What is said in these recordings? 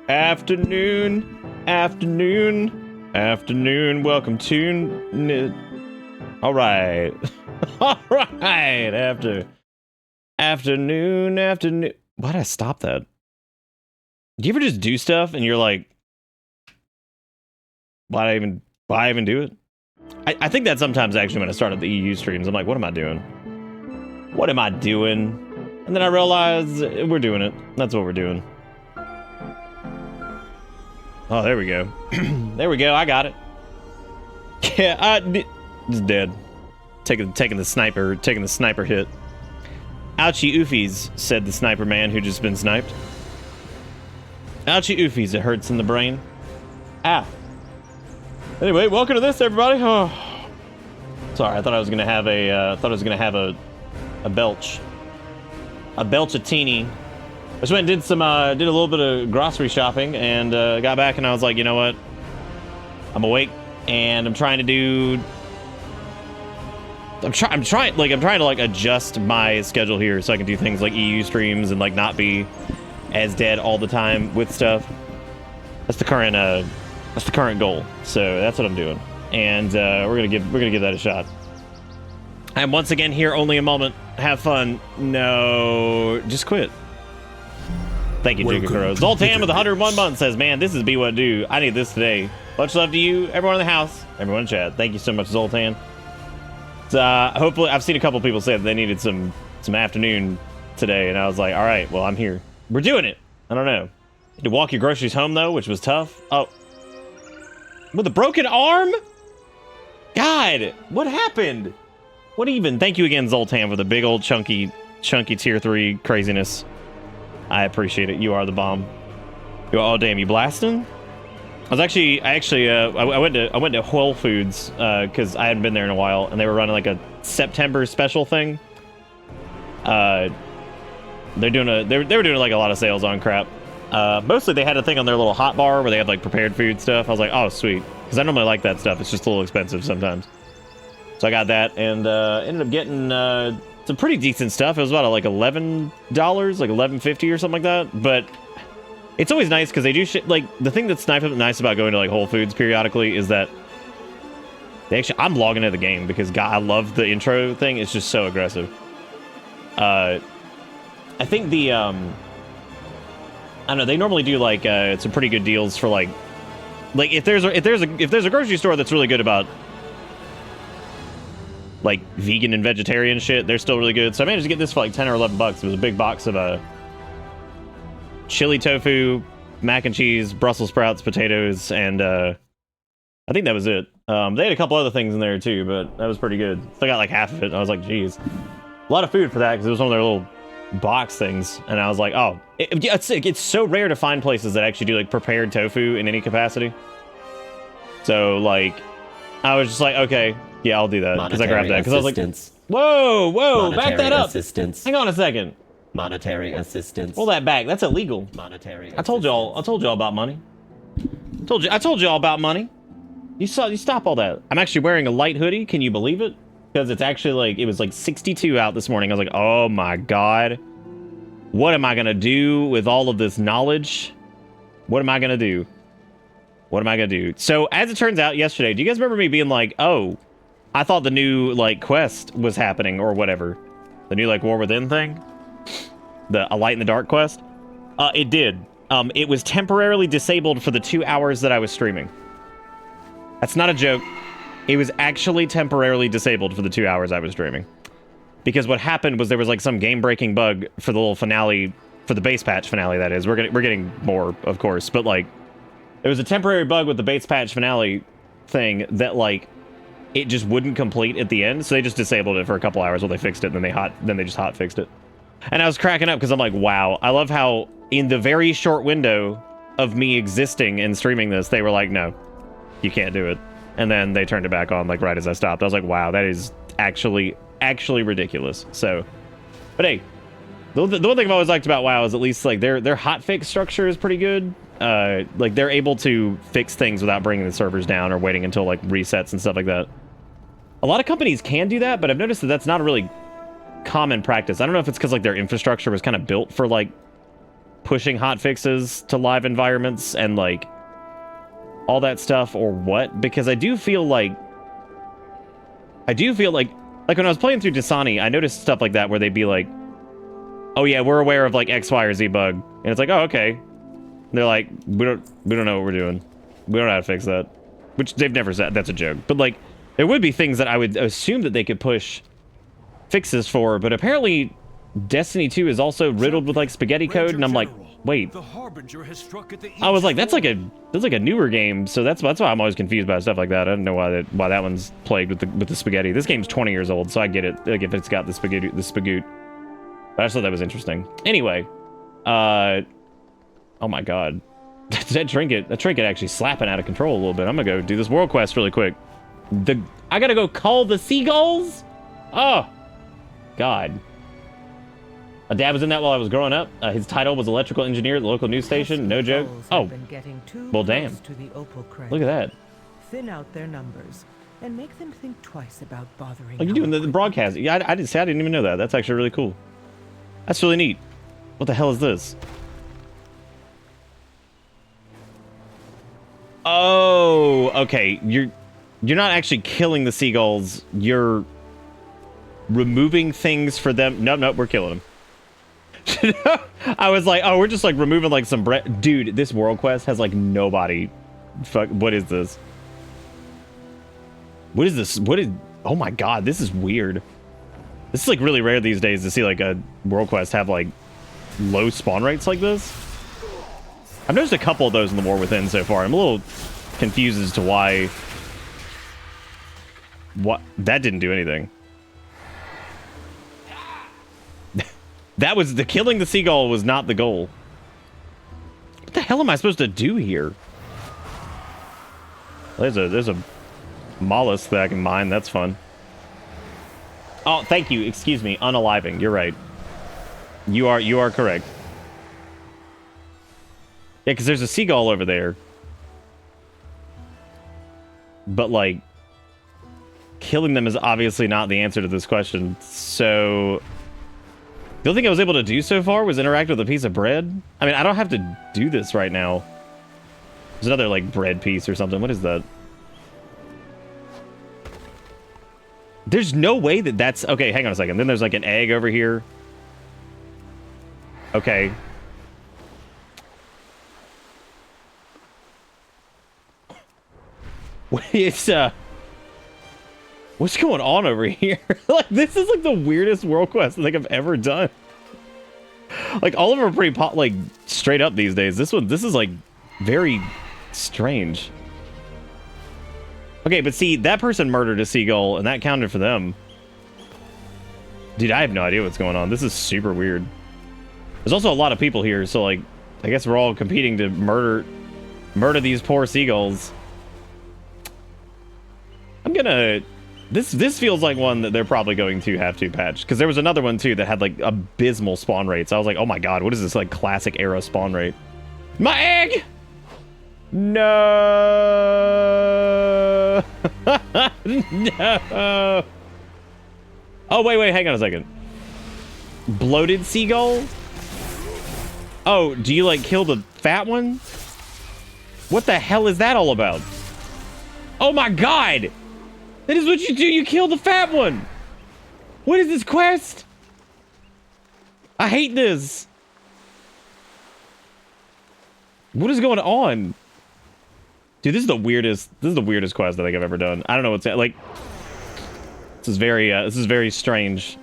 Afternoon. Welcome to. All right. All right. Afternoon. Why'd I stop that? Do you ever just do stuff and you're like, why I even do it? I think that sometimes actually when I started the EU streams, I'm like, what am I doing? And then I realize we're doing it. That's what we're doing. Oh, there we go. There we go. I got it. Yeah, just dead. Taking the sniper hit. Ouchie oofies, said the sniper man who just been sniped. Ouchie oofies, it hurts in the brain. Ah. Anyway, welcome to this, everybody. Oh. Sorry, I thought I was gonna have a belch. A belch-a-teeny. I just went and did a little bit of grocery shopping and got back and I was like, you know what? I'm awake and I'm trying to like adjust my schedule here so I can do things like EU streams and like not be as dead all the time with stuff. That's the current goal. So that's what I'm doing. And we're gonna give that a shot. I'm once again here only a moment. Have fun. No, just quit. Thank you, Jigakuro. Zoltan with 101 months says, man, this is Be What Do. I need this today. Much love to you, everyone in the house, everyone in chat. Thank you so much, Zoltan. So, hopefully, I've seen a couple people say that they needed some afternoon today, and I was like, all right, well, I'm here. We're doing it. I don't know. You had to walk your groceries home, though, which was tough. Oh. With a broken arm? God, what happened? What even? Thank you again, Zoltan, for the big old chunky tier 3 craziness. I appreciate it. You are the bomb. Oh damn, you blasting? I went to Whole Foods because I hadn't been there in a while, and they were running like a September special thing. They were doing like a lot of sales on crap. Mostly they had a thing on their little hot bar where they had like prepared food stuff. I was like, oh sweet, because I normally like that stuff. It's just a little expensive sometimes. So I got that and ended up getting some pretty decent stuff. It was about like $11, like $11.50 or something like that. But it's always nice because they do shit. Like the thing that's nice about going to like Whole Foods periodically is that I'm logging into the game because God, I love the intro thing. It's just so aggressive. I think the I don't know. They normally do like some pretty good deals for like if there's a grocery store that's really good about like vegan and vegetarian shit, they're still really good. So I managed to get this for like 10 or 11 bucks. It was a big box of chili tofu, mac and cheese, Brussels sprouts, potatoes, and I think that was it. They had a couple other things in there too, but that was pretty good. Still got like half of it. I was like, geez, a lot of food for that because it was one of their little box things. And I was like, oh, it's so rare to find places that actually do like prepared tofu in any capacity. So like, I was just like, okay. Yeah, I'll do that because I grabbed that because I was like, whoa, monetary back that up. Assistance. Hang on a second. Monetary assistance. Pull that back. That's illegal. Monetary. I told y'all about money. I told y'all about money. You stop all that. I'm actually wearing a light hoodie. Can you believe it? Because it's actually like it was like 62 out this morning. I was like, oh my god, what am I gonna do with all of this knowledge? What am I gonna do? So as it turns out, yesterday, do you guys remember me being like, oh, I thought the new, like, quest was happening, or whatever. The new, like, War Within thing. A Light in the Dark quest. It did. It was temporarily disabled for the 2 hours that I was streaming. That's not a joke. It was actually temporarily disabled for the 2 hours I was streaming. Because what happened was there was, like, some game-breaking bug for the little finale, for the base patch finale, that is. We're getting more, of course, but, like, there was a temporary bug with the base patch finale thing that, like, it just wouldn't complete at the end, so they just disabled it for a couple hours while they fixed it, and then they just hot fixed it. And I was cracking up because I'm like, wow, I love how in the very short window of me existing and streaming this, they were like, no, you can't do it. And then they turned it back on like right as I stopped. I was like, wow, that is actually ridiculous. So, but hey, the one thing I've always liked about WoW is at least like their hotfix structure is pretty good. Like they're able to fix things without bringing the servers down or waiting until like resets and stuff like that. A lot of companies can do that, but I've noticed that that's not a really common practice. I don't know if it's because like their infrastructure was kind of built for like pushing hot fixes to live environments and like all that stuff or what, because I do feel like when I was playing through Dasani, I noticed stuff like that where they'd be like, oh yeah, we're aware of like X, Y, or Z bug. And it's like, oh, okay. And they're like, we don't know what we're doing. We don't know how to fix that. Which they've never said. That's a joke. But like, there would be things that I would assume that they could push fixes for, but apparently Destiny 2 is also riddled with like spaghetti code, and I'm like, wait. I was like, that's like a newer game, so that's why I'm always confused about stuff like that. I don't know why that one's plagued with the spaghetti. This game's 20 years old, so I get it. Like if it's got the spagoot. But I just thought that was interesting. Anyway, oh my god, that trinket actually slapping out of control a little bit. I'm gonna go do this world quest really quick. I gotta go call the seagulls. Oh, god. My dad was in that while I was growing up. His title was electrical engineer at the local news station. No joke. Oh, well, damn. Look at that. Thin out their numbers and make them think twice about bothering. Oh, you doing the broadcast? Yeah, I didn't even know that. That's actually really cool. That's really neat. What the hell is this? Oh, okay. You're not actually killing the seagulls. You're removing things for them. No, we're killing them. I was like, oh, we're just like removing like some bread. Dude, this world quest has like nobody. Fuck, what is this? What is this? Oh my god, this is weird. This is like really rare these days to see like a world quest have like low spawn rates like this. I've noticed a couple of those in the War Within so far. I'm a little confused as to why. What? That didn't do anything. That was the killing the seagull was not the goal. What the hell am I supposed to do here? There's a mollusk that I can mine. That's fun. Oh, thank you. Excuse me. Unaliving. You're right. You are correct. Yeah, because there's a seagull over there. But like, killing them is obviously not the answer to this question. So the only thing I was able to do so far was interact with a piece of bread. I mean, I don't have to do this right now. There's another, like, bread piece or something. What is that? There's no way that that's... Okay, hang on a second. Then there's, like, an egg over here. Okay. It's, what's going on over here? Like, this is like the weirdest world quest I think I've ever done. Like, all of them are pretty like straight up these days. This is like very strange. Okay, but see, that person murdered a seagull and that counted for them. Dude, I have no idea what's going on. This is super weird. There's also a lot of people here, so like, I guess we're all competing to murder these poor seagulls. I'm gonna... This feels like one that they're probably going to have to patch. Because there was another one, too, that had, like, abysmal spawn rates. I was like, oh my god, what is this, like, classic era spawn rate? My egg! No! No! Oh, wait, hang on a second. Bloated seagull? Oh, do you, like, kill the fat one? What the hell is that all about? Oh my god! That is what you do, you kill the fat one! What is this quest? I hate this. What is going on? Dude, this is the weirdest quest I think I've ever done. I don't know what's like. This is very strange.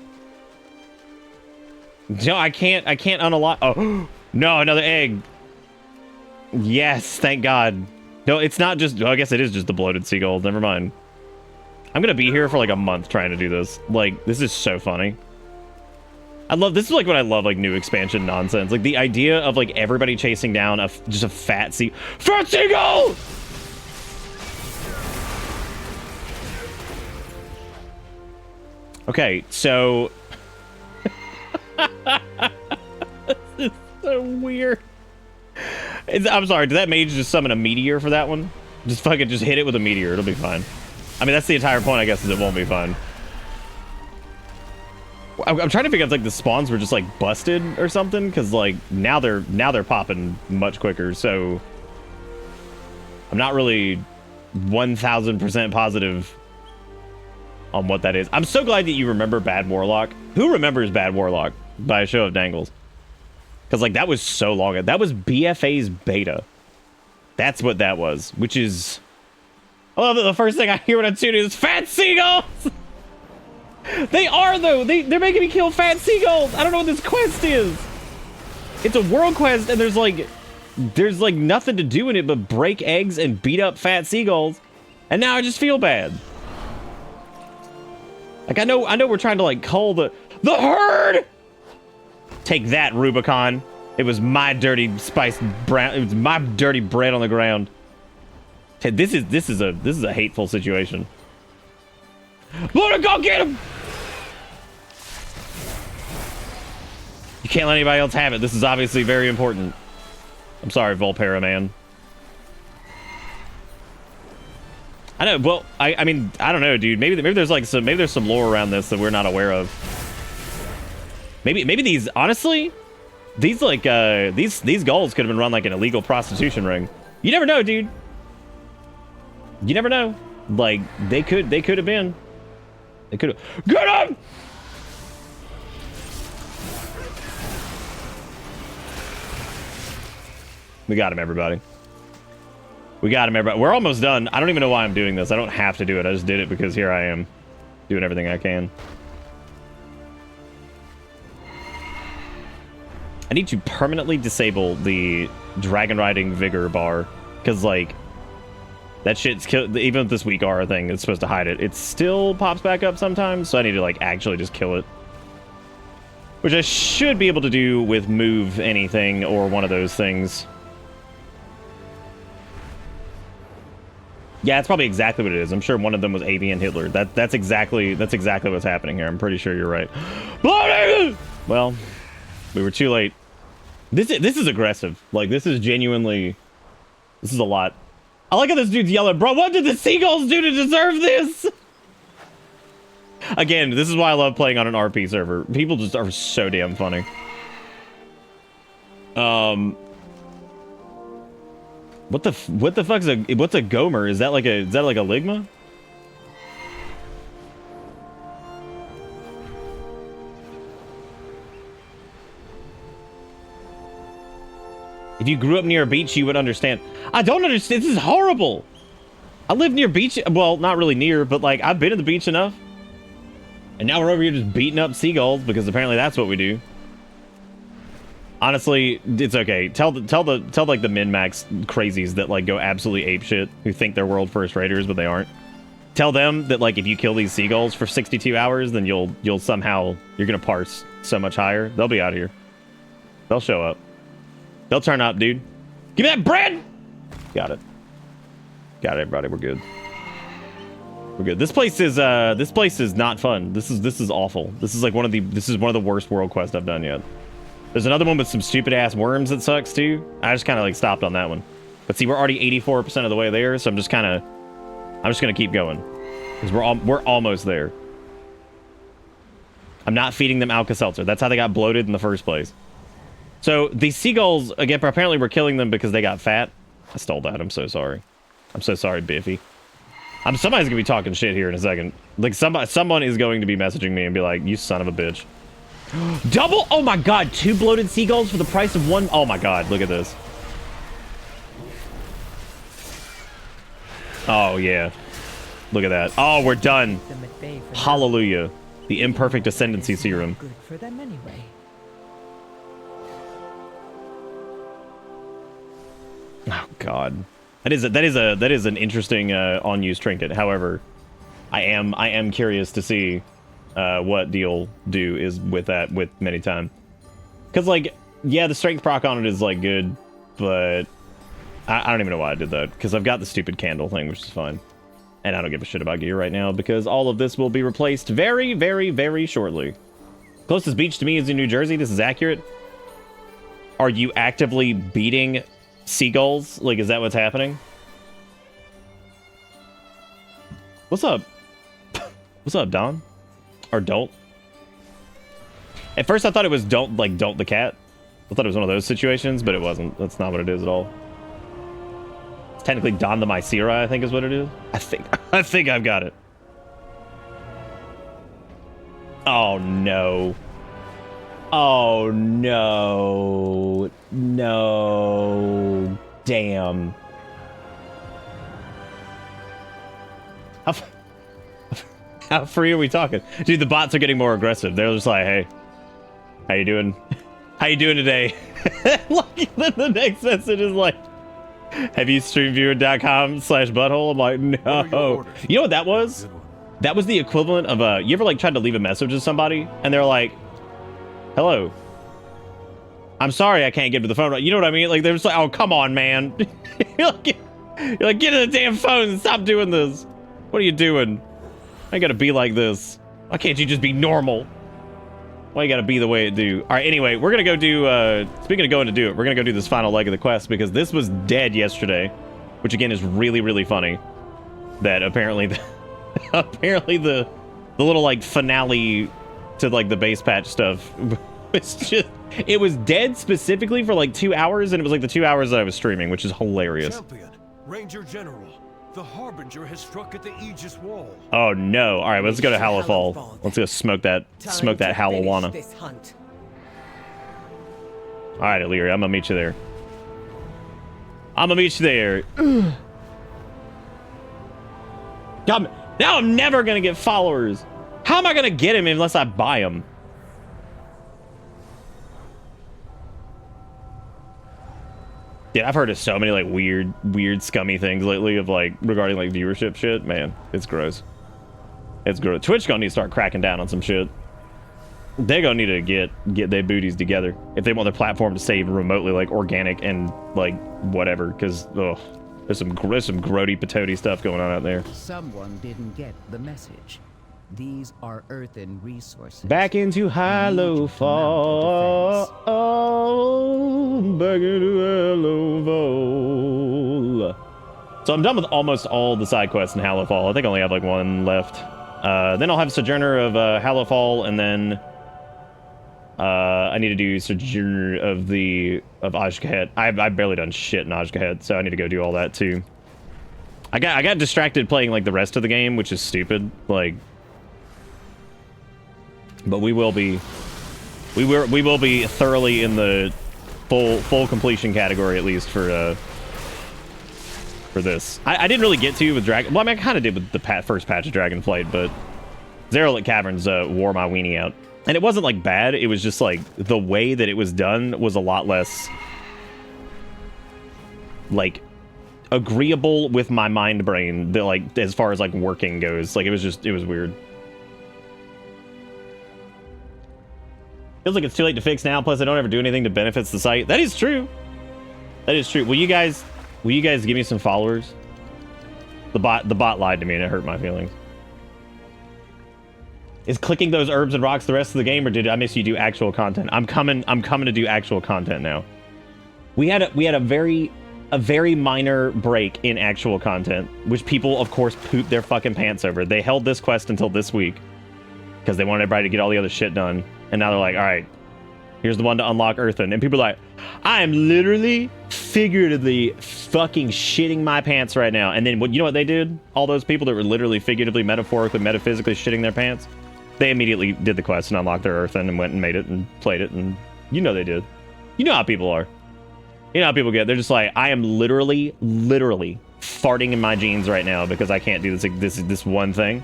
No, I can't unlock. Oh no, another egg. Yes, thank God. No, it's not just. I guess it is just the bloated seagull. Never mind. I'm gonna be here for like a month trying to do this. Like, this is so funny. This is like what I love, like new expansion nonsense. Like the idea of like everybody chasing down just a fat seagull. Okay, so this is so weird. I'm sorry, did that mage just summon a meteor for that one? Just fucking just hit it with a meteor, it'll be fine. I mean, that's the entire point, I guess, is it won't be fun. I'm trying to figure out if like the spawns were just like busted or something, because like now they're popping much quicker. So I'm not really 1000% positive on what that is. I'm so glad that you remember Bad Warlock. Who remembers Bad Warlock by a show of dangles? Because like that was so long ago. That was BFA's beta. That's what that was. Which is, I love that the first thing I hear when I tune in is fat seagulls. They are though. They're making me kill fat seagulls. I don't know what this quest is. It's a world quest, and there's like nothing to do in it but break eggs and beat up fat seagulls. And now I just feel bad. Like I know we're trying to like cull the herd. Take that, Rubicon. It was my dirty spiced brown. It was my dirty bread on the ground. This is a hateful situation. Luna, go get him! You can't let anybody else have it. This is obviously very important. I'm sorry, Volpera man. I know. Well, I mean, I don't know, dude. Maybe there's like some lore around this that we're not aware of. Maybe these, honestly, these like these gulls could have been run like an illegal prostitution ring. You never know, dude. You never know. Like they could have been. They could have. Get him! We got him, everybody. We got him, everybody. We're almost done. I don't even know why I'm doing this. I don't have to do it. I just did it because here I am, doing everything I can. I need to permanently disable the dragon riding vigor bar because like that shit's killed. Even with this weak aura thing, it's supposed to hide it. It still pops back up sometimes, so I need to like actually just kill it, which I should be able to do with move anything or one of those things. Yeah, it's probably exactly what it is. I'm sure one of them was Avian Hitler. That's exactly what's happening here. I'm pretty sure you're right. Well, we were too late. This is aggressive. Like this is genuinely. This is a lot. I like how this dude's yelling, bro. What did the seagulls do to deserve this? Again, this is why I love playing on an RP server. People just are so damn funny. What the fuck's what's a Gomer? Is that like a Ligma? If you grew up near a beach, you would understand. I don't understand. This is horrible. I live near beach. Well, not really near, but like I've been to the beach enough. And now we're over here just beating up seagulls because apparently that's what we do. Honestly, it's okay. Tell like the min-max crazies that like go absolutely apeshit, who think they're world first raiders, but they aren't. Tell them that like if you kill these seagulls for 62 hours, then you're gonna parse so much higher. They'll be out here. They'll show up. They'll turn up, dude. Give me that bread! Got it. Got it, everybody. We're good. We're good. This place is not fun. This is awful. This is one of the worst world quests I've done yet. There's another one with some stupid ass worms that sucks too. I just kind of like stopped on that one. But see, we're already 84% of the way there, so I'm just gonna keep going because we're almost there. I'm not feeding them Alka-Seltzer. That's how they got bloated in the first place. So these seagulls, again, apparently we're killing them because they got fat. I stole that. I'm so sorry. I'm so sorry, Biffy. Somebody's gonna be talking shit here in a second. Like someone is going to be messaging me and be like, "You son of a bitch." Double? Oh my god, 2 bloated seagulls for the price of 1. Oh my god, look at this. Oh yeah. Look at that. Oh, we're done. Hallelujah. The imperfect ascendancy serum. Good for them anyway. Oh god, that is an interesting on-use trinket. However, I am curious to see what deal do is with that with many time, because like yeah, the strength proc on it is like good, but I don't even know why I did that because I've got the stupid candle thing, which is fine, and I don't give a shit about gear right now because all of this will be replaced very, very, very shortly. Closest beach to me is in New Jersey. This is accurate. Are you actively beating seagulls? Like, is that what's happening? What's up? What's up, Don? Or Dolt? At first I thought it was don't the cat. I thought it was one of those situations, but it wasn't. That's not what it is at all. It's technically Don the Mycera, I think is what it is. I think I've got it. Oh no. Oh no. No. Damn. How free are we talking? Dude, the bots are getting more aggressive. They're just like, hey, how you doing? How you doing today? Like, then the next message is like, have you streamviewer.com/butthole? I'm like, no. You know what that was? That was the equivalent of you ever like tried to leave a message to somebody and they're like, hello, I'm sorry I can't get to the phone. You know what I mean? Like, they're just like, oh, come on, man. You're like, get to the damn phone and stop doing this. What are you doing? I gotta be like this. Why can't you just be normal? Why you gotta be the way it do? All right, anyway, we're gonna go do, speaking of going to do it, we're gonna go do this final leg of the quest because this was dead yesterday, which again is really, really funny that apparently the little like finale to like the base patch stuff, it was dead specifically for like 2 hours, and it was like the 2 hours that I was streaming, which is hilarious. Champion, Ranger General, the Harbinger has struck at the Aegis Wall. Oh no! All right, let's go to Hallowfall. Let's go smoke that Hallowana. All right, Illyria, I'm gonna meet you there. God, now I'm never gonna get followers. How am I gonna get him unless I buy him? Dude, I've heard of so many like weird scummy things lately of like regarding like viewership shit. Man, it's gross. It's gross. Twitch gonna need to start cracking down on some shit. They're gonna need to get their booties together if they want their platform to stay remotely like organic and like whatever. Because there's some grody patody stuff going on out there. Someone didn't get the message. These are earthen resources. Back into Hallowfall. Back into Hallowfall. So I'm done with almost all the side quests in Hallowfall. I think I only have like one left. Then I'll have Sojourner of Hallowfall, and then I need to do Sojourner of Azkahet. I've barely done shit in Azkahet, so I need to go do all that too. I got distracted playing like the rest of the game, which is stupid. Like, but we will be thoroughly in the full completion category at least for this. I didn't really get to with Dragon. Well, I mean, I kind of did with the first patch of Dragonflight, but Zeralik Caverns wore my weenie out, and it wasn't like bad. It was just like the way that it was done was a lot less like agreeable with my mind brain. That like as far as like working goes, like it was weird. Feels like it's too late to fix now. Plus, I don't ever do anything that benefits the site. That is true. That is true. Will you guys give me some followers? The bot lied to me and it hurt my feelings. Is clicking those herbs and rocks the rest of the game, or did I miss you do actual content? I'm coming to do actual content now. We had a very minor break in actual content, which people of course pooped their fucking pants over. They held this quest until this week because they wanted everybody to get all the other shit done. And now they're like, all right, here's the one to unlock Earthen. And people are like, I am literally, figuratively fucking shitting my pants right now. And then you know what they did? All those people that were literally, figuratively, metaphorically, metaphysically shitting their pants, they immediately did the quest and unlocked their Earthen and went and made it and played it. And you know they did. You know how people are. You know how people get. They're just like, I am literally farting in my jeans right now because I can't do this one thing.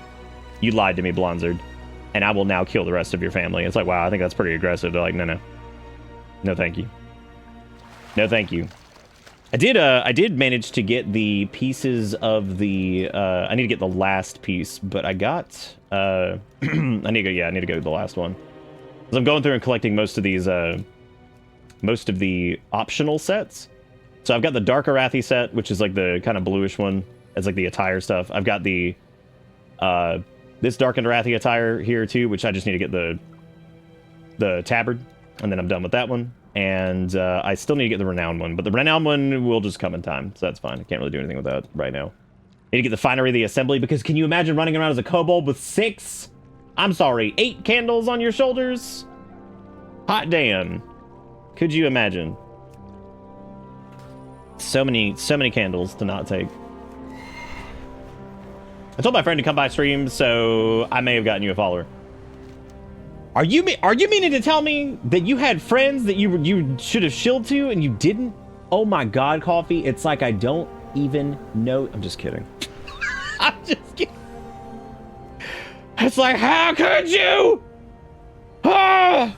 You lied to me, Blonzard. And I will now kill the rest of your family. It's like, wow, I think that's pretty aggressive. They're like, no, thank you. No, thank you. I did manage to get the pieces of the, I need to get the last piece, but I got, I need to go to the last one. Because I'm going through and collecting most of these, most of the optional sets. So I've got the Dark Arathi set, which is like the kind of bluish one. It's like the attire stuff. I've got the, this Dark and Arathi attire here too, which I just need to get the tabard, and then I'm done with that one. And I still need to get the Renowned one, but the Renowned one will just come in time, so that's fine. I can't really do anything with that right now. Need to get the Finery of the Assembly, because can you imagine running around as a kobold with 8 candles on your shoulders? Hot damn. Could you imagine? So many candles to not take. I told my friend to come by stream, so I may have gotten you a follower. Are you meaning to tell me that you had friends that you should have shilled to and you didn't? Oh my god, Coffee, it's like I don't even know. I'm just kidding. I'm just kidding. It's like, how could you? Ah!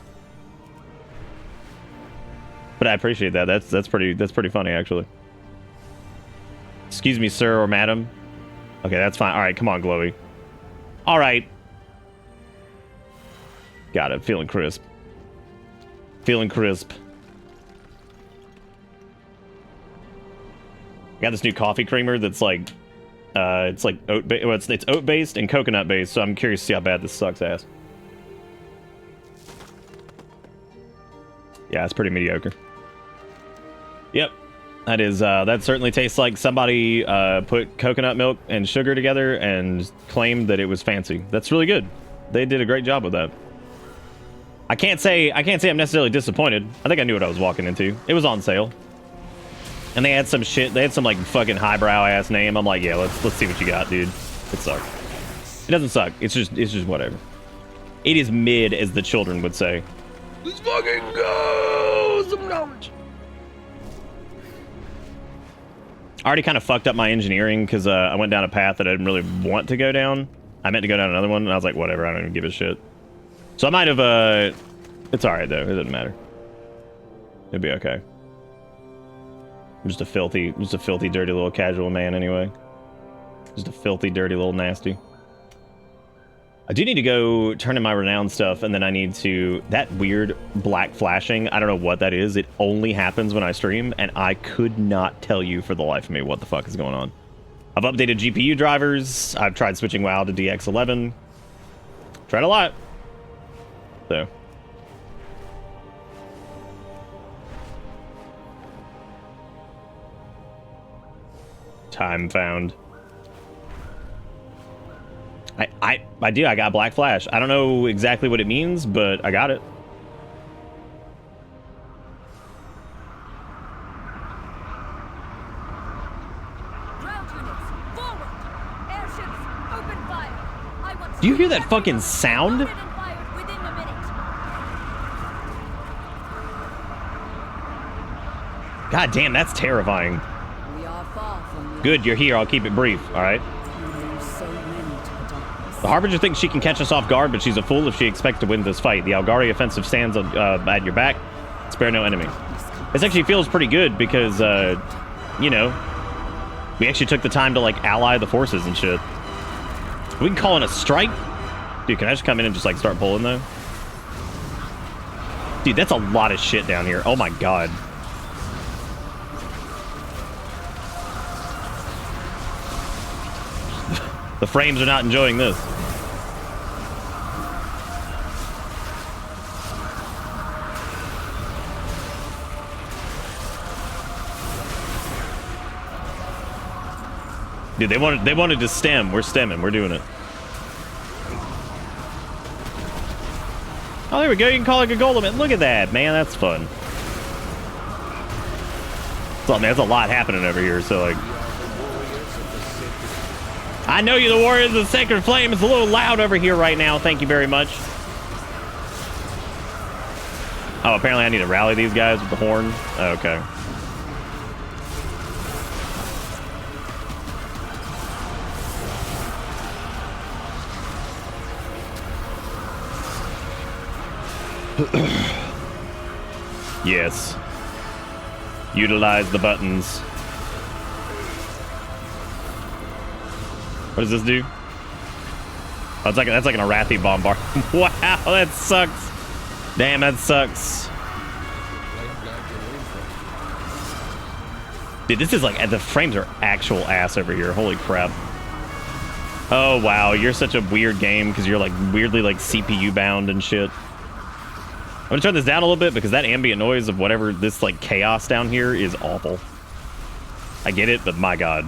But I appreciate that. That's pretty funny, actually. Excuse me, sir or madam. Okay, that's fine. All right, come on, Glowy. All right. Got it. Feeling crisp. Feeling crisp. Got this new coffee creamer that's like, it's like it's oat based and coconut based. So I'm curious to see how bad this sucks ass. Yeah, it's pretty mediocre. Yep, that is that certainly tastes like somebody put coconut milk and sugar together and claimed that it was fancy. That's really good. They did a great job with that. I can't say I'm necessarily disappointed. I think I knew what I was walking into. It was on sale. And they had some shit. They had some like fucking highbrow ass name. I'm like, yeah, let's see what you got, dude. It sucks. It doesn't suck. It's just whatever. It is mid, as the children would say. Let's fucking go! Some knowledge. I already kind of fucked up my engineering because I went down a path that I didn't really want to go down. I meant to go down another one, and I was like, whatever. I don't even give a shit. So I might have. It's all right though. It doesn't matter. It'll be okay. I'm just a filthy, dirty little casual man anyway. Just a filthy, dirty little nasty. I do need to go turn in my renown stuff, and then I need to... That weird black flashing, I don't know what that is. It only happens when I stream, and I could not tell you for the life of me what the fuck is going on. I've updated GPU drivers. I've tried switching WoW to DX11. Tried a lot. So... Time found. I do. I got Black Flash. I don't know exactly what it means, but I got it. Ground units, forward! Airships, open fire! I want Do you hear that fucking sound? loaded and fired within a minute. God damn, that's terrifying. We are far from Good, you're here. I'll keep it brief, all right? so many to the darkness. The Harbinger thinks she can catch us off guard, but she's a fool if she expects to win this fight. The Algari offensive stands at your back. Spare no enemy. This actually feels pretty good because, you know, we actually took the time to, like, ally the forces and shit. We can call in a strike? Dude, can I just come in and just, like, start pulling, though? Dude, that's a lot of shit down here. Oh, my God. The frames are not enjoying this. Dude, they wanted to stem. We're stemming. We're doing it. Oh, there we go. You can call it a golem. Look at that, man. That's fun. So, man, there's a lot happening over here. So, like, I know you're the warriors of the sacred flame. It's a little loud over here right now. Thank you very much. Oh, apparently I need to rally these guys with the horn. Okay. Yes. Utilize the buttons. What does this do? Oh, it's like that's like an Arathi bombard. Wow, that sucks. Damn, that sucks. Dude, this is like, the frames are actual ass over here. Holy crap. Oh, wow, you're such a weird game because you're like weirdly like CPU bound and shit. I'm gonna turn this down a little bit because that ambient noise of whatever this like chaos down here is awful. I get it, but my God.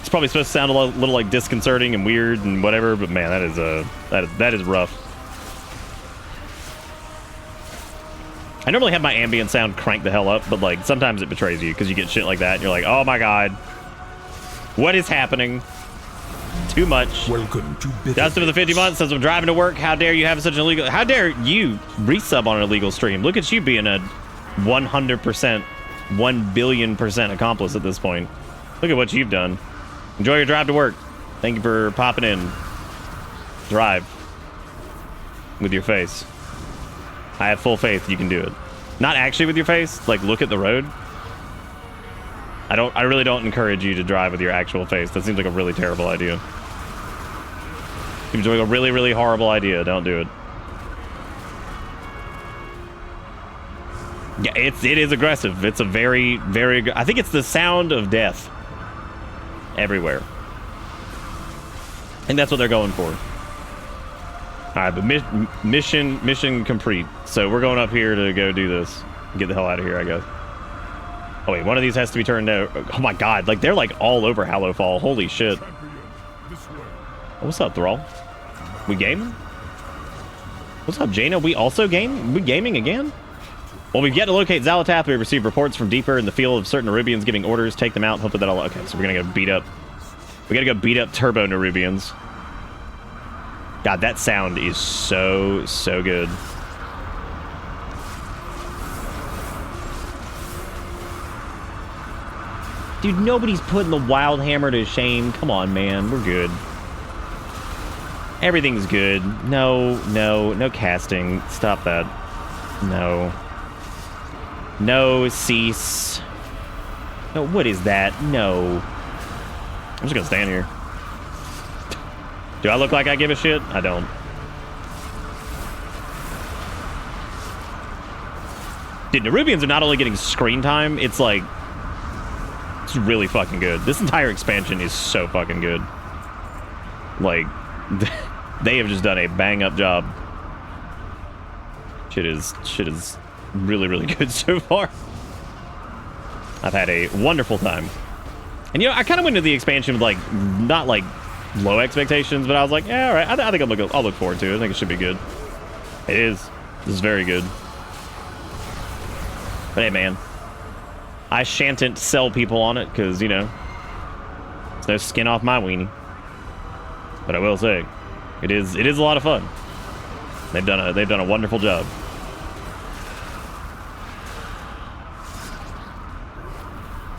It's probably supposed to sound a little like disconcerting and weird and whatever, but man, that is rough. I normally have my ambient sound cranked the hell up, but like sometimes it betrays you because you get shit like that and you're like, oh my god, what is happening? Too much. Welcome to Dustin for the 50 months says, I'm driving to work. How dare you have such an illegal... How dare you resub on an illegal stream? Look at you being a 100%, 1 billion% accomplice at this point. Look at what you've done. Enjoy your drive to work. Thank you for popping in. Drive. With your face. I have full faith you can do it. Not actually with your face. Like, look at the road. I really don't encourage you to drive with your actual face. That seems like a really terrible idea. Seems like a really, really horrible idea. Don't do it. Yeah, it is aggressive. It's a very, very... I think it's the sound of death. Everywhere. And that's what they're going for. Alright, but mission complete. So we're going up here to go do this. Get the hell out of here, I guess. Oh wait, one of these has to be turned out. Oh my god, like they're like all over Hallowfall. Holy shit. Oh, what's up, Thrall? We gaming? What's up, Jaina? We also game? We gaming again? Well, we've yet to locate Zalatath. We received reports from deeper in the field of certain Nerubians giving orders. Take them out. Hopefully that'll... Okay, so we're gonna go beat up... We gotta go beat up Turbo Nerubians. God, that sound is so, so good. Dude, nobody's putting the Wild Hammer to shame. Come on, man. We're good. Everything's good. No casting. Stop that. No. No, cease. No, what is that? No. I'm just gonna stand here. Do I look like I give a shit? I don't. Dude, Nerubians are not only getting screen time, it's like... It's really fucking good. This entire expansion is so fucking good. Like, they have just done a bang-up job. Shit is really, really good so far. I've had a wonderful time. And, you know, I kind of went into the expansion with, like, not, like, low expectations, but I was like, yeah, all right, I think I'll look forward to it. I think it should be good. It is. This is very good. But, hey, man. I shan't sell people on it because, you know, there's no skin off my weenie. But I will say, it is a lot of fun. They've done a wonderful job.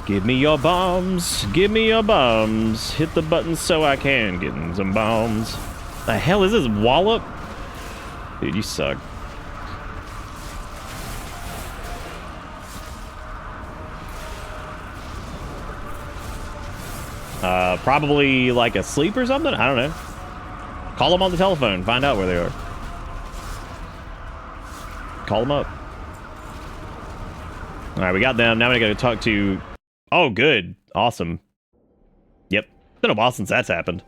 Give me your bombs. Give me your bombs. Hit the button so I can get in some bombs. The hell is this, Wallop? Dude, you suck. Probably like asleep or something? I don't know. Call them on the telephone. Find out where they are. Call them up. All right, we got them. Now we gotta talk to... Oh, good. Awesome. Yep. It's been a while since that's happened.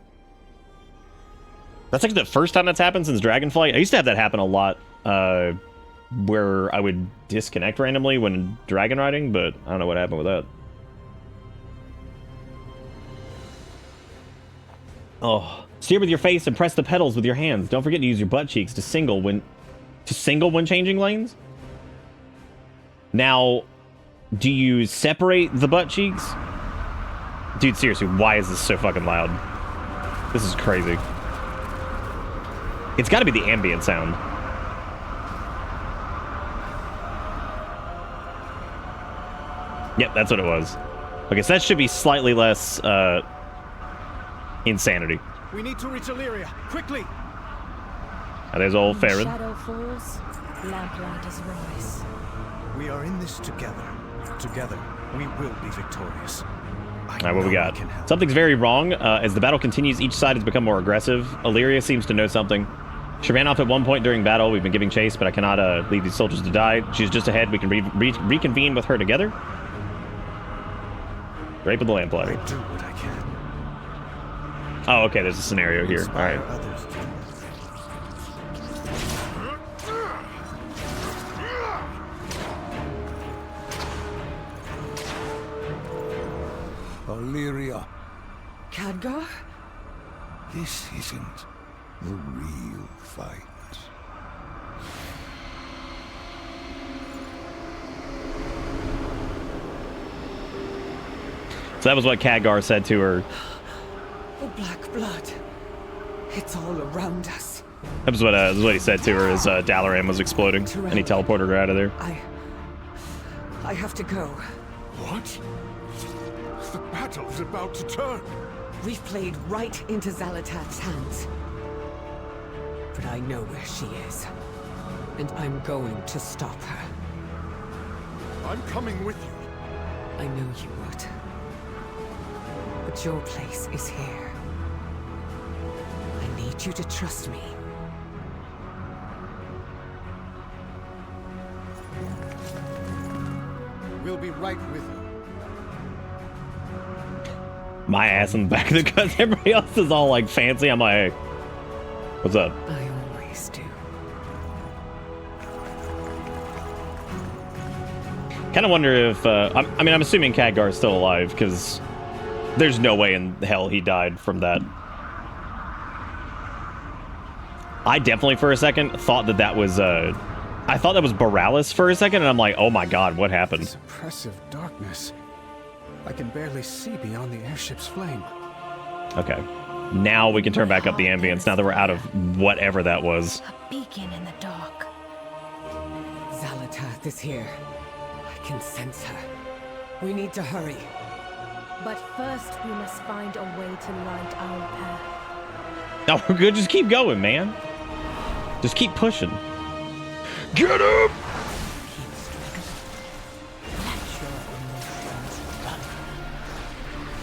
That's like the first time that's happened since Dragonflight. I used to have that happen a lot, where I would disconnect randomly when dragon riding, but I don't know what happened with that. Oh, steer with your face and press the pedals with your hands. Don't forget to use your butt cheeks to single when changing lanes. Now, do you separate the butt cheeks? Dude, seriously, why is this so fucking loud? This is crazy. It's got to be the ambient sound. Yep, that's what it was. Okay, so that should be slightly less, insanity. We need to reach Illyria, quickly! Now, there's old Farron. Shadow falls, lamplight is rise. We are in this together. Together, we will be victorious. All right, what we got? Something's very wrong. As the battle continues, each side has become more aggressive. Illyria seems to know something. She ran off at one point during battle. We've been giving chase, but I cannot leave these soldiers to die. She's just ahead. We can reconvene with her together. Rape of the lamplighter. I do what I can. Oh, okay, there's a scenario here. All right. Illyria, Khadgar? this isn't the real fight. So that was what Khadgar said to her. The black blood. It's all around us. That was what he said to her as Dalaran was exploding, and he teleported her out of there. I have to go. What? The battle's about to turn. We've played right into Zalatat's hands. But I know where she is. And I'm going to stop her. I'm coming with you. I know you would. But your place is here. I need you to trust me. We'll be right with you. My ass in the back of the gun. Everybody else is all like fancy. I'm like, hey, what's up? I always do. Kind of wonder if I mean, I'm assuming Khadgar is still alive because there's no way in hell he died from that. I definitely for a second thought that was I thought that was Borealis for a second, and I'm like, oh my god, what happened? This oppressive darkness. I can barely see beyond the airship's flame. Okay. Now we can turn back up the ambience now that we're out of whatever that was. A beacon in the dark. Zalatath is here. I can sense her. We need to hurry. But first, we must find a way to light our path. No, we're good. Just keep going, man. Just keep pushing. Get up! Keep struggling. Let your emotions run.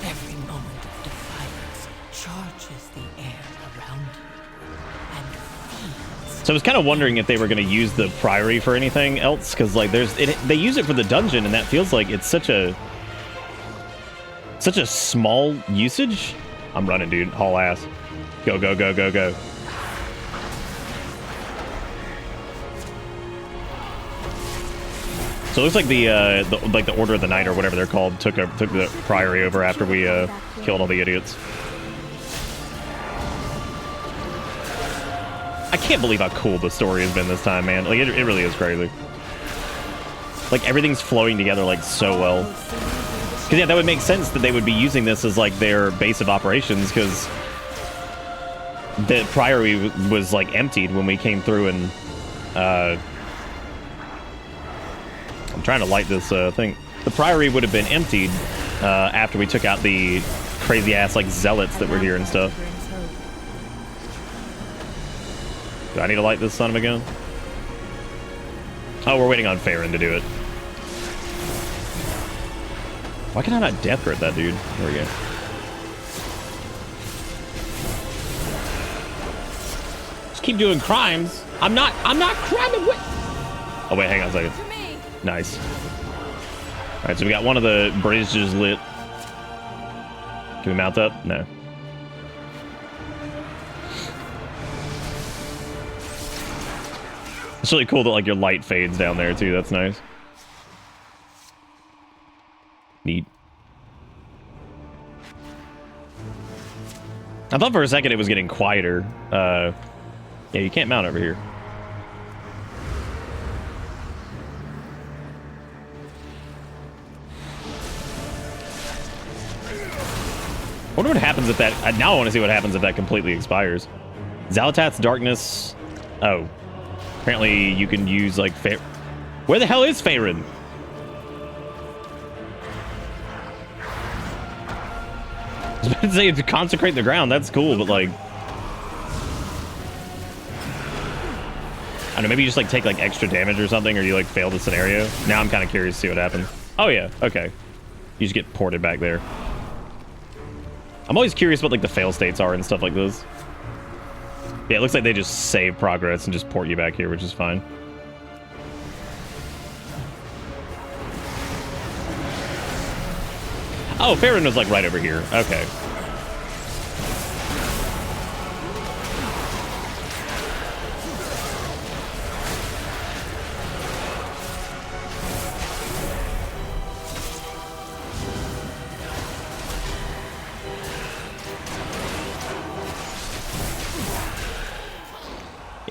Every moment of defiance charges the air around you and feeds. So I was kind of wondering if they were going to use the Priory for anything else, because like they use it for the dungeon, and that feels like it's such a small usage. I'm running, dude. Haul ass. Go, go, go, go, go. So it looks like the Order of the Night or whatever they're called took the Priory over after we killed all the idiots. I can't believe how cool the story has been this time, man. Like it really is crazy. Like everything's flowing together like so well. Because yeah, that would make sense that they would be using this as like their base of operations, because the Priory was like emptied when we came through, and I'm trying to light this thing. The Priory would have been emptied after we took out the crazy ass like zealots that were here and stuff. Do I need to light this son of a gun? Oh, we're waiting on Farron to do it. Why can I not death grip that dude? There we go. Just keep doing crimes. I'm not cramming with. Oh wait, hang on a second. Nice. All right, so we got one of the bridges lit. Can we mount up? No. It's really cool that like your light fades down there too. That's nice. Neat. I thought for a second it was getting quieter. Yeah, you can't mount over here. I wonder what happens if that... Now I want to see what happens if that completely expires. Zalatath's Darkness... Oh. Apparently you can use, like... Where the hell is Farron? I was about to say to consecrate the ground. That's cool, but, like... I don't know, maybe you just, like, take, like, extra damage or something, or you, like, fail the scenario. Now I'm kind of curious to see what happens. Oh, yeah. Okay. You just get ported back there. I'm always curious what like the fail states are and stuff like this. Yeah, it looks like they just save progress and just port you back here, which is fine. Oh, Farron was like right over here. Okay.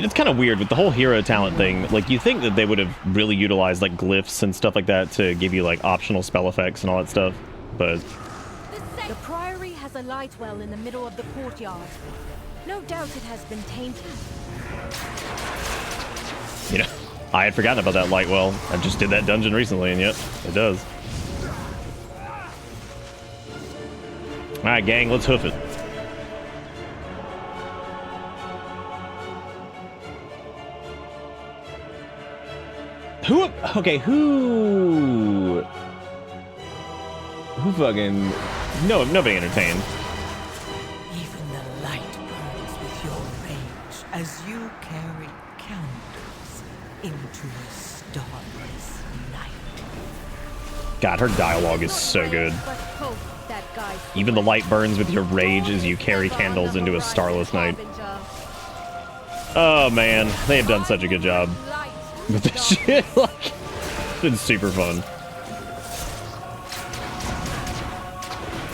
It's kind of weird with the whole hero talent thing. Like, you think that they would have really utilized like glyphs and stuff like that to give you like optional spell effects and all that stuff, but has a light well in the middle of the courtyard. No doubt it has been tainted. You know, I had forgotten about that light well. I just did that dungeon recently, and yep, it does. Alright, gang, let's hoof it. Who fucking... No, nobody entertained. Even the light burns with your rage as you carry candles into a starless night. God, her dialogue is so good. But hope that guy Even the light burns with your rage as you carry candles into a starless night. Oh man, they have done such a good job with this shit. Like, it's been super fun.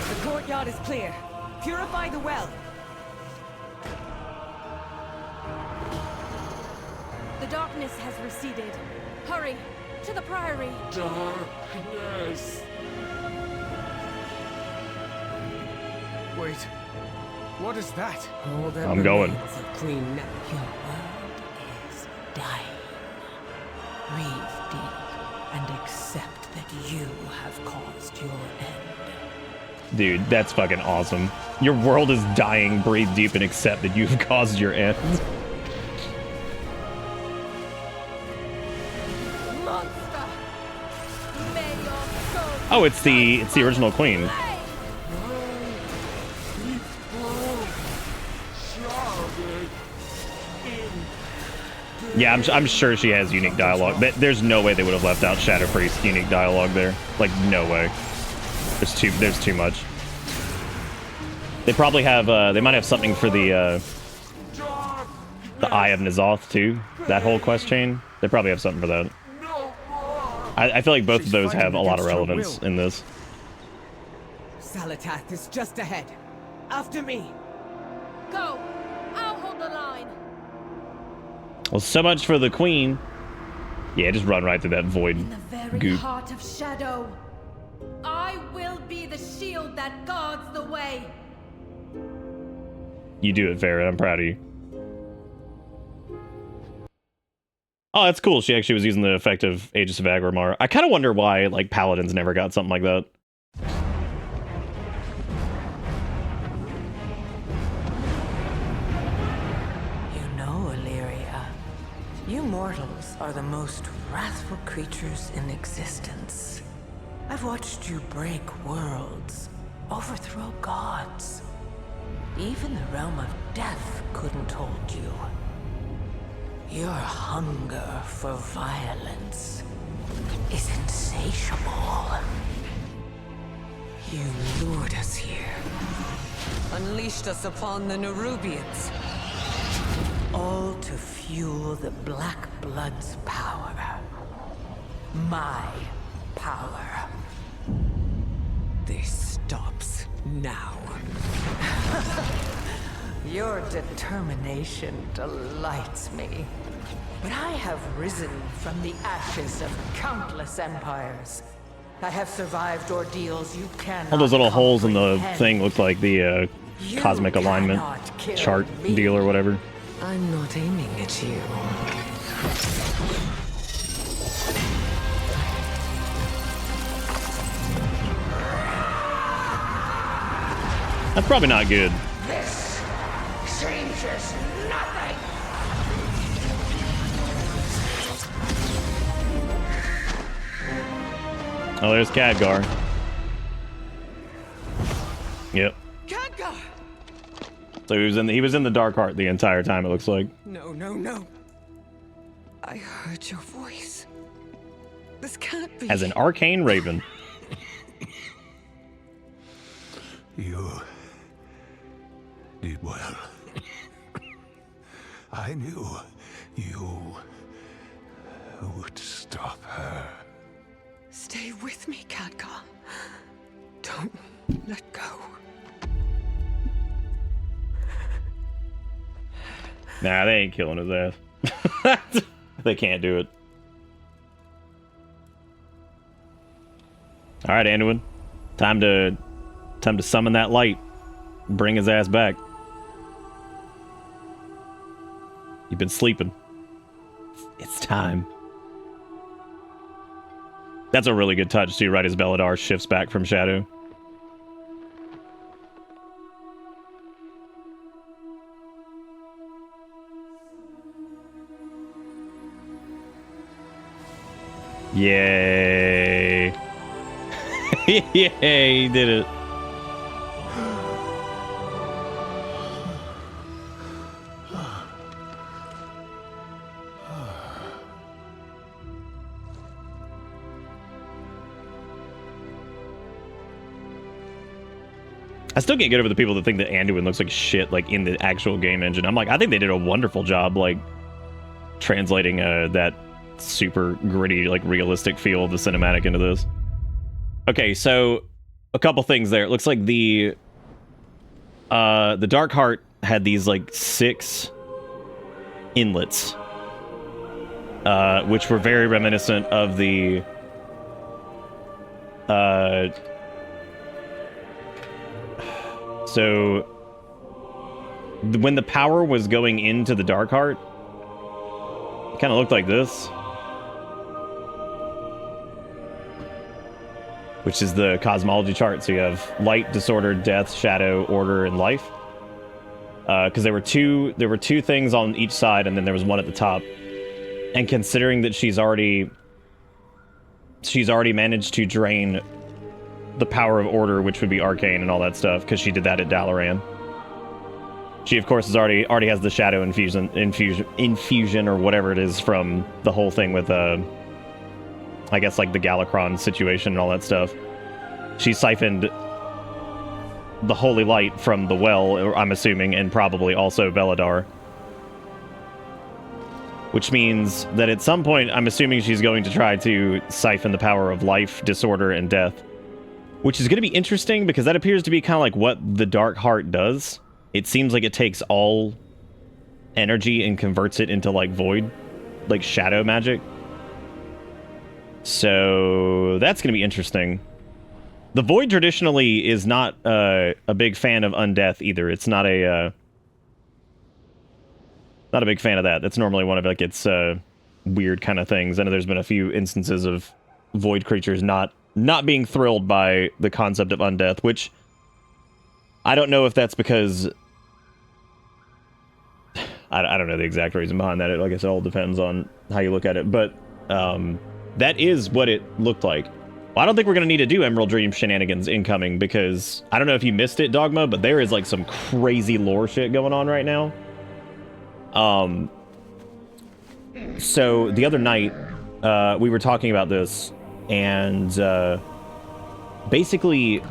The courtyard is clear. Purify the well. The darkness has receded. Hurry, to the priory. Darkness. Wait. What is that? All that I'm going. remains of Queen Ne- Your world is dying. Breathe deep and accept that you have caused your end. Dude, that's fucking awesome. Your world is dying, breathe deep, and accept that you've caused your end. Monster! May your soul Oh, it's the original queen. Yeah, I'm sure she has unique dialogue. But there's no way they would have left out Shadow Priest's unique dialogue there. Like, no way. There's too much. They probably have they might have something for the Eye of N'Zoth too. That whole quest chain. They probably have something for that. I feel like both of those have a lot of relevance in this. Zalatath is just ahead. After me. Go! I'll hold the line. Well, so much for the queen. Yeah, just run right through that void In the very goop. heart of shadow, I will be the shield that guards the way. You do it, Farrah. I'm proud of you. Oh, that's cool. She actually was using the effect of Aegis of Agrimar. I kind of wonder why, like, Paladins never got something like that. You know, Illyria, you mortals are the most wrathful creatures in existence. I've watched you break worlds, overthrow gods. Even the realm of death couldn't hold you. Your hunger for violence is insatiable. You lured us here. Unleashed us upon the Nerubians. All to fuel the Black Blood's power. My power. This stops now. Your determination delights me. But I have risen from the ashes of countless empires. I have survived ordeals you cannot All those little holes in the comprehend. thing look like the You cosmic alignment cannot kill chart me. deal or whatever. I'm not aiming at you. That's probably not good. This changes nothing. Oh, there's Khadgar. Yep. Khadgar! So he was in the Dark Heart the entire time, it looks like. No, no, no. I heard your voice. This can't be. As an arcane raven. You did well. I knew you would stop her. Stay with me, Khadgar. Don't let go. Nah, they ain't killing his ass. They can't do it. Alright, Anduin. Time to summon that light. bring his ass back. You've been sleeping. It's time. That's a really good touch, too, right as Belladar shifts back from Shadow. Yay. Yay, he did it. I still can't get over the people that think that Anduin looks like shit, like, in the actual game engine. I'm like, I think they did a wonderful job, like, translating that super gritty, like, realistic feel of the cinematic into this. Okay, so a couple things there. It looks like the Dark Heart had these, like, 6 inlets, which were very reminiscent of the so when the power was going into the Dark Heart, it kind of looked like this, which is the cosmology chart. So you have light, disorder, death, shadow, order, and life. Because there were two things on each side, and then there was one at the top. And considering that she's already managed to drain the power of order, which would be arcane and all that stuff, because she did that at Dalaran. She, of course, already has the shadow infusion or whatever it is from the whole thing with I guess, like, the Galakron situation and all that stuff. She siphoned the holy light from the well, I'm assuming, and probably also Belladar. Which means that at some point, I'm assuming she's going to try to siphon the power of life, disorder, and death. Which is going to be interesting, because that appears to be kind of like what the Dark Heart does. It seems like it takes all energy and converts it into, like, void, like, shadow magic. So that's going to be interesting. The Void traditionally is not a big fan of undeath either. It's not a big fan of that. That's normally one of, like, its weird kind of things. I know there's been a few instances of Void creatures not being thrilled by the concept of undeath, which I don't know if that's because I don't know the exact reason behind that. Like I said, it all depends on how you look at it, but that is what it looked like. Well, I don't think we're going to need to do Emerald Dream shenanigans incoming, because I don't know if you missed it, Dogma, but there is, like, some crazy lore shit going on right now. So the other night, we were talking about this, and basically,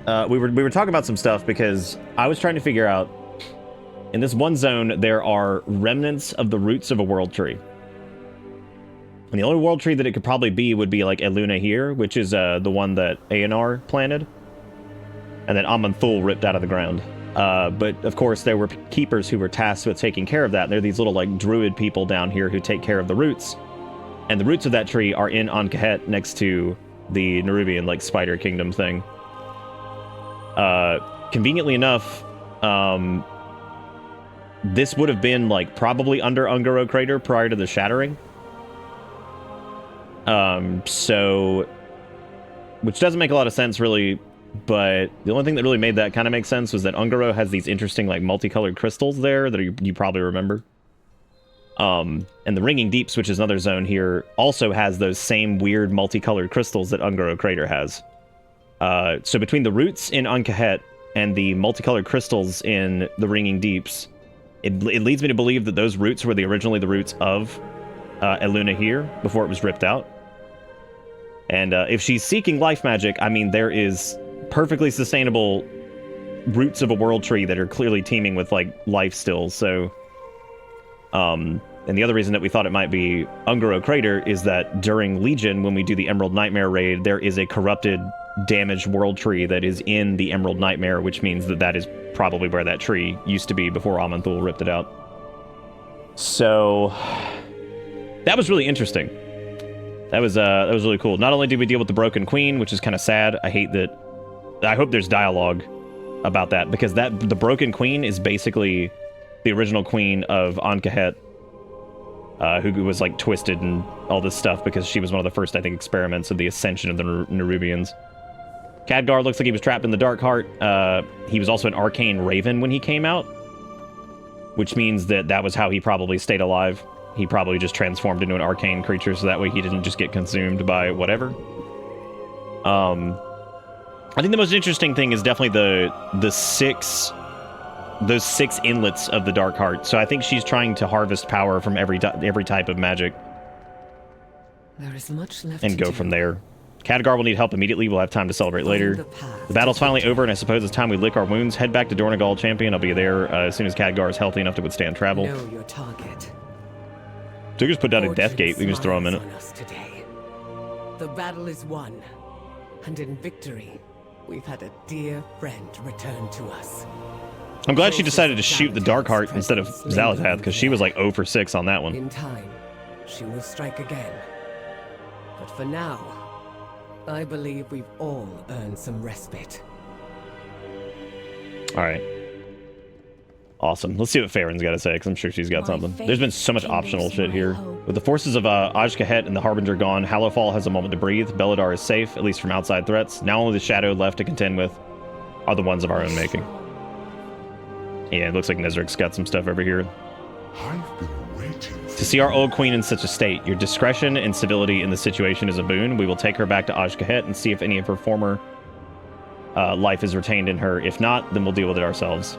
we were talking about some stuff, because I was trying to figure out, in this one zone, there are remnants of the roots of a world tree. And the only world tree that it could probably be would be, like, Eluna here, which is the one that Aenar planted, and that Aman'Thul ripped out of the ground. But, of course, there were keepers who were tasked with taking care of that. They're these little, like, druid people down here who take care of the roots. And the roots of that tree are in Ahn'kahet, next to the Nerubian, like, spider kingdom thing. Conveniently enough, this would have been, like, probably under Ungaro Crater prior to the shattering. So, which doesn't make a lot of sense, really, but the only thing that really made that kind of make sense was that Ungaro has these interesting, like, multicolored crystals there that you probably remember. And the Ringing Deeps, which is another zone here, also has those same weird multicolored crystals that Ungaro Crater has. So between the roots in Ahn'kahet and the multicolored crystals in the Ringing Deeps, it leads me to believe that those roots were originally the roots of Eluna here, before it was ripped out. And if she's seeking life magic, I mean, there is perfectly sustainable roots of a world tree that are clearly teeming with, like, life still. So, and the other reason that we thought it might be Ungaro Crater is that during Legion, when we do the Emerald Nightmare raid, there is a corrupted, damaged world tree that is in the Emerald Nightmare, which means that that is probably where that tree used to be before Aman'Thul ripped it out. So, that was really interesting. That was really cool. Not only did we deal with the Broken Queen, which is kind of sad. I hope there's dialogue about that, because the Broken Queen is basically the original queen of Ankahet, who was like twisted and all this stuff because she was one of the first, I think, experiments of the ascension of the Nerubians. Khadgar looks like he was trapped in the Dark Heart. He was also an arcane raven when he came out, which means that was how he probably stayed alive. He probably just transformed into an arcane creature, so that way he didn't just get consumed by whatever. I think the most interesting thing is definitely those 6 inlets of the Dark Heart. So I think she's trying to harvest power from every type of magic. There is much left and go from there. Khadgar will need help immediately. We'll have time to celebrate later. The battle's finally over, and I suppose it's time we lick our wounds. Head back to Dornogal, champion. I'll be there as soon as Khadgar is healthy enough to withstand travel. Know your target. So we just put down a death gate. We can just throw him in it. The battle is won, and in victory, we've had a dear friend return to us. I'm glad she decided to shoot the Dark Heart instead of Xal'atath, because she was like 0 for 6 on that one. In time, she will strike again. But for now, I believe we've all earned some respite. Alright. Awesome. Let's see what Farron's got to say, because I'm sure she's got something. There's been so much optional shit here. With the forces of Ajkahet and the Harbinger gone, Hallowfall has a moment to breathe. Beladar is safe, at least from outside threats. Now only the shadow left to contend with are the ones of our own making. Yeah, it looks like Nezric's got some stuff over here. I've been waiting To see our old queen in such a state, your discretion and civility in the situation is a boon. We will take her back to Ajkahet and see if any of her former life is retained in her. If not, then we'll deal with it ourselves.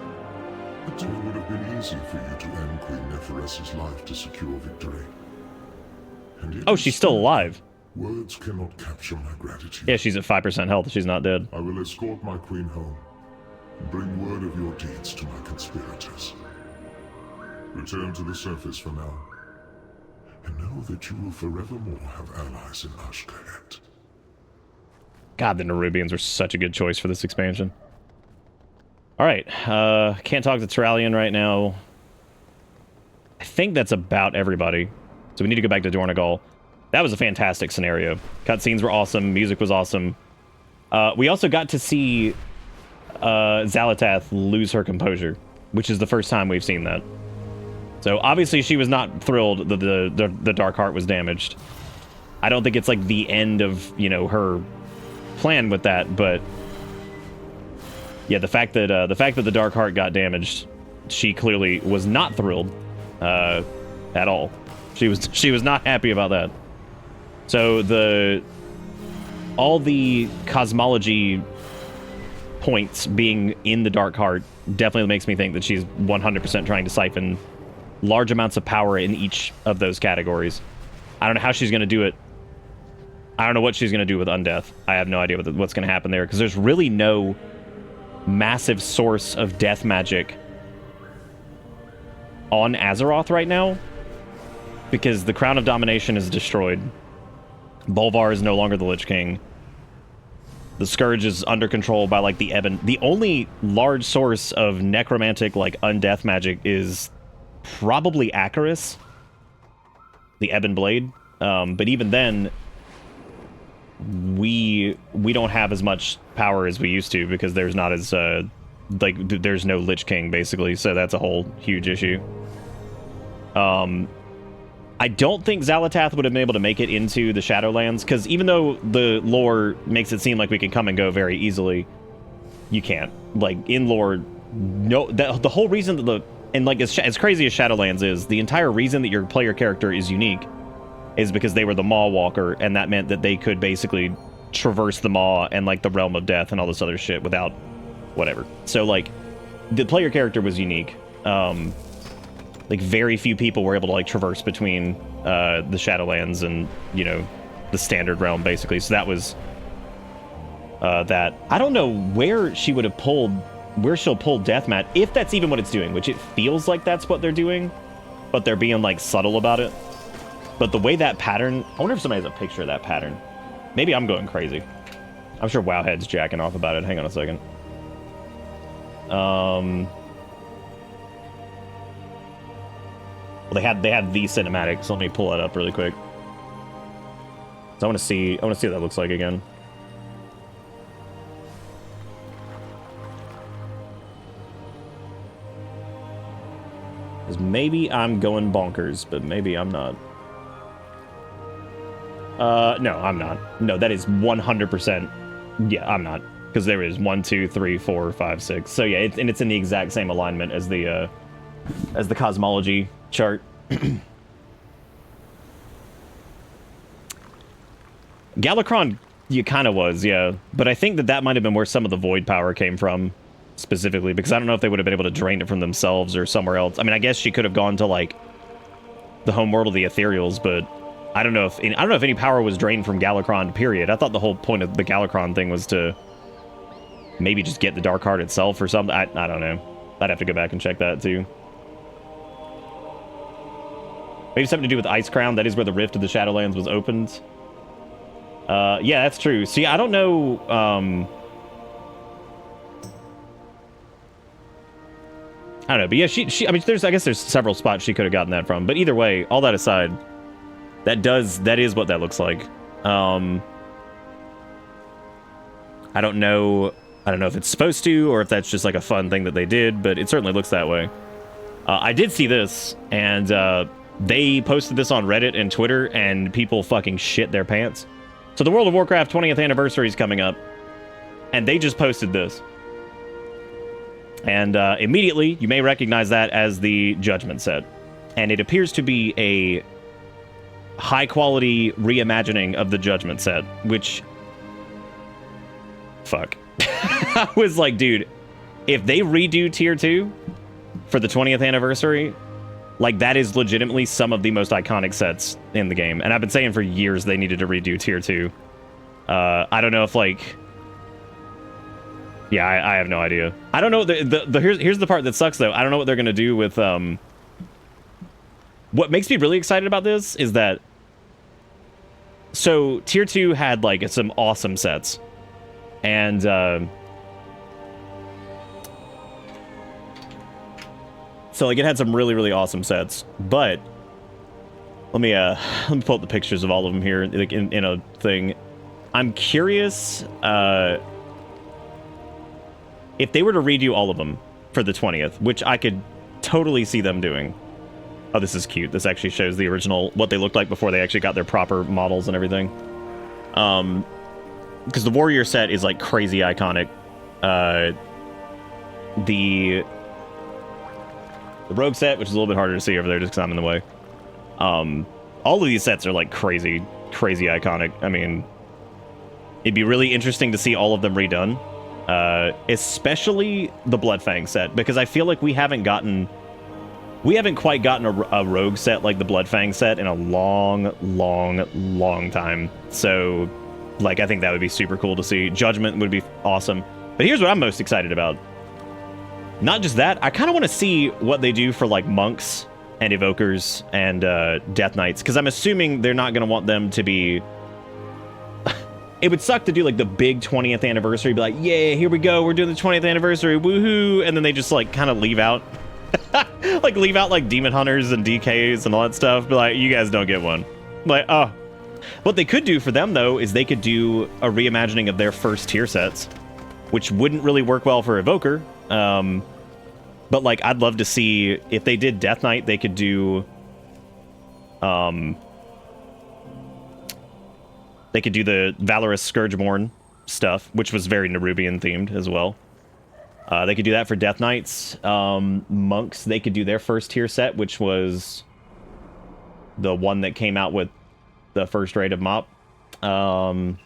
It would have been easy for you to end Queen Neferessa's life to secure victory. And Oh, she's still alive. Words cannot capture my gratitude. Yeah, she's at 5% health. She's not dead. I will escort my queen home and bring word of your deeds to my conspirators. Return to the surface for now, and know that you will forevermore have allies in Ajkahet. God, the Nerubians were such a good choice for this expansion. Alright, can't talk to Turalian right now. I think that's about everybody. So we need to go back to Dornogal. That was a fantastic scenario. Cutscenes were awesome, music was awesome. We also got to see Xal'atath lose her composure, which is the first time we've seen that. So obviously she was not thrilled that the Dark Heart was damaged. I don't think it's like the end of, you know, her plan with that, but yeah, the fact that the Dark Heart got damaged, she clearly was not thrilled at all. She was not happy about that. So all the cosmology points being in the Dark Heart definitely makes me think that she's 100% trying to siphon large amounts of power in each of those categories. I don't know how she's going to do it. I don't know what she's going to do with Undeath. I have no idea what's going to happen there, because there's really no massive source of death magic on Azeroth right now, because the Crown of Domination is destroyed. Bolvar is no longer the Lich King. The Scourge is under control by, like, the Ebon. The only large source of necromantic, like, undeath magic is probably Acheris, the Ebon Blade. But even then, we don't have as much power as we used to, because there's not as, there's no Lich King, basically, so that's a whole huge issue. I don't think Xal'atath would have been able to make it into the Shadowlands, because even though the lore makes it seem like we can come and go very easily, you can't. Like, in lore, no, the whole reason that as crazy as Shadowlands is, the entire reason that your player character is unique is because they were the Maw Walker, and that meant that they could basically traverse the Maw and, like, the Realm of Death and all this other shit without whatever. So, like, the player character was unique. Like, very few people were able to, like, traverse between the Shadowlands and, you know, the Standard Realm, basically. So that was that. I don't know where she would have pulled, where she'll pull Deathmatch, if that's even what it's doing, which it feels like that's what they're doing, but they're being, like, subtle about it. But the way that pattern, I wonder if somebody has a picture of that pattern. Maybe I'm going crazy. I'm sure Wowhead's jacking off about it. Hang on a second. Well, they had the cinematic, so let me pull that up really quick. So I want to see what that looks like again. because maybe I'm going bonkers, but maybe I'm not. No, I'm not. No, that is 100%. Yeah, I'm not. Because there is 1, 2, 3, 4, 5, 6. So yeah, it's in the exact same alignment as the cosmology chart. Galakron, you kind of was, yeah. But I think that might have been where some of the void power came from, specifically, because I don't know if they would have been able to drain it from themselves or somewhere else. I mean, I guess she could have gone to, like, the home world of the Ethereals, but I don't know if any power was drained from Galakron, period. I thought the whole point of the Galakron thing was to maybe just get the Dark Heart itself or something. I don't know. I'd have to go back and check that, too. Maybe something to do with Ice Crown. That is where the Rift of the Shadowlands was opened. Yeah, that's true. See, I don't know, I don't know, but yeah, I mean, I guess there's several spots she could have gotten that from, but either way, all that aside, that is what that looks like. I don't know if it's supposed to, or if that's just like a fun thing that they did, but it certainly looks that way. I did see this, and, they posted this on Reddit and Twitter, and people fucking shit their pants. So the World of Warcraft 20th anniversary is coming up, and they just posted this. And immediately, you may recognize that as the Judgment set. And it appears to be a high-quality reimagining of the Judgment set, which... Fuck. I was like, dude, if they redo Tier 2 for the 20th anniversary... Like, that is legitimately some of the most iconic sets in the game. And I've been saying for years they needed to redo Tier 2. I don't know if, like... Yeah, I have no idea. I don't know... Here's the part that sucks, though. I don't know what they're going to do with... What makes me really excited about this is that... So, Tier 2 had, like, some awesome sets. And, so, like, it had some really, really awesome sets, but let me pull up the pictures of all of them here, like, in a thing. I'm curious, if they were to redo all of them for the 20th, which I could totally see them doing. Oh, this is cute. This actually shows the original, what they looked like before they actually got their proper models and everything. Because the Warrior set is, like, crazy iconic. The Rogue set, which is a little bit harder to see over there just because I'm in the way. All of these sets are, like, crazy, crazy iconic. I mean, it'd be really interesting to see all of them redone. Especially the Bloodfang set, because I feel like we haven't quite gotten a Rogue set like the Bloodfang set in a long, long, long time. So, like, I think that would be super cool to see. Judgment would be awesome. But here's what I'm most excited about. Not just that, I kind of want to see what they do for, like, monks and evokers and death knights, because I'm assuming they're not going to want them to be... It would suck to do, like, the big 20th anniversary, be like, yeah, here we go, we're doing the 20th anniversary, woohoo, and then they just, like, kind of leave out, like, Demon Hunters and DKs and all that stuff, be like, you guys don't get one. Like, oh. What they could do for them, though, is they could do a reimagining of their first tier sets, which wouldn't really work well for Evoker. But, like, I'd love to see, if they did Death Knight, they could do, they could do the Valorous Scourgeborn stuff, which was very Nerubian themed as well. They could do that for Death Knights. Monks, they could do their first tier set, which was the one that came out with the first raid of Mop. For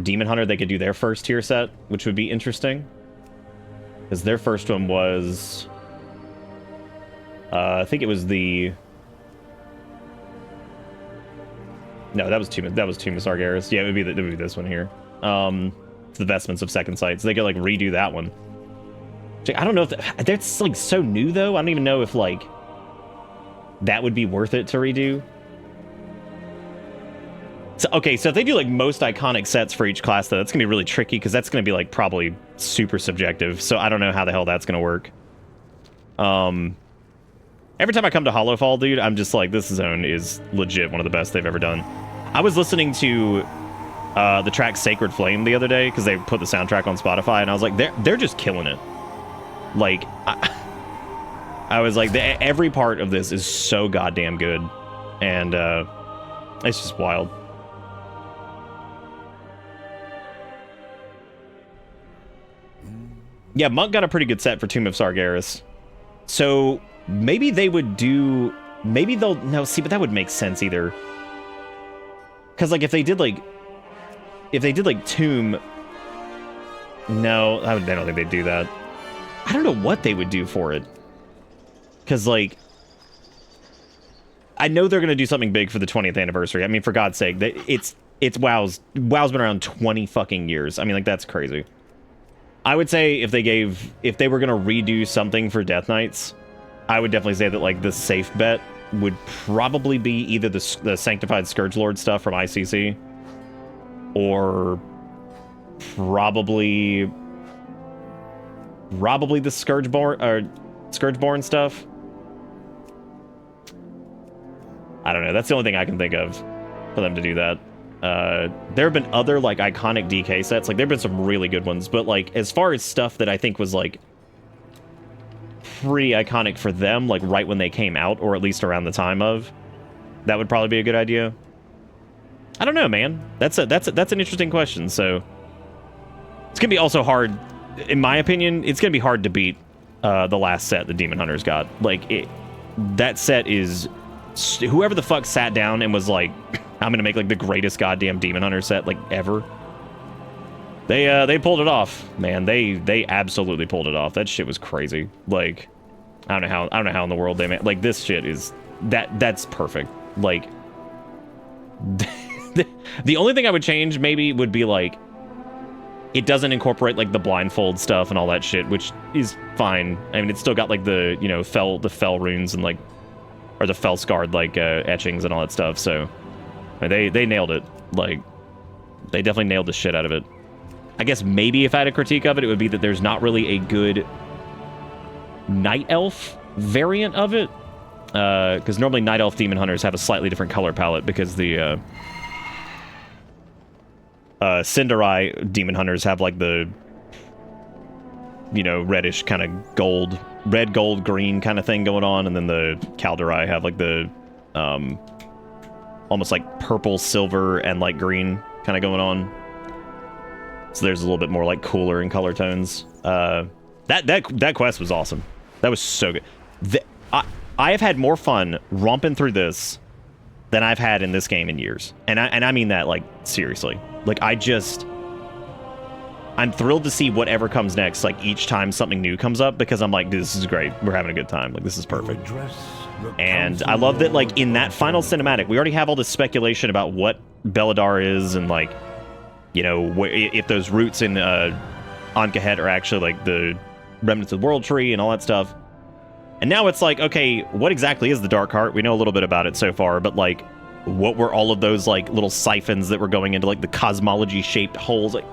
Demon Hunter, they could do their first tier set, which would be interesting. Because their first one was... I think it was the... No, that was Tomb of Sargeras. Yeah, it would be this one here. The Vestments of Second Sight. So they could, like, redo that one. I don't know if... That's, like, so new, though. I don't even know if, like, that would be worth it to redo. So, okay, so if they do, like, most iconic sets for each class, though, that's going to be really tricky, because that's going to be, like, probably super subjective. So I don't know how the hell that's going to work. Every time I come to Hollowfall, dude, I'm just like, this zone is legit one of the best they've ever done. I was listening to the track Sacred Flame the other day, because they put the soundtrack on Spotify, and I was like, they're just killing it. Like, I was like, every part of this is so goddamn good, and it's just wild. Yeah, Monk got a pretty good set for Tomb of Sargeras. So maybe they would do... Maybe they'll... No, see, but that would make sense either. Because, like, if they did, like... Tomb... No, I don't think they'd do that. I don't know what they would do for it. Because, like... I know they're going to do something big for the 20th anniversary. I mean, for God's sake. It's WoW's been around 20 fucking years. I mean, like, that's crazy. I would say if they were going to redo something for Death Knights, I would definitely say that, like, the safe bet would probably be either the Sanctified Scourgelord stuff from ICC, or probably the Scourgeborn stuff. I don't know. That's the only thing I can think of for them to do that. There have been other, like, iconic DK sets. Like, there have been some really good ones, but, like, as far as stuff that I think was, like, pretty iconic for them, like, right when they came out, or at least around the time of, that would probably be a good idea. I don't know, man. That's an interesting question. So it's gonna be also hard, in my opinion. It's gonna be hard to beat the last set the Demon Hunters got. Like, that set is, whoever the fuck sat down and was like, I'm gonna make, like, the greatest goddamn Demon Hunter set, like, ever. They pulled it off, man. They absolutely pulled it off. That shit was crazy. Like, I don't know how in the world they made, like, this shit is that's perfect. Like, the only thing I would change maybe would be, like, it doesn't incorporate, like, the blindfold stuff and all that shit, which is fine. I mean, it's still got, like, the, you know, the fell runes and, like, or the fell scarred, like, etchings and all that stuff. So they nailed it. Like, they definitely nailed the shit out of it. I guess maybe if I had a critique of it, it would be that there's not really a good Night Elf variant of it. Because normally Night Elf Demon Hunters have a slightly different color palette, because the Cinderai Demon Hunters have, like, the, you know, reddish kind of gold, red, gold, green kind of thing going on, and then the Calderai have, like, the almost like purple, silver, and light green kind of going on. So there's a little bit more, like, cooler in color tones. That quest was awesome. That was so good. I have had more fun romping through this than I've had in this game in years, and I mean that, like, seriously. Like, I'm thrilled to see whatever comes next, like, each time something new comes up, because I'm like, this is great. We're having a good time. Like, this is perfect. And I love that, like, in that final cinematic, we already have all this speculation about what Beladar is, and, like, you know, if those roots in Ankahet are actually, like, the remnants of the World Tree and all that stuff. And now it's like, okay, what exactly is the Dark Heart? We know a little bit about it so far, but, like, what were all of those, like, little siphons that were going into, like, the cosmology-shaped holes? Like,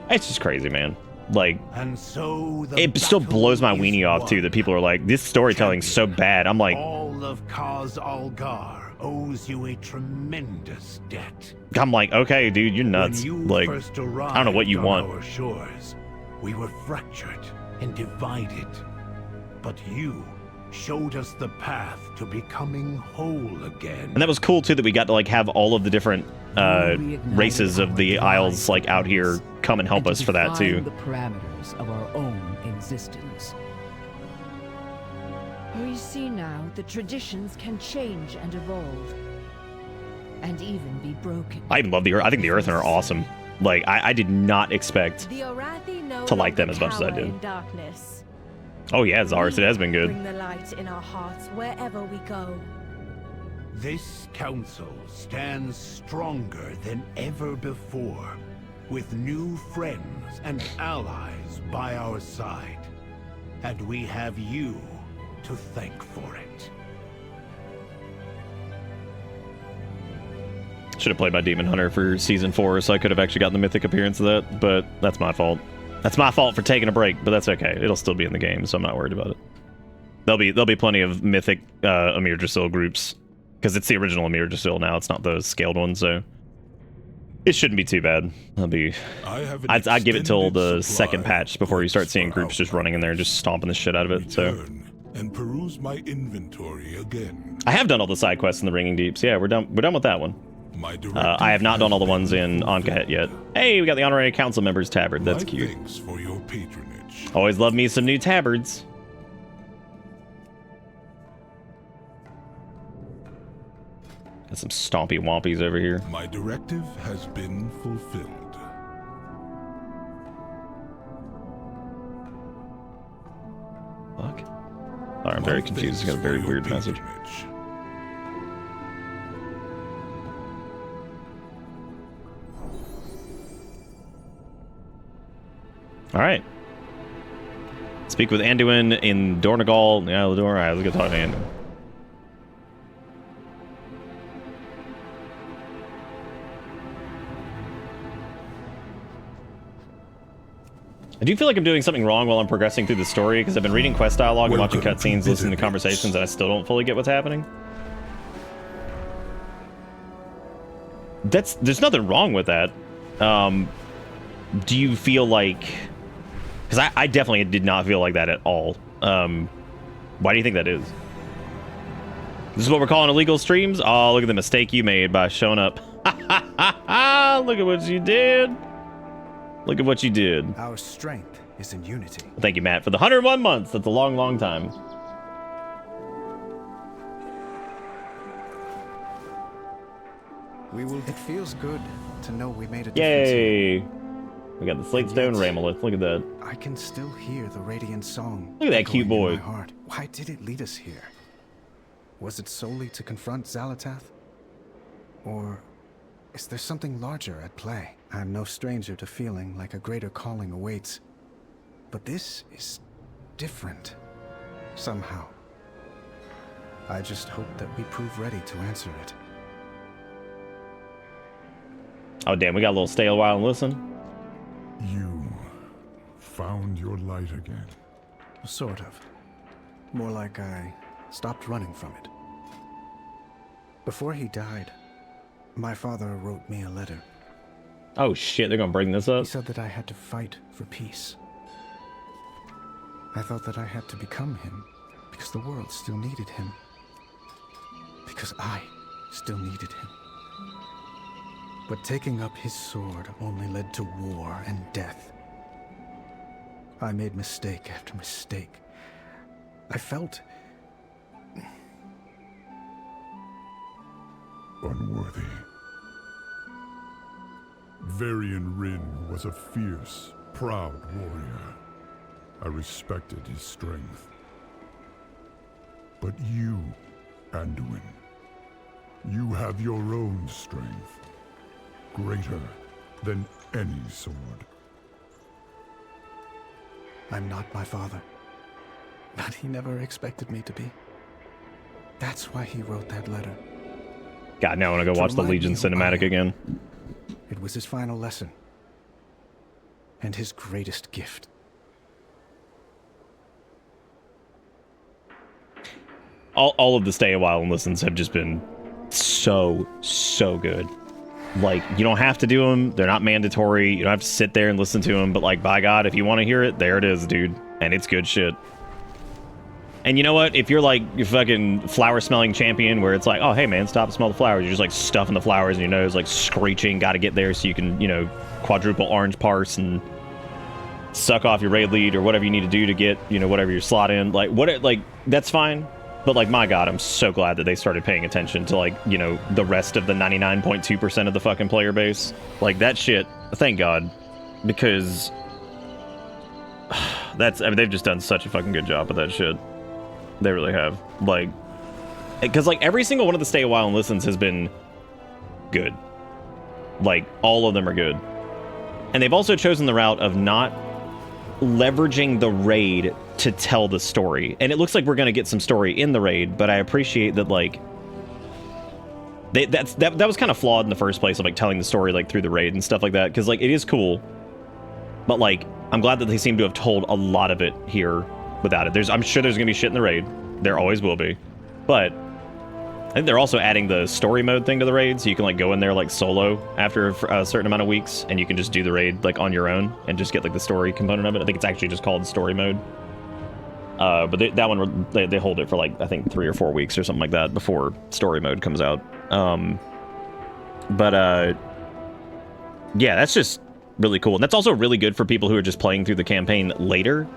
it's just crazy, man. Like, and so it still blows my weenie off, too, that people are like, this storytelling's so bad. I'm like, all of Kaz Algar owes you a tremendous debt. I'm like, okay, dude, you're nuts. Like, I don't know what you want. Our shores, we were fractured and divided, but you showed us the path to becoming whole again. And that was cool, too, that we got to, like, have all of the different races of the Isles, like, out here come and help us for that, too. The parameters of our own existence. We see now that traditions can change and evolve, and even be broken. I even love the Earth. I think the Earthen are awesome. Like, I did not expect to like them as much as I did. Darkness. Oh yeah, Zars, it has been good. Bring the light in our hearts wherever we go. This council stands stronger than ever before, with new friends and allies by our side. And we have you to thank for it. Should have played my Demon Hunter for Season 4, so I could have actually gotten the Mythic appearance of that, but that's my fault. That's my fault for taking a break, but that's okay. It'll still be in the game, so I'm not worried about it. There'll be plenty of Mythic Amir Drasil groups, because it's the original Amir Drasil now. It's not those scaled ones, so it shouldn't be too bad. I'd give it till the second patch before you start seeing groups just running in there and just stomping the shit out of it. So and peruse my inventory again. I have done all the side quests in the Ringing Deeps. Yeah, we're done with that one. I have not done all the ones in Ankahet yet. Hey, we got the Honorary Council Members Tabard. That's cute. Thanks for your patronage. Always love me some new tabards. Got some stompy wompies over here. My directive has been fulfilled. Fuck. Sorry, I'm very confused. It's got a very weird message. Alright. Speak with Anduin in Dornagal. Yeah, alright, let's go talk to Anduin. I do feel like I'm doing something wrong while I'm progressing through the story, because I've been reading quest dialogue and watching cutscenes, listening to conversations, and I still don't fully get what's happening. There's nothing wrong with that. Do you feel like... Because I definitely did not feel like that at all. Why do you think that is? This is what we're calling illegal streams? Oh, look at the mistake you made by showing up. Look at what you did. Look at what you did. Our strength is in unity. Thank you, Matt, for the 101 months. That's a long, long time. It feels good to know we made a difference. Yay! We got the Slate Stone Ramolith. Look at that. I can still hear the Radiant song. Look at that cute boy. In my heart. Why did it lead us here? Was it solely to confront Xalatath? Or is there something larger at play? I'm no stranger to feeling like a greater calling awaits. But this is different. Somehow. I just hope that we prove ready to answer it. Oh, damn, we got a little stay a while and listen. You found your light again. Sort of. More like I stopped running from it. Before he died, my father wrote me a letter. Oh shit, they're gonna bring this up? He said that I had to fight for peace. I thought that I had to become him because the world still needed him. Because I still needed him. But taking up his sword only led to war and death. I made mistake after mistake. I felt unworthy. Varian Rin was a fierce, proud warrior. I respected his strength. But you, Anduin, you have your own strength. Greater than any sword. I'm not my father. But he never expected me to be. That's why he wrote that letter. God, now I want to go watch the Legion cinematic again. It was his final lesson. And his greatest gift. All of the stay a while and listens have just been so good. Like, you don't have to do them. They're not mandatory. You don't have to sit there and listen to them. But, like, by God, if you want to hear it, there it is, dude. And it's good shit. And you know what? If you're, like, your fucking flower-smelling champion where it's like, oh, hey, man, stop and smell the flowers. You're just, like, stuffing the flowers in your nose, like, screeching. Got to get there so you can, you know, quadruple orange parse and suck off your raid lead or whatever you need to do to get, you know, whatever your slot in. Like, that's fine. But, like, my God, I'm so glad that they started paying attention to, like, you know, the rest of the 99.2% of the fucking player base. Like, that shit, thank God. Because I mean, they've just done such a fucking good job with that shit. They really have. Like, because, like, every single one of the stay a while and listens has been good. Like, all of them are good. And they've also chosen the route of not leveraging the raid to tell the story. And it looks like we're going to get some story in the raid, but I appreciate that, like, that was kind of flawed in the first place of, like, telling the story, like, through the raid and stuff like that, because, like, it is cool, but, like, I'm glad that they seem to have told a lot of it here without it. I'm sure there's going to be shit in the raid. There always will be. But I think they're also adding the story mode thing to the raid, so you can, like, go in there, like, solo after a certain amount of weeks, and you can just do the raid, like, on your own, and just get, like, the story component of it. I think it's actually just called story mode. But that one, they hold it for like, I think 3 or 4 weeks or something like that before story mode comes out. Yeah, that's just really cool. And that's also really good for people who are just playing through the campaign later,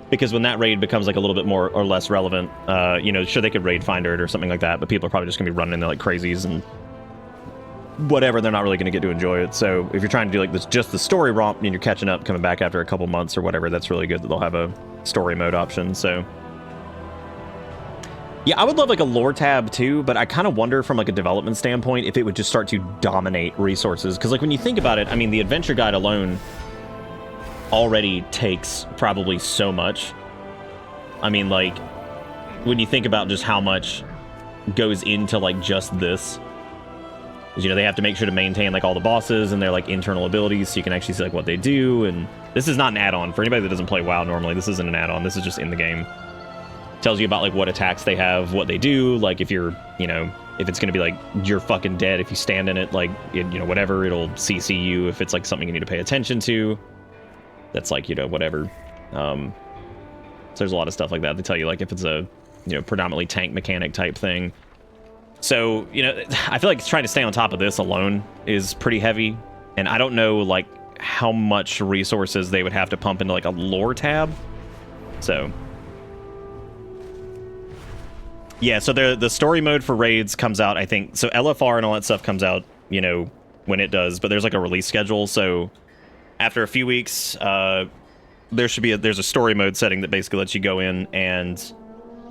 because when that raid becomes like a little bit more or less relevant, you know, sure, they could raid find it or something like that, but people are probably just gonna be running in there like crazies and whatever. They're not really gonna get to enjoy it. So if you're trying to do like this, just the story romp, and you're catching up, coming back after a couple months or whatever, that's really good that they'll have a story mode option. So yeah, I would love like a lore tab too, but I kind of wonder from like a development standpoint if it would just start to dominate resources. Because like when you think about it, I mean, the adventure guide alone already takes probably so much. I mean, like when you think about just how much goes into like just this, you know, they have to make sure to maintain like all the bosses and their like internal abilities so you can actually see like what they do. And this is not an add-on for anybody that doesn't play WoW normally. This isn't an add-on. This is just in the game. Tells you about like what attacks they have, what they do, like if you're, you know, if it's gonna be like you're fucking dead if you stand in it, like you know, whatever, it'll CC you if it's like something you need to pay attention to. That's like, you know, whatever. So there's a lot of stuff like that. They tell you like if it's a, you know, predominantly tank mechanic type thing. So, you know, I feel like trying to stay on top of this alone is pretty heavy, and I don't know like how much resources they would have to pump into like a lore tab. So yeah, so the story mode for raids comes out, I think, so LFR and all that stuff comes out, you know, when it does, but there's like a release schedule, so after a few weeks, there's a story mode setting that basically lets you go in and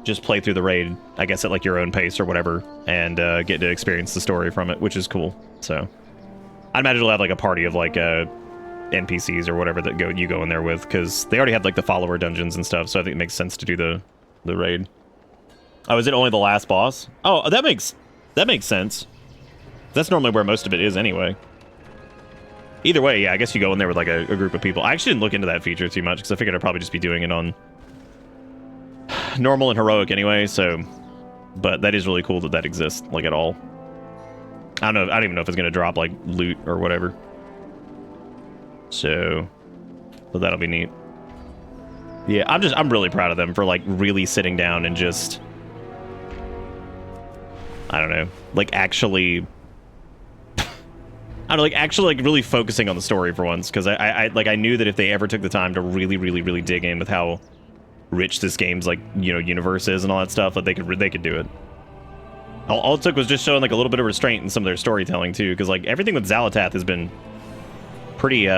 just play through the raid, I guess at like your own pace or whatever, and get to experience the story from it, which is cool. So I'd imagine it'll have like a party of like NPCs or whatever that you go in there with, because they already have like the follower dungeons and stuff, so I think it makes sense to do the raid. Oh, is it only the last boss? Oh, that makes sense. That's normally where most of it is anyway. Either way, yeah, I guess you go in there with like a group of people. I actually didn't look into that feature too much because I figured I'd probably just be doing it on normal and heroic anyway, so... But that is really cool that that exists, like, at all. I don't even know if it's going to drop, like, loot or whatever. So that'll be neat. Yeah, I'm really proud of them for, like, really sitting down and just... I don't know, like, actually... I don't know, like, actually, like, really focusing on the story for once, because I knew that if they ever took the time to really dig in with how rich this game's, like, you know, universe is and all that stuff, that they could do it. All it took was just showing, like, a little bit of restraint in some of their storytelling, too, because, like, everything with Xalatath has been pretty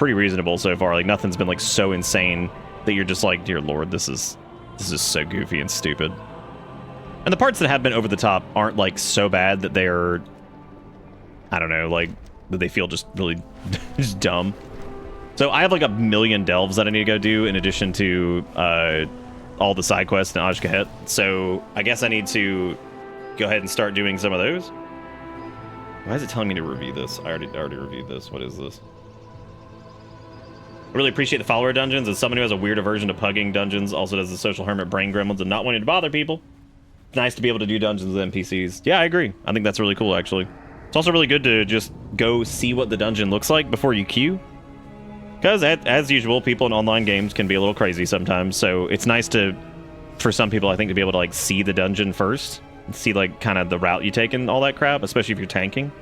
reasonable so far. Like, nothing's been, like, so insane that you're just like, dear lord, this is so goofy and stupid. And the parts that have been over the top aren't, like, so bad that they're, I don't know, like, that they feel just really just dumb. So I have, like, 1 million delves that I need to go do in addition to all the side quests in Ajkahet. So I guess I need to go ahead and start doing some of those. Why is it telling me to review this? I already reviewed this. What is this? I really appreciate the follower dungeons. As someone who has a weird aversion to pugging dungeons, also does the social hermit brain gremlins and not wanting to bother people. It's nice to be able to do dungeons with NPCs. Yeah, I agree. I think that's really cool, actually. It's also really good to just go see what the dungeon looks like before you queue. Because, as usual, people in online games can be a little crazy sometimes, so it's nice to, for some people, I think, to be able to, like, see the dungeon first. See, like, kind of the route you take and all that crap, especially if you're tanking.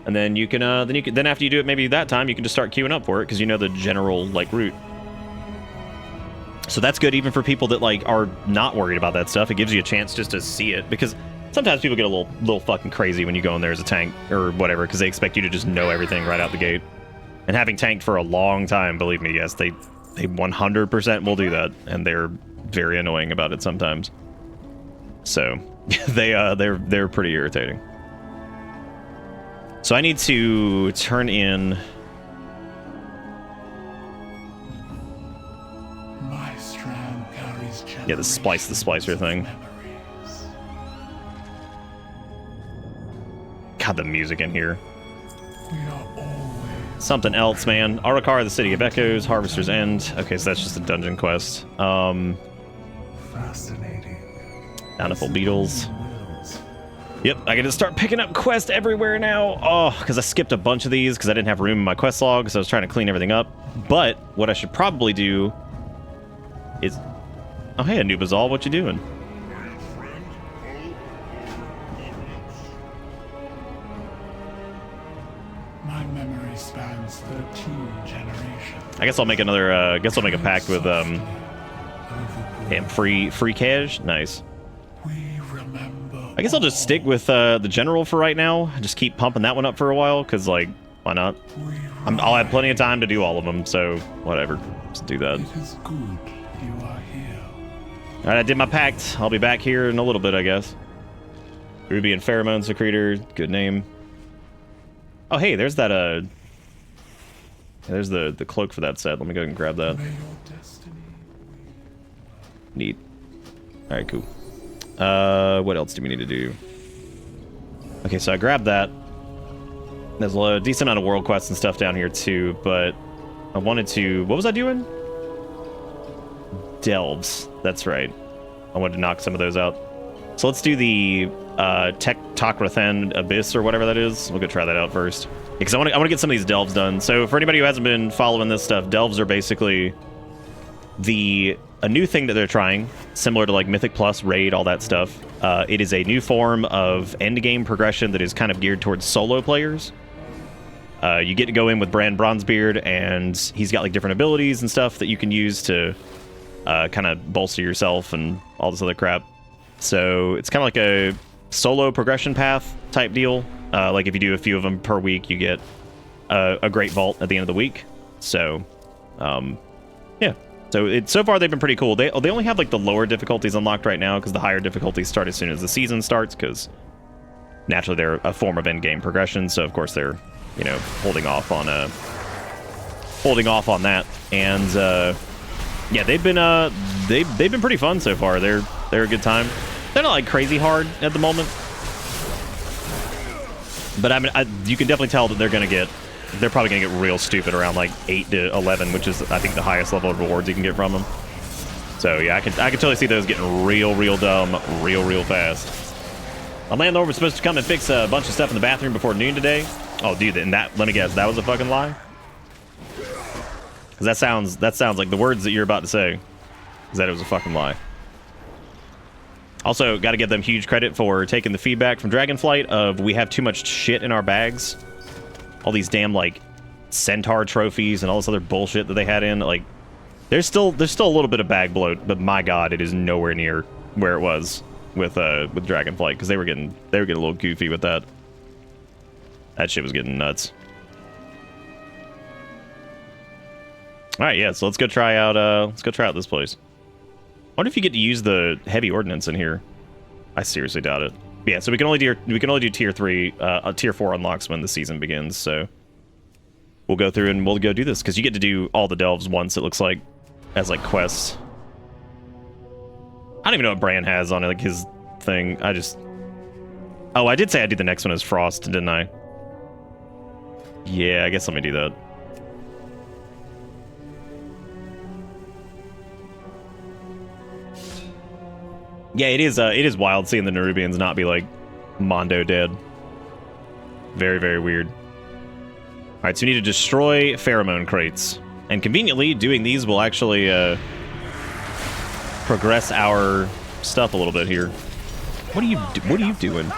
And then you can, then after you do it maybe that time, you can just start queuing up for it, because you know the general, like, route. So that's good even for people that, like, are not worried about that stuff. It gives you a chance just to see it, because sometimes people get a little fucking crazy when you go in there as a tank or whatever, because they expect you to just know everything right out the gate. And having tanked for a long time, believe me, yes, they 100% will do that, and they're very annoying about it sometimes. So they're pretty irritating. So I need to turn in. My strand carries Yeah, the splicer thing. God, the music in here. Something else, man. Arakar, the City of Echoes, Harvester's End. Okay, so that's just a dungeon quest. Fascinating. Bountiful Beetles. Yep, I gotta start picking up quests everywhere now. Oh, because I skipped a bunch of these because I didn't have room in my quest log, so I was trying to clean everything up. But what I should probably do is... Oh, hey, Anubazal, what you doing? My memory spans 13 generations. I guess I'll make another, I'll make a pact with, damn, free cash? Nice. I guess I'll just stick with, the general for right now. Just keep pumping that one up for a while, because, like, why not? I'll have plenty of time to do all of them, so whatever. Just do that. It is good you are here. Alright, I did my pact. I'll be back here in a little bit, I guess. Ruby and Pheromone Secretor, good name. Oh, hey, there's that, there's the cloak for that set. Let me go ahead and grab that. Neat. Alright, cool. What else do we need to do? Okay, so I grabbed that. There's a decent amount of world quests and stuff down here, too, but I wanted to... What was I doing? Delves. That's right. I wanted to knock some of those out. So let's do the Tokrathen Abyss or whatever that is. We'll go try that out first. Because I want to get some of these delves done. So for anybody who hasn't been following this stuff, delves are basically a new thing that they're trying, similar to like Mythic Plus, Raid, all that stuff. It is a new form of endgame progression that is kind of geared towards solo players. You get to go in with Brand Bronzebeard, and he's got like different abilities and stuff that you can use to kind of bolster yourself and all this other crap. So it's kind of like a solo progression path type deal. Like if you do a few of them per week, you get a great vault at the end of the week. So, yeah. So far they've been pretty cool. They only have like the lower difficulties unlocked right now because the higher difficulties start as soon as the season starts, because naturally they're a form of end-game progression. So of course they're, you know, holding off on that. And yeah, they've been pretty fun so far. They're a good time. They're not like crazy hard at the moment, but I mean, you can definitely tell that they're probably gonna get real stupid around like 8 to 11, which is I think the highest level of rewards you can get from them. So yeah, I can totally see those getting real dumb real fast. My landlord was supposed to come and fix a bunch of stuff in the bathroom before noon today. Oh, dude, and let me guess, that was a fucking lie? Because that sounds like the words that you're about to say is that it was a fucking lie. Also, got to give them huge credit for taking the feedback from Dragonflight of we have too much shit in our bags. All these damn, like, Centaur trophies and all this other bullshit that they had in. Like, there's still a little bit of bag bloat, but my god, it is nowhere near where it was with Dragonflight, because they were getting a little goofy with that. That shit was getting nuts. All right, yeah, so let's go try out this place. I wonder if you get to use the heavy ordnance in here. I seriously doubt it. But yeah, so we can only do tier 3, tier 4 unlocks when the season begins. So we'll go through and we'll go do this because you get to do all the delves once. It looks like as like quests. I don't even know what Bran has on it, like his thing. Oh, I did say I did the next one as Frost, didn't I? Yeah, I guess let me do that. Yeah, it is wild seeing the Nerubians not be like Mondo dead. Very weird. Alright, so we need to destroy pheromone crates. And conveniently, doing these will actually progress our stuff a little bit here. What are you doing?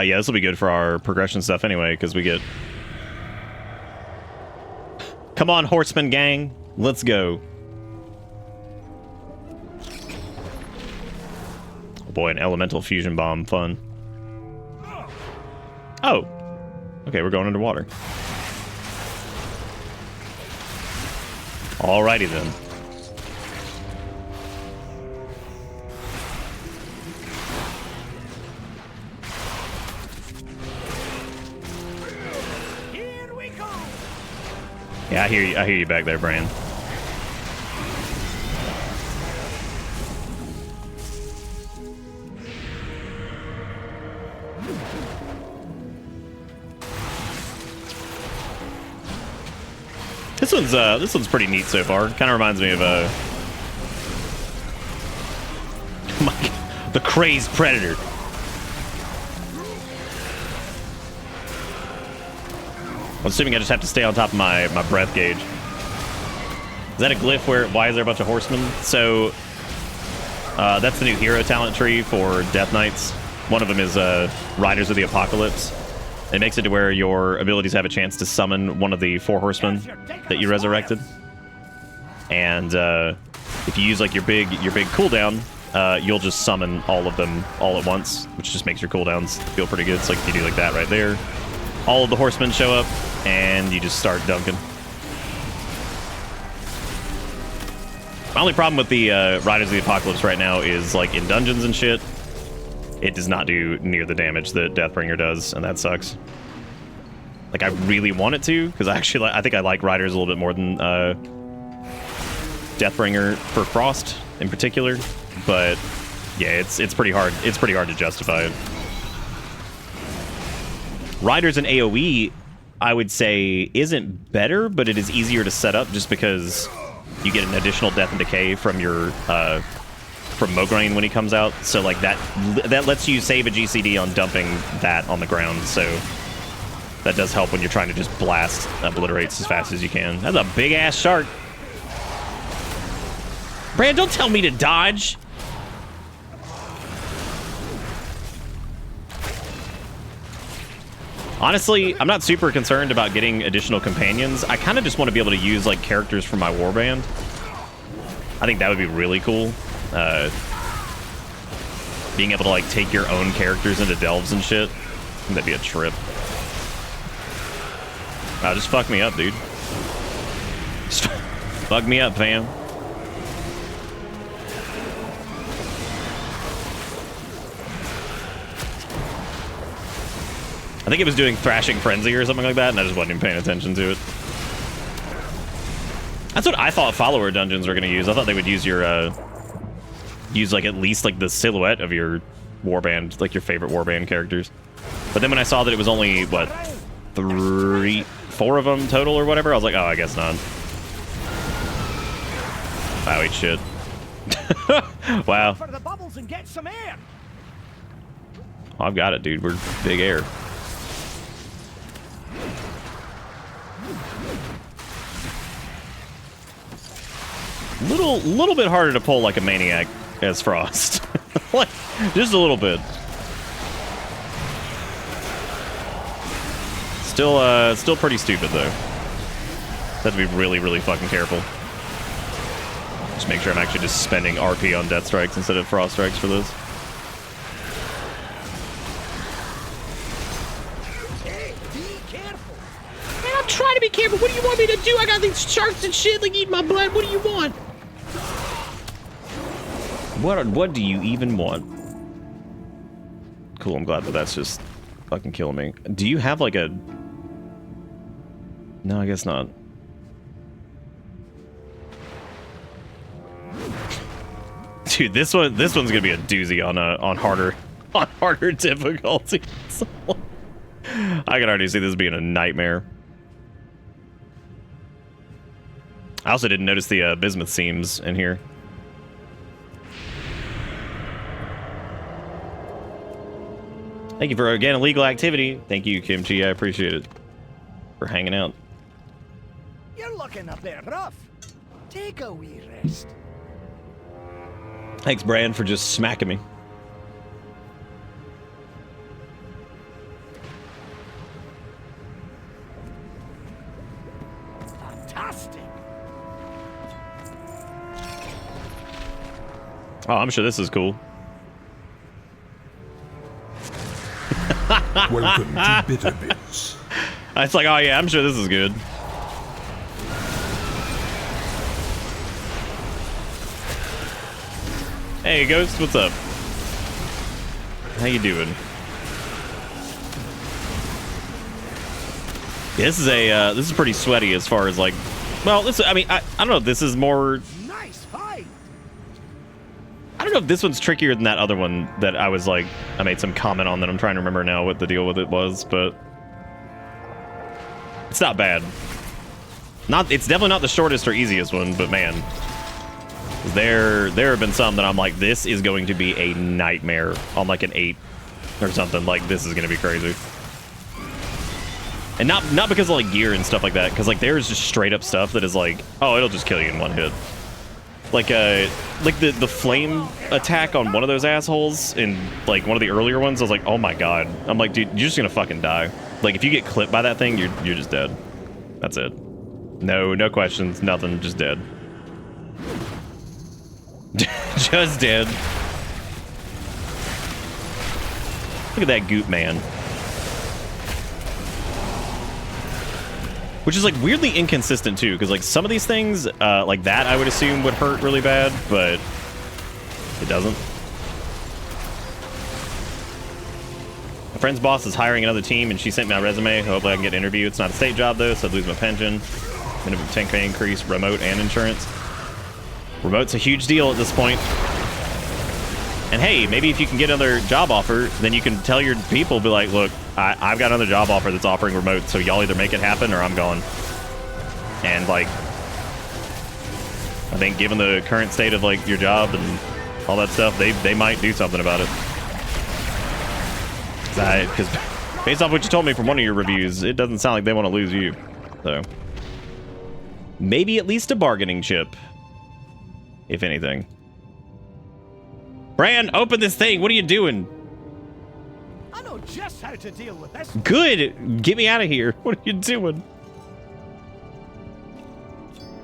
Yeah, this will be good for our progression stuff anyway, because we get... Come on, Horseman gang. Let's go. Oh boy, an elemental fusion bomb. Fun. Oh. Okay, we're going underwater. Alrighty then. Yeah, I hear you back there, Bran. This one's pretty neat so far. Kind of reminds me of The crazed predator. I'm assuming I just have to stay on top of my breath gauge. Is that a glyph where, why is there a bunch of horsemen? So, that's the new hero talent tree for Death Knights. One of them is Riders of the Apocalypse. It makes it to where your abilities have a chance to summon one of the 4 horsemen that you resurrected. And if you use like your big cooldown, you'll just summon all of them all at once, which just makes your cooldowns feel pretty good. It's like if you do like that right there, all of the horsemen show up, and you just start dunking. My only problem with the Riders of the Apocalypse right now is like in dungeons and shit, it does not do near the damage that Deathbringer does, and that sucks. Like I really want it to, because I think I like Riders a little bit more than Deathbringer for Frost in particular, but yeah, it's pretty hard. It's pretty hard to justify it. Riders in AoE, I would say, isn't better, but it is easier to set up just because you get an additional death and decay from your from Mograine when he comes out. So like that lets you save a GCD on dumping that on the ground. So that does help when you're trying to just blast obliterates as fast as you can. That's a big ass shark. Brand, don't tell me to dodge. Honestly, I'm not super concerned about getting additional companions. I kind of just want to be able to use like characters from my warband. I think that would be really cool. Being able to like take your own characters into delves and shit. That'd be a trip. Oh, just fuck me up, dude. Just fuck me up, fam. I think it was doing Thrashing Frenzy or something like that, and I just wasn't even paying attention to it. That's what I thought follower dungeons were going to use. I thought they would use your, use like at least like the silhouette of your warband, like your favorite warband characters. But then when I saw that it was only, what, 4 of them total or whatever, I was like, oh, I guess not. Wow, eat shit. Wow. For the bubbles and get some air. Oh, I've got it, dude. We're big air. Little bit harder to pull like a maniac as Frost. Like, just a little bit. Still pretty stupid though. Have to be really, really fucking careful. Just make sure I'm actually just spending RP on Death Strikes instead of Frost Strikes for this. Hey, be careful. Man, I'm trying to be careful. What do you want me to do? I got these sharks and shit like eating my blood. What do you want? What do you even want? Cool, I'm glad that that's just fucking killing me. Do you have like a... No, I guess not. Dude, this one's gonna be a doozy on harder difficulty. I can already see this being a nightmare. I also didn't notice the bismuth seams in here. Thank you for, again, illegal activity. Thank you, Kimchi. I appreciate it. For hanging out. You're looking up there rough. Take a wee rest. Thanks, Brand, for just smacking me. Fantastic. Oh, I'm sure this is cool. Welcome to Bitter Bits. It's like, oh yeah, I'm sure this is good. Hey, Ghost, what's up? How you doing? Yeah, this is pretty sweaty as far as like, well, this, I mean, I don't know if this is more. Nice fight. I don't know if this one's trickier than that other one that I was like, I made some comment on that I'm trying to remember now what the deal with it was, but it's not bad. It's definitely not the shortest or easiest one, but man, There have been some that I'm like, this is going to be a nightmare on like an 8 or something. Like, this is going to be crazy. And not because of like gear and stuff like that, because like there's just straight up stuff that is like, oh, it'll just kill you in one hit. Like the flame attack on one of those assholes in like one of the earlier ones, I was like, oh my god. I'm like, dude, you're just gonna fucking die. Like if you get clipped by that thing, you're just dead. That's it. No questions, nothing, just dead. Just dead. Look at that goop man. Which is like weirdly inconsistent too, because like some of these things, like that I would assume would hurt really bad, but it doesn't. My friend's boss is hiring another team and she sent me my resume. Hopefully I can get an interview. It's not a state job though, so I'd lose my pension. Minimum 10K increase, remote and insurance. Remote's a huge deal at this point. And hey, maybe if you can get another job offer, then you can tell your people, be like, look, I've got another job offer that's offering remote, so y'all either make it happen or I'm gone. And like, I think given the current state of like your job and all that stuff, they might do something about it. Because based off what you told me from one of your reviews, it doesn't sound like they want to lose you. So maybe at least a bargaining chip, if anything. Bran, open this thing. What are you doing? I know just how to deal with this. Good. Get me out of here. What are you doing?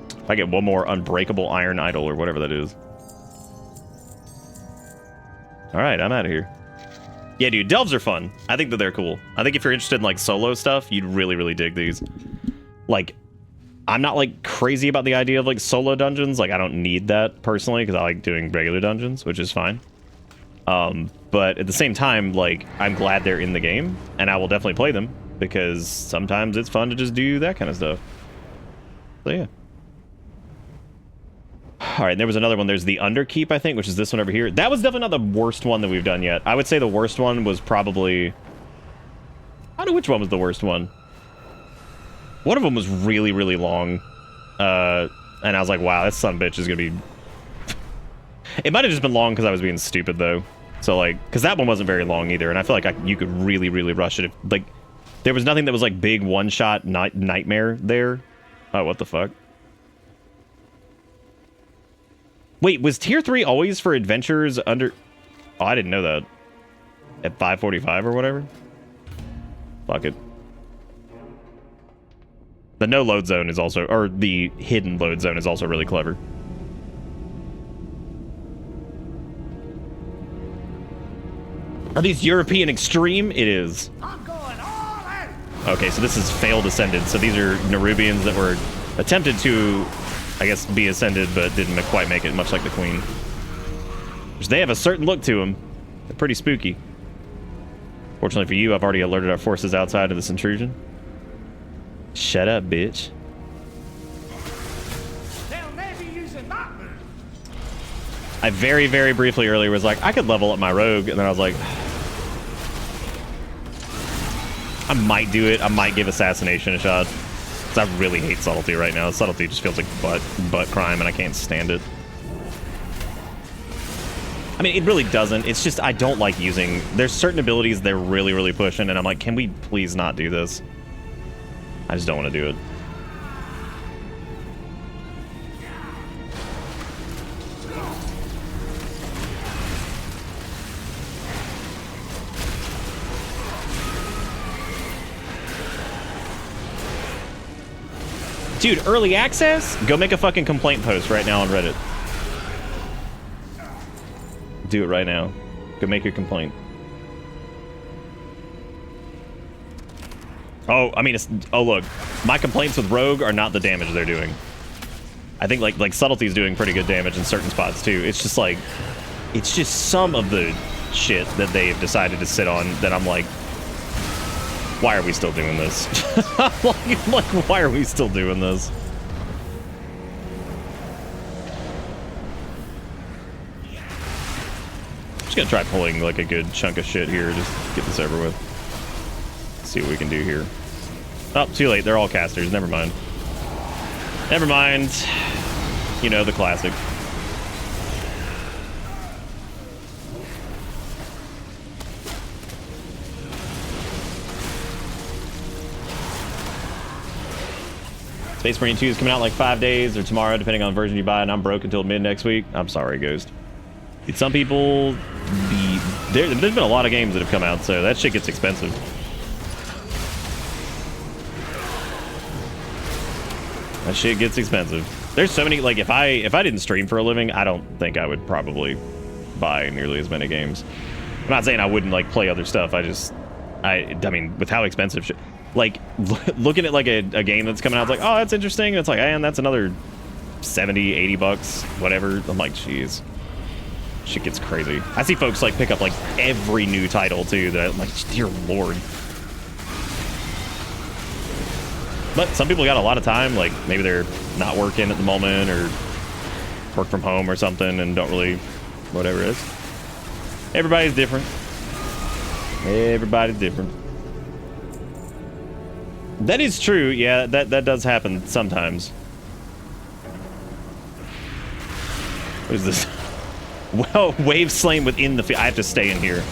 If I get one more unbreakable iron idol or whatever that is. All right, I'm out of here. Yeah, dude, delves are fun. I think that they're cool. I think if you're interested in like solo stuff, you'd really, really dig these. Like, I'm not like crazy about the idea of like solo dungeons. Like I don't need that personally because I like doing regular dungeons, which is fine. But at the same time, like I'm glad they're in the game and I will definitely play them because sometimes it's fun to just do that kind of stuff. So yeah. All right, there was another one. There's the Underkeep, I think, which is this one over here. That was definitely not the worst one that we've done yet. I would say the worst one was probably... I don't know which one was the worst one. One of them was really, really long. And I was like, wow, that son of a bitch is going to be... It might have just been long because I was being stupid, though. So, like, because that one wasn't very long either. And I feel like you could really, really rush it. If, like, there was nothing that was, like, big one-shot nightmare there. Oh, what the fuck? Wait, was Tier 3 always for adventures under... Oh, I didn't know that. At 545 or whatever? Fuck it. The no load zone is also, or the hidden load zone is also really clever. Are these European Extreme? It is. Okay, so this is failed ascended. So these are Nerubians that were attempted to, I guess, be ascended, but didn't quite make it, much like the Queen. Which they have a certain look to them. They're pretty spooky. Fortunately for you, I've already alerted our forces outside of this intrusion. Shut up, bitch. I very, very briefly earlier was like, I could level up my rogue, and then I was like, I might do it. I might give assassination a shot. Because I really hate subtlety right now. Subtlety just feels like butt crime, and I can't stand it. I mean, it really doesn't. It's just I don't like using... There's certain abilities they're really, really pushing, and I'm like, can we please not do this? I just don't want to do it. Dude, early access? Go make a fucking complaint post right now on Reddit. Do it right now. Go make your complaint. Oh, I mean, oh look, my complaints with Rogue are not the damage they're doing. I think like Subtlety is doing pretty good damage in certain spots too. It's just like, it's just some of the shit that they've decided to sit on that I'm like, why are we still doing this? like, why are we still doing this? I'm just gonna try pulling like a good chunk of shit here, just get this over with. See what we can do here. Oh, too late. They're all casters. Never mind. Never mind. You know, the classic. Space Marine 2 is coming out in like 5 days or tomorrow, depending on the version you buy, and I'm broke until mid next week. I'm sorry, Ghost. Dude, some people, there's been a lot of games that have come out, so that shit gets expensive. That shit gets expensive. There's so many, like, if I didn't stream for a living, I don't think I would probably buy nearly as many games. I'm not saying I wouldn't, like, play other stuff. I mean, with how expensive shit, like, looking at, like, a game that's coming out, it's like, oh, that's interesting. It's like, and that's another 70, 80 bucks, whatever. I'm like, jeez. Shit gets crazy. I see folks, like, pick up, like, every new title, too, that I'm like, dear lord. But some people got a lot of time, like, maybe they're not working at the moment, or work from home or something, and don't really, whatever it is. Everybody's different. Everybody's different. That is true, yeah, that does happen sometimes. What is this? Well, wave slain within the field. I have to stay in here.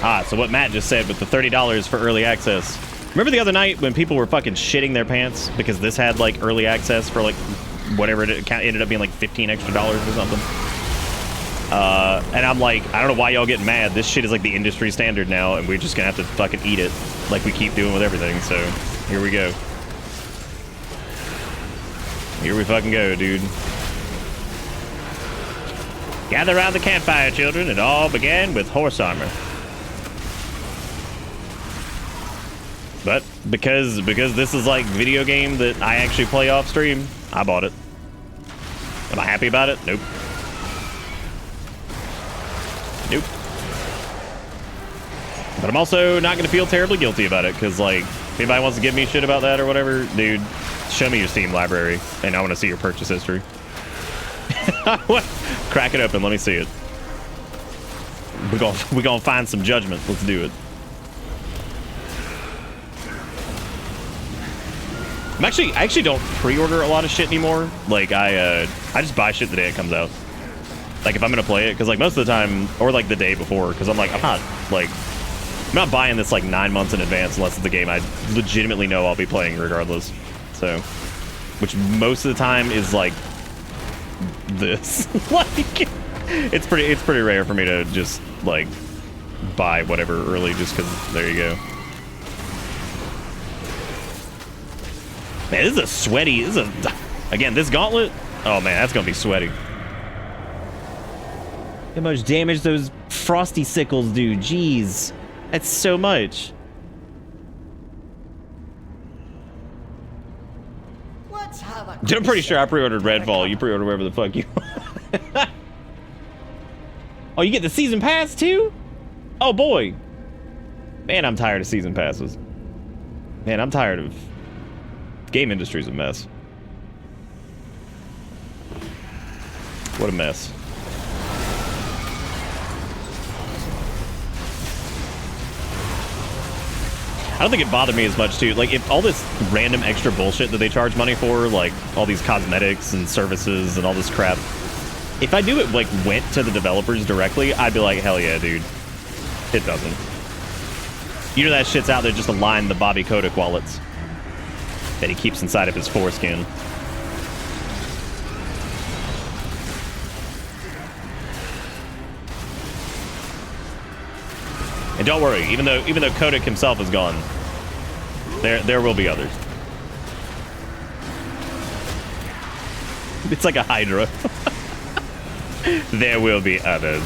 Ah, so what Matt just said with the $30 for early access. Remember the other night when people were fucking shitting their pants because this had like early access for like whatever it ended up being like $15 extra or something? And I'm like, I don't know why y'all getting mad. This shit is like the industry standard now, and we're just gonna have to fucking eat it like we keep doing with everything. So here we go. Here we fucking go, dude. Gather around the campfire, children. It all began with horse armor. But because this is like video game that I actually play off stream, I bought it. Am I happy about it? Nope. Nope. But I'm also not going to feel terribly guilty about it, because, like, if anybody wants to give me shit about that or whatever, dude, show me your Steam library, and I want to see your purchase history. Crack it open, let me see it. We're gonna find some judgment. Let's do it. I actually don't pre-order a lot of shit anymore. Like, I just buy shit the day it comes out. Like, if I'm gonna play it, because like most of the time, or like the day before, because I'm like, I'm not buying this like 9 months in advance unless it's a game I legitimately know I'll be playing regardless. So, which most of the time is like this. Like, it's pretty rare for me to just like buy whatever early, just because there you go. Man, this is a sweaty. Again, this gauntlet. Oh man, that's gonna be sweaty. How much damage those frosty sickles do? Jeez, that's so much. Let's have a I'm pretty sure I pre-ordered Redfall. You pre-ordered wherever the fuck you want. Oh, you get the season pass too? Oh boy. Man, I'm tired of season passes. Man, I'm tired of... Game industry's a mess. What a mess. I don't think it bothered me as much too. Like, if all this random extra bullshit that they charge money for, like all these cosmetics and services and all this crap, if I knew it like went to the developers directly, I'd be like, hell yeah, dude. It doesn't. You know that shit's out there just to line the Bobby Kotick wallets that he keeps inside of his foreskin. And don't worry, even though Kotick himself is gone, there will be others. It's like a Hydra. There will be others.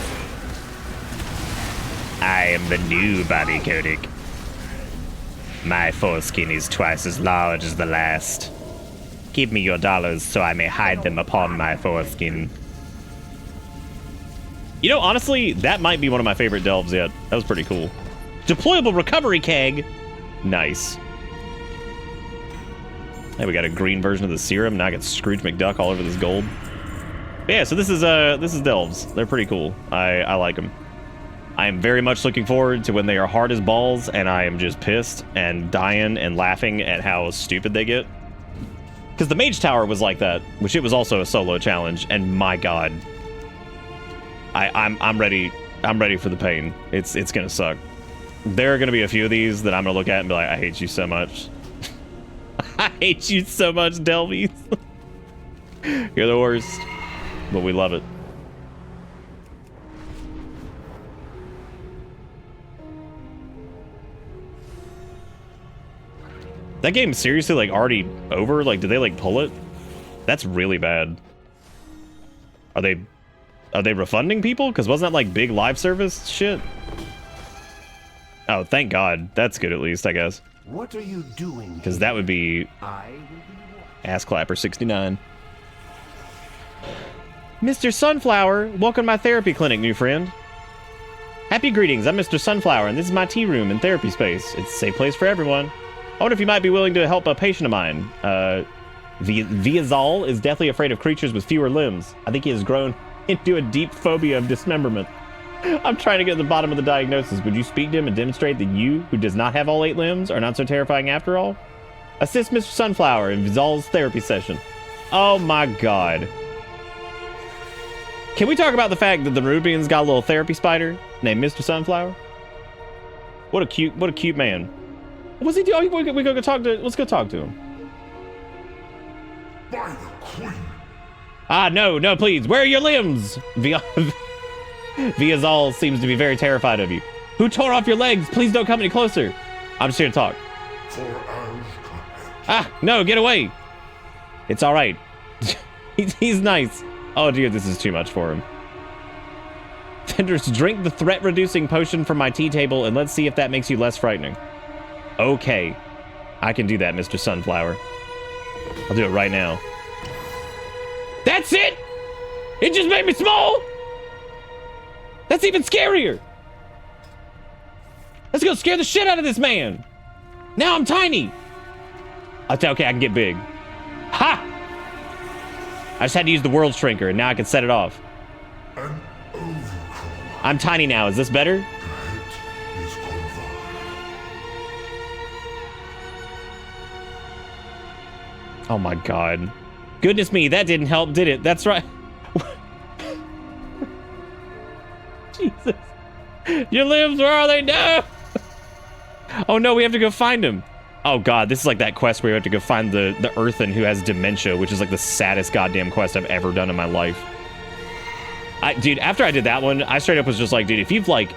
I am the new Bobby Kotick. My foreskin is twice as large as the last. Give me your dollars so I may hide them upon my foreskin. You know, honestly, that might be one of my favorite delves yet. That was pretty cool. Deployable recovery keg. Nice. Hey, we got a green version of the serum. Now I got Scrooge McDuck all over this gold. But yeah, so this is delves. They're pretty cool. I like them. I am very much looking forward to when they are hard as balls and I am just pissed and dying and laughing at how stupid they get. Because the Mage Tower was like that, which it was also a solo challenge, and my god. I'm ready for the pain. It's gonna suck. there are going to be a few of these that I'm going to look at and be like, I hate you so much. I hate you so much, Delvies. You're the worst, but we love it. That game's seriously like already over? Like, did they like pull it? That's really bad. Are they refunding people? Because wasn't that like big live service shit? Oh, thank God. That's good at least, I guess. What are you doing? Because that would be ass clapper 69. Mr. Sunflower, welcome to my therapy clinic, new friend. Happy greetings. I'm Mr. Sunflower, and this is my tea room and therapy space. It's a safe place for everyone. I wonder if you might be willing to help a patient of mine. Viazal is deathly afraid of creatures with fewer limbs. I think he has grown into a deep phobia of dismemberment. I'm trying to get to the bottom of the diagnosis. Would you speak to him and demonstrate that you, who does not have all 8 limbs, are not so terrifying after all? Assist Mr. Sunflower in Vizal's therapy session. Oh my God. Can we talk about the fact that the Rubian's got a little therapy spider named Mr. Sunflower? What a cute man. What's he doing? We go talk to. Let's go talk to him. By the Queen. Ah, no, please. Where are your limbs? Viazal seems to be very terrified of you. Who tore off your legs? Please don't come any closer. I'm just here to talk. Ah, no, get away. It's all right. He's nice. Oh dear, this is too much for him. Vendors, drink the threat-reducing potion from my tea table, and let's see if that makes you less frightening. Okay, I can do that, Mr. Sunflower. I'll do it right now. That's it! It just made me small! That's even scarier! Let's go scare the shit out of this man! Now I'm tiny! Okay, I can get big. Ha! I just had to use the world shrinker, and now I can set it off. I'm tiny now. Is this better? Oh my God. Goodness me, that didn't help, did it? That's right. Jesus. Your limbs, where are they? No! Oh no, we have to go find him. Oh God, this is like that quest where you have to go find the earthen who has dementia, which is like the saddest goddamn quest I've ever done in my life. Dude, after I did that one, I straight up was just like, dude, if you've like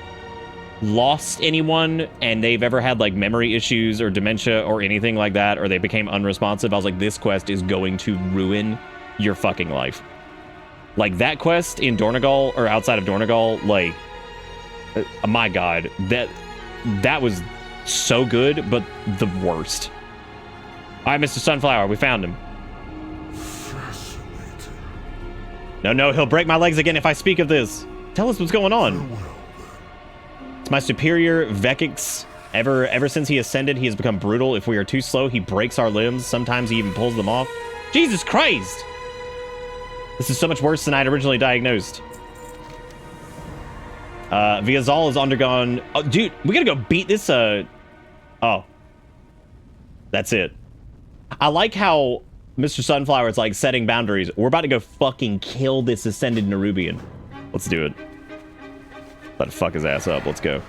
lost anyone and they've ever had like memory issues or dementia or anything like that, or they became unresponsive, I was like, this quest is going to ruin your fucking life. Like that quest in Dornegal or outside of Dornegal, like, my God, that was so good, but the worst. All right, Mr. Sunflower, we found him. No, he'll break my legs again if I speak of this. Tell us what's going on. It's my superior, Vekix. Ever since he ascended, he has become brutal. If we are too slow, he breaks our limbs. Sometimes he even pulls them off. Jesus Christ! This is so much worse than I'd originally diagnosed. Viazal has undergone... Oh, dude, we gotta go beat this, Oh. That's it. I like how Mr. Sunflower is like setting boundaries. We're about to go fucking kill this ascended Nerubian. Let's do it. Let it fuck his ass up. Let's go.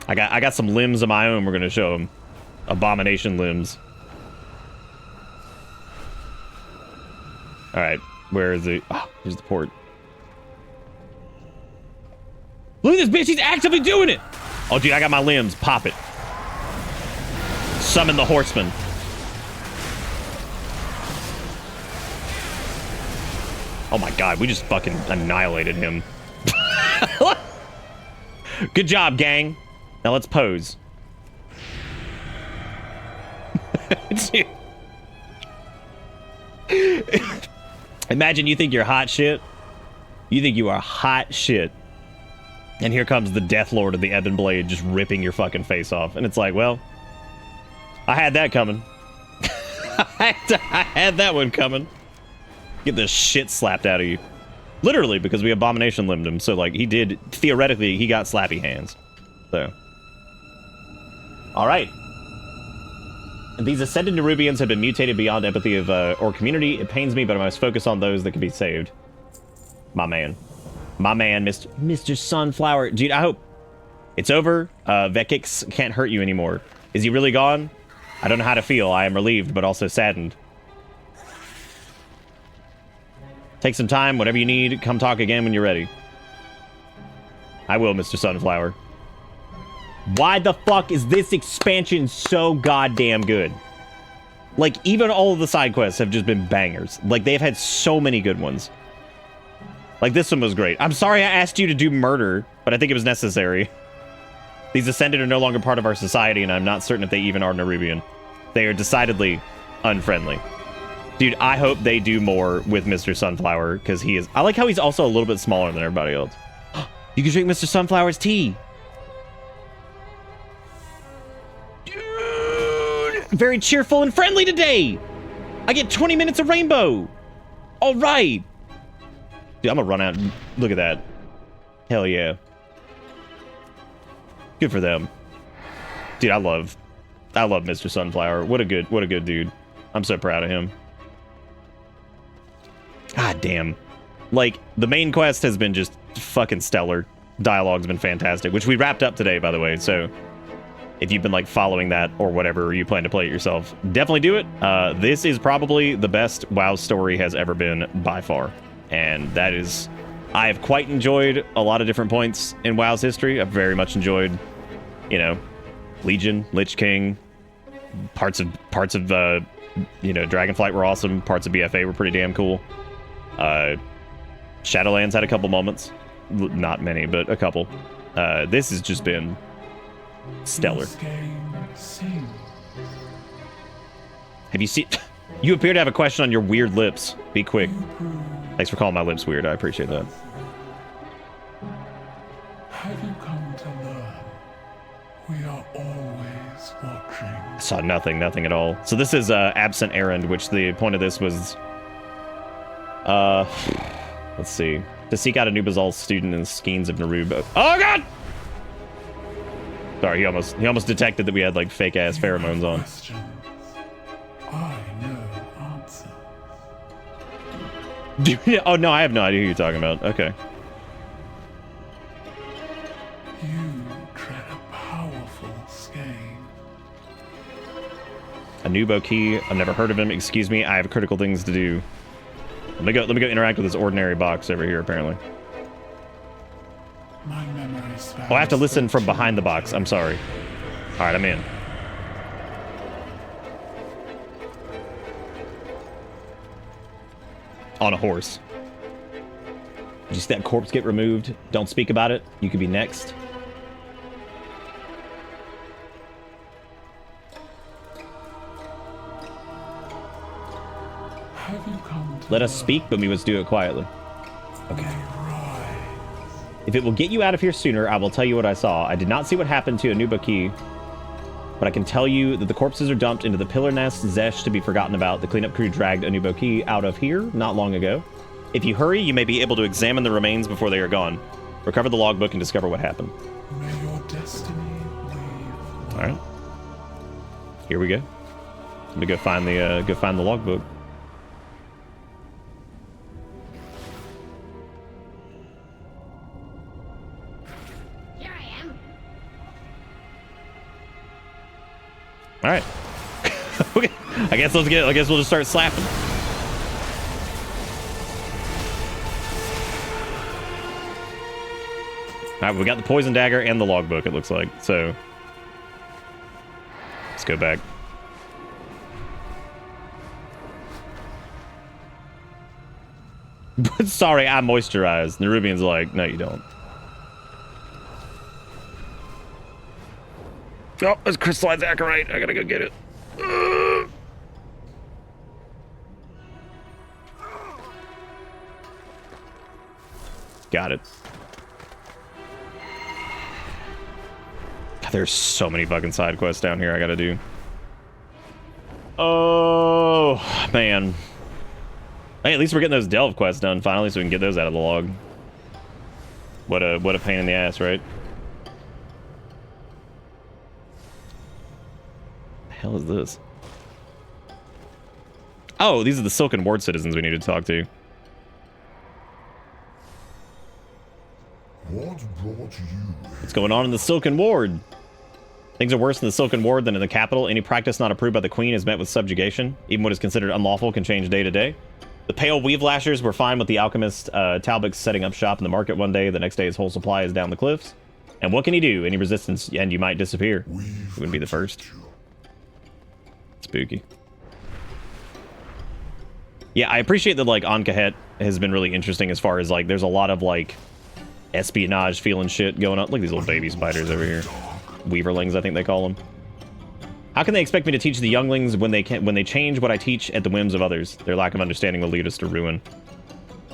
I got some limbs of my own we're gonna show him. Abomination limbs. Alright, where is the... Oh, here's the port. Look at this bitch, he's actively doing it! Oh, dude, I got my limbs. Pop it. Summon the horseman. Oh my God, we just fucking annihilated him. Good job, gang. Now let's pose. Imagine you think you're hot shit. You think you are hot shit. And here comes the Death Lord of the Ebon Blade just ripping your fucking face off. And it's like, well, I had that coming. I had that one coming. Get the shit slapped out of you. Literally, because we abomination limbed him. So, like, he did, theoretically, he got slappy hands. So. Alright. These ascended Nerubians have been mutated beyond empathy of, or community. It pains me, but I must focus on those that can be saved. My man. My man, Mr. Sunflower. Dude, I hope it's over. Vekix can't hurt you anymore. Is he really gone? I don't know how to feel. I am relieved, but also saddened. Take some time, whatever you need. Come talk again when you're ready. I will, Mr. Sunflower. Why the fuck is this expansion so goddamn good? Like, even all of the side quests have just been bangers. Like, they've had so many good ones. Like, this one was great. I'm sorry I asked you to do murder, but I think it was necessary. These Ascended are no longer part of our society, and I'm not certain if they even are Nerubian. They are decidedly unfriendly. Dude, I hope they do more with Mr. Sunflower, because he is... I like how he's also a little bit smaller than everybody else. You can drink Mr. Sunflower's tea. Dude! Very cheerful and friendly today! I get 20 minutes of rainbow! All right! Dude, I'm gonna run out and look at that. Hell yeah. Good for them. Dude, I love Mr. Sunflower. What a good dude. I'm so proud of him. God damn. Like, the main quest has been just fucking stellar. Dialogue's been fantastic, which we wrapped up today, by the way, so if you've been, like, following that or whatever, or you plan to play it yourself, definitely do it. This is probably the best WoW story has ever been by far, and that is... I have quite enjoyed a lot of different points in WoW's history. I've very much enjoyed, you know, Legion, Lich King, parts of you know, Dragonflight were awesome, parts of BFA were pretty damn cool. Shadowlands had a couple moments. Not many, but a couple. This has just been stellar. Have you seen... You appear to have a question on your weird lips. Be quick. Thanks for calling my lips weird. I appreciate that. Have you come to learn? We are always watching. I saw nothing at all. So this is Absent Errand, which the point of this was... let's see. To seek out Anub'Azal's student in the schemes of Nerub. Oh god! Sorry, he almost detected that we had like fake ass pheromones on. I know answers. Oh no, I have no idea who you're talking about. Okay. You tread a powerful skein. Anubo Key. I've never heard of him. Excuse me. I have critical things to do. Let me go interact with this ordinary box over here, apparently. My memory Oh, I have to listen from behind the box. I'm sorry. All right, I'm in. On a horse. Did you see that corpse get removed? Don't speak about it. You could be next. Have you come to Let us speak, but we must do it quietly. Okay. If it will get you out of here sooner, I will tell you what I saw. I did not see what happened to Anuba Key, but I can tell you that the corpses are dumped into the pillar nest, Zesh to be forgotten about. The cleanup crew dragged Anuba Key out of here not long ago. If you hurry, you may be able to examine the remains before they are gone. Recover the logbook and discover what happened. May your destiny weave. All right. Here we go. Let me go find the logbook. All right. Okay. I guess we'll just start slapping. All right, we got the poison dagger and the logbook, it looks like. So let's go back. Sorry, I moisturized. Nerubian's like, no, you don't. Oh, there's crystallized acarite. I gotta go get it. Got it. God, there's so many fucking side quests down here I gotta do. Oh, man. Hey, at least we're getting those delve quests done finally, so we can get those out of the log. What a pain in the ass, right? Hell is this? Oh, these are the Silken Ward citizens we need to talk to. What brought you? What's going on in the Silken Ward? Things are worse in the Silken Ward than in the capital. Any practice not approved by the Queen is met with subjugation. Even what is considered unlawful can change day to day. The Pale Weave Lashers were fine with the alchemist Talbot setting up shop in the market one day. The next day his whole supply is down the cliffs. And what can he do? Any resistance and you might disappear. You wouldn't be the first. Spooky. Yeah, I appreciate that, like, Ankahet has been really interesting as far as, like, there's a lot of, like, espionage feeling shit going on. Look at these little baby spiders over here. Weaverlings, I think they call them. How can they expect me to teach the younglings when they change what I teach at the whims of others? Their lack of understanding will lead us to ruin.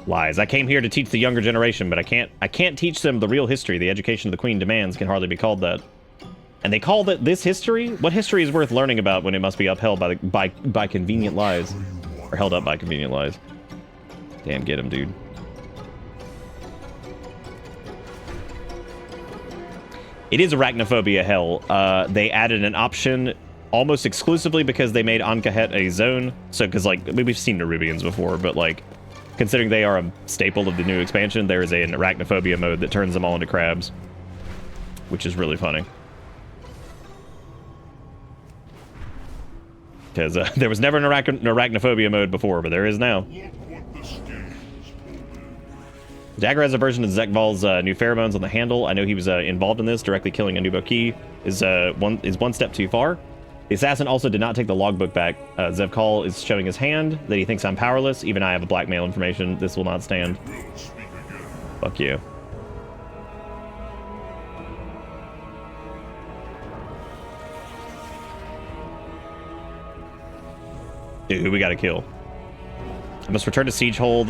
Lies. I came here to teach the younger generation, but I can't teach them the real history. The education of the Queen demands can hardly be called that. And they call this history? What history is worth learning about when it must be upheld by convenient lies? Or held up by convenient lies. Damn, get him, dude. It is arachnophobia hell. They added an option almost exclusively because they made Ankahet a zone. So, because, like, we've seen Nerubians before, but, like, considering they are a staple of the new expansion, there is an arachnophobia mode that turns them all into crabs. Which is really funny. Because there was never an arachnophobia mode before, but there is now. Dagger has a version of Zekval's new pheromones on the handle. I know he was involved in this. Directly killing a Nubo-Ki is one step too far. The assassin also did not take the logbook back. Zevkal is showing his hand that he thinks I'm powerless. Even I have a blackmail information. This will not stand. Fuck you. Dude, who we gotta kill? I must return to Siegehold.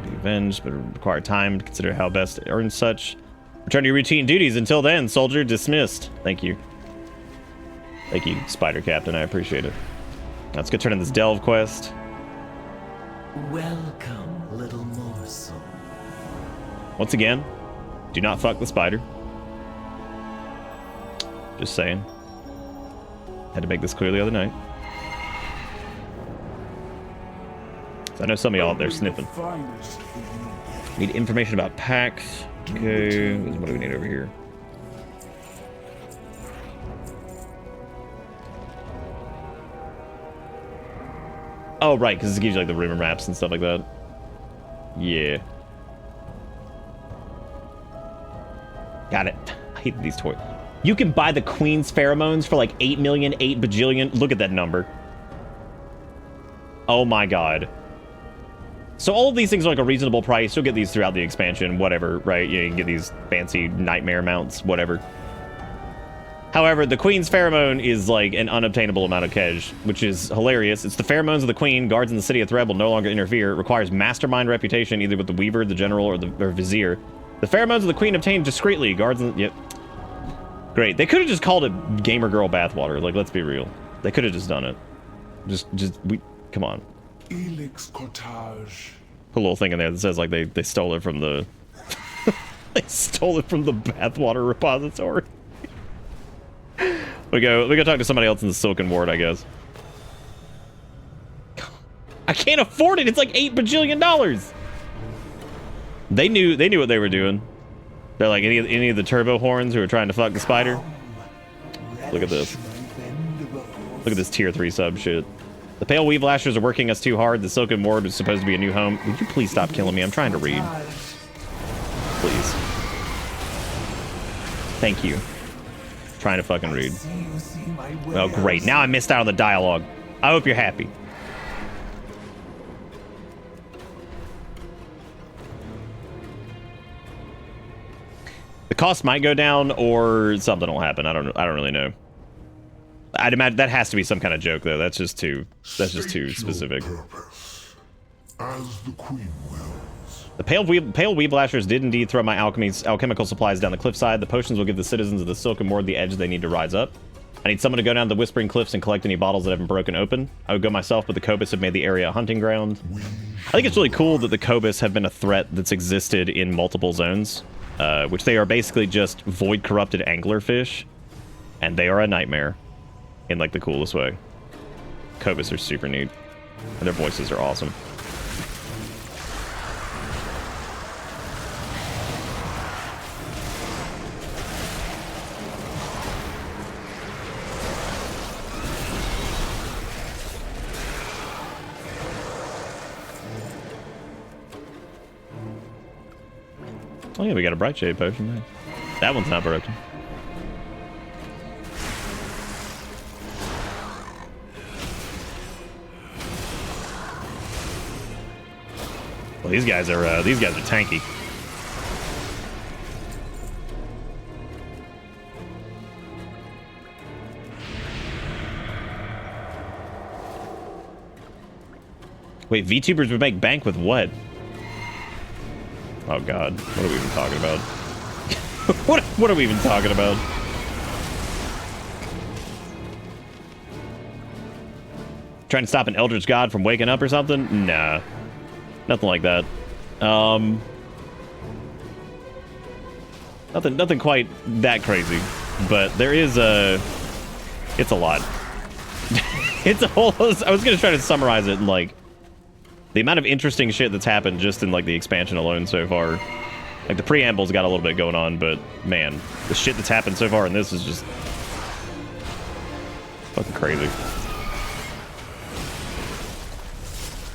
Be avenged, but require time to consider how best to earn such. Return to your routine duties. Until then, soldier dismissed. Thank you. Thank you, Spider Captain. I appreciate it. Now let's go turn in this Delve quest. Welcome, little morsel. Once again, do not fuck the spider. Just saying. Had to make this clear the other night. I know some of y'all out there sniffing. Need information about packs. Okay, what do we need over here? Oh, right, because this gives you like the rumor maps and stuff like that. Yeah. Got it. I hate these toys. You can buy the Queen's pheromones for like 8 million, 8 bajillion. Look at that number. Oh my god. So all of these things are like a reasonable price. You'll get these throughout the expansion, whatever, right? You can get these fancy nightmare mounts, whatever. However, the Queen's pheromone is like an unobtainable amount of cash, which is hilarious. It's the pheromones of the Queen. Guards in the city of Thread will no longer interfere. It requires mastermind reputation either with the Weaver, the General, or the Vizier. The pheromones of the Queen obtained discreetly. Guards in... Yep. Great. They could have just called it Gamer Girl Bathwater. Like, let's be real. They could have just done it. Come on. Elix Cortage. Put a little thing in there that says like they stole it from the they stole it from the bathwater repository. we go talk to somebody else in the Silken Ward, I guess. I can't afford it. It's like $8 bajillion. They knew what they were doing. They're like any of the turbo horns who are trying to fuck the spider. Look at this. Look at this tier 3 sub shit. The Pale Weave Lashers are working us too hard. The Silken Ward is supposed to be a new home. Would you please stop killing me? I'm trying to read. Please. Thank you. Trying to fucking read. Oh, great. Now I missed out on the dialogue. I hope you're happy. The cost might go down or something will happen. I don't really know. I'd imagine that has to be some kind of joke, though. That's just too specific. As the Queen wills. The Pale Weave Lashers did indeed throw my alchemical supplies down the cliffside. The potions will give the citizens of the Silken Ward the edge they need to rise up. I need someone to go down the Whispering Cliffs and collect any bottles that haven't broken open. I would go myself, but the Cobus have made the area a hunting ground. I think it's really cool that the Cobus have been a threat that's existed in multiple zones, which they are basically just void-corrupted anglerfish, and they are a nightmare. In like the coolest way. Cobus are super neat. And their voices are awesome. Oh yeah, we got a bright shade potion. Nice. That one's not broken. Well, these guys are tanky. Wait, VTubers would make bank with what? Oh god, what are we even talking about? what are we even talking about? Trying to stop an Eldritch God from waking up or something? Nah. Nothing like that. Nothing quite that crazy. But there is it's a lot. It's a whole... I was gonna try to summarize it in, like, the amount of interesting shit that's happened just in, like, the expansion alone so far. Like, the preamble's got a little bit going on, but, man, the shit that's happened so far in this is just... fucking crazy.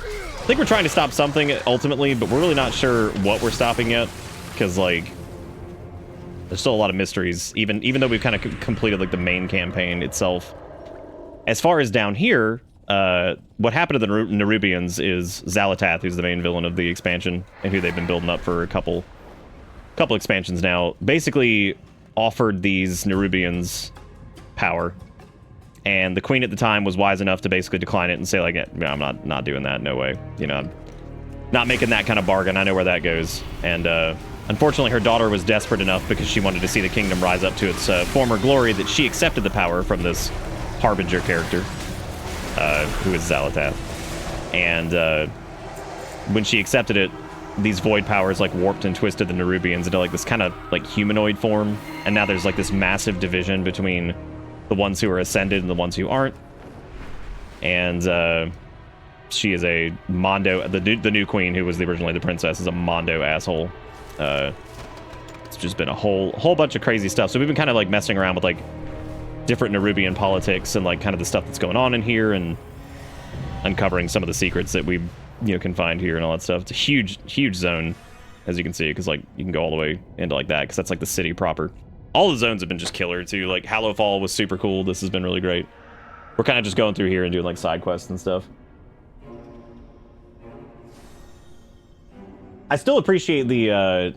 I think we're trying to stop something, ultimately, but we're really not sure what we're stopping yet. Because, like, there's still a lot of mysteries, even though we've kind of completed, like, the main campaign itself. As far as down here... what happened to the Nerubians is Xalatath, who's the main villain of the expansion, and who they've been building up for a couple expansions now, basically offered these Nerubians power. And the queen at the time was wise enough to basically decline it and say, like, no, I'm not doing that, no way. You know, I'm not making that kind of bargain, I know where that goes. And unfortunately, her daughter was desperate enough because she wanted to see the kingdom rise up to its former glory that she accepted the power from this Harbinger character. Who is Xalatath. And when she accepted it, these void powers like warped and twisted the Nerubians into like this kind of like humanoid form. And now there's like this massive division between the ones who are ascended and the ones who aren't. And she is a Mondo, the new queen who was originally the princess is a Mondo asshole. It's just been a whole bunch of crazy stuff. So we've been kind of like messing around with like different Nerubian politics and like kind of the stuff that's going on in here and uncovering some of the secrets that we can find here and all that stuff. It's a huge zone, as you can see, because like you can go all the way into like that because that's like the city proper. All the zones have been just killer too. Like Hallowfall was super cool. This has been really great. We're kind of just going through here and doing like side quests and stuff. I still appreciate the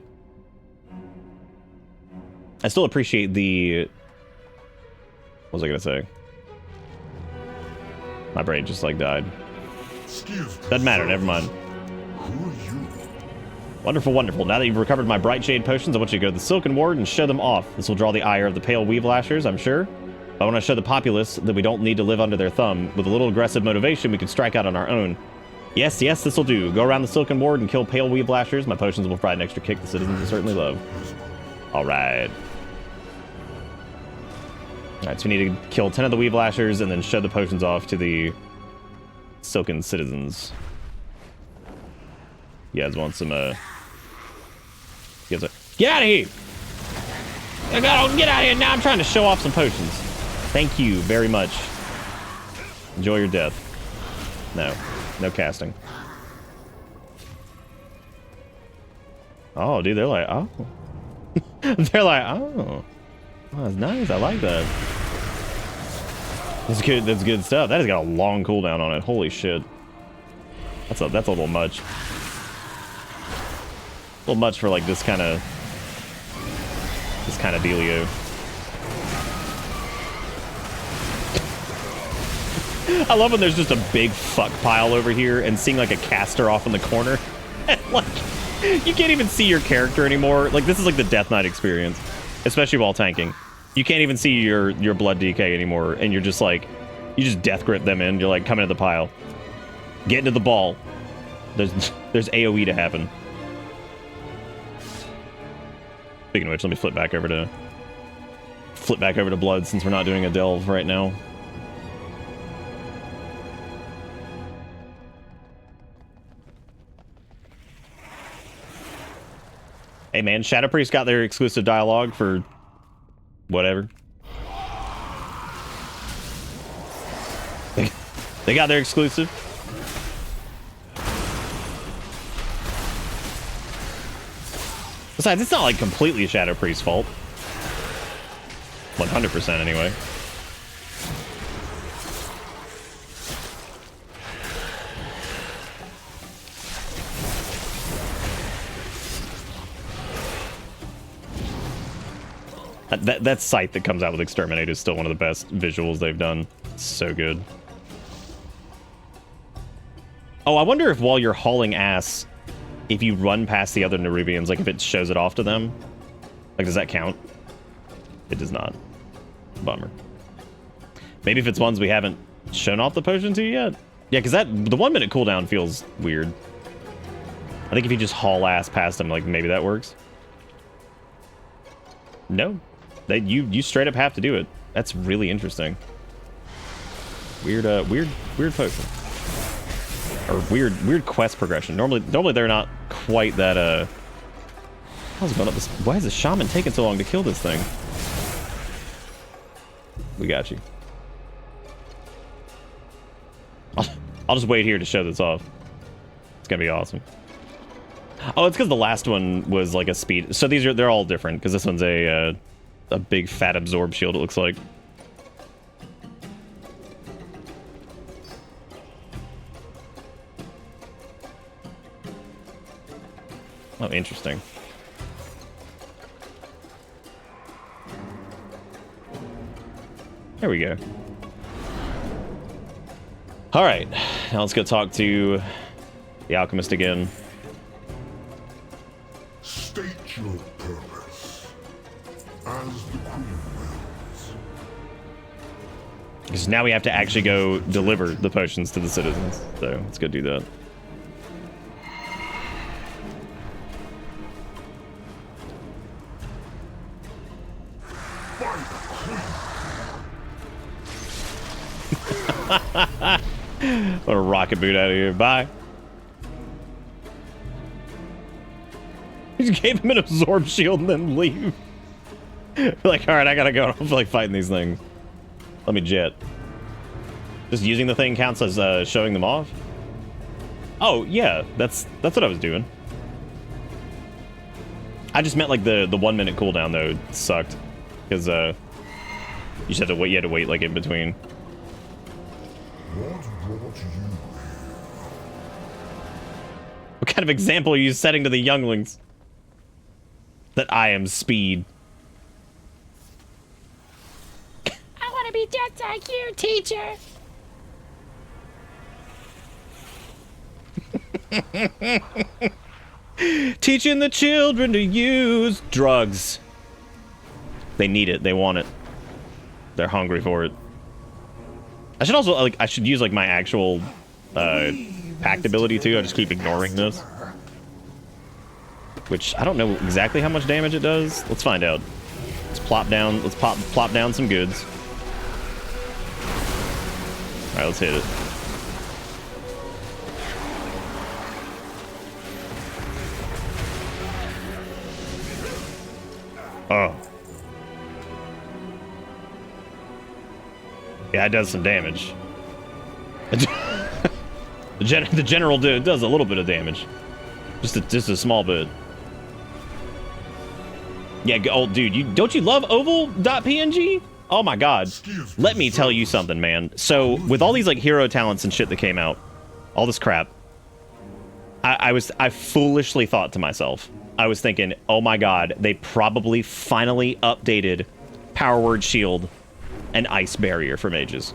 what was I gonna say? My brain just like died. Doesn't matter, never mind. Who are you? Wonderful, wonderful. Now that you've recovered my bright shade potions, I want you to go to the Silken Ward and show them off. This will draw the ire of the pale weave lashers, I'm sure. But I want to show the populace that we don't need to live under their thumb. With a little aggressive motivation, we can strike out on our own. Yes, this will do. Go around the Silken Ward and kill pale weave lashers. My potions will provide an extra kick the citizens will certainly love. Alright. Alright, so we need to kill 10 of the weave lashers and then show the potions off to the Silken citizens. You guys want some, get out of here! Get out of here! Now I'm trying to show off some potions. Thank you very much. Enjoy your death. No casting. Oh, dude, they're like, oh. They're like, oh. Oh, that's nice. I like that. That's good. That's good stuff. That has got a long cooldown on it. Holy shit. That's a little much. A little much for like this kind of dealio. I love when there's just a big fuck pile over here and seeing like a caster off in the corner. Like, you can't even see your character anymore. Like, this is like the Death Knight experience, especially while tanking. You can't even see your blood DK anymore, and you're just like, you just death grip them in. You're like, come into the pile. Get into the ball. There's AoE to happen. Speaking of which, let me flip back over to blood since we're not doing a delve right now. Hey man, Shadow Priest got their exclusive dialogue for whatever. They got their exclusive. Besides, it's not like completely Shadow Priest's fault. 100% anyway. That sight that comes out with Exterminate is still one of the best visuals they've done. It's so good. Oh, I wonder if while you're hauling ass, if you run past the other Nerubians, like if it shows it off to them, like does that count? It does not. Bummer. Maybe if it's ones we haven't shown off the potion to yet. Yeah, because the 1 minute cooldown feels weird. I think if you just haul ass past them, like maybe that works. No. You straight up have to do it. That's really interesting. Weird potion. Or weird quest progression. Normally they're not quite that how's it going up this? Why is the shaman taking so long to kill this thing? We got you. I'll just wait here to show this off. It's gonna be awesome. Oh, it's because the last one was like a speed. So they're all different because this one's a big fat absorb shield. It looks like. Oh, interesting. There we go. All right, now let's go talk to the alchemist again. State your purpose, as the Queen wills. Because now we have to actually go deliver the potions to the citizens. So let's go do that. What a rocket boot out of here. Bye. He just gave him an absorb shield and then leave. Like, alright, I gotta go. I don't feel like fighting these things. Let me jet. Just using the thing counts as showing them off? Oh, yeah. That's what I was doing. I just meant like the 1 minute cooldown though sucked. Because you just had to wait like in between. What kind of example are you setting to the younglings? That I am speed. I want to be just like you, teacher. Teaching the children to use drugs. They need it. They want it. They're hungry for it. I should also I should use like my actual pact ability too. I just keep ignoring this, which I don't know exactly how much damage it does. Let's find out. Let's plop down. Let's plop down some goods. All right, let's hit it. Oh. Yeah, it does some damage. The general does a little bit of damage. Just a small bit. Yeah, oh, dude, don't you love oval.png? Oh my god. Let me tell you something, man. So, with all these like hero talents and shit that came out, all this crap, I foolishly thought to myself, I was thinking, oh my god, they probably finally updated Power Word Shield and Ice Barrier for mages.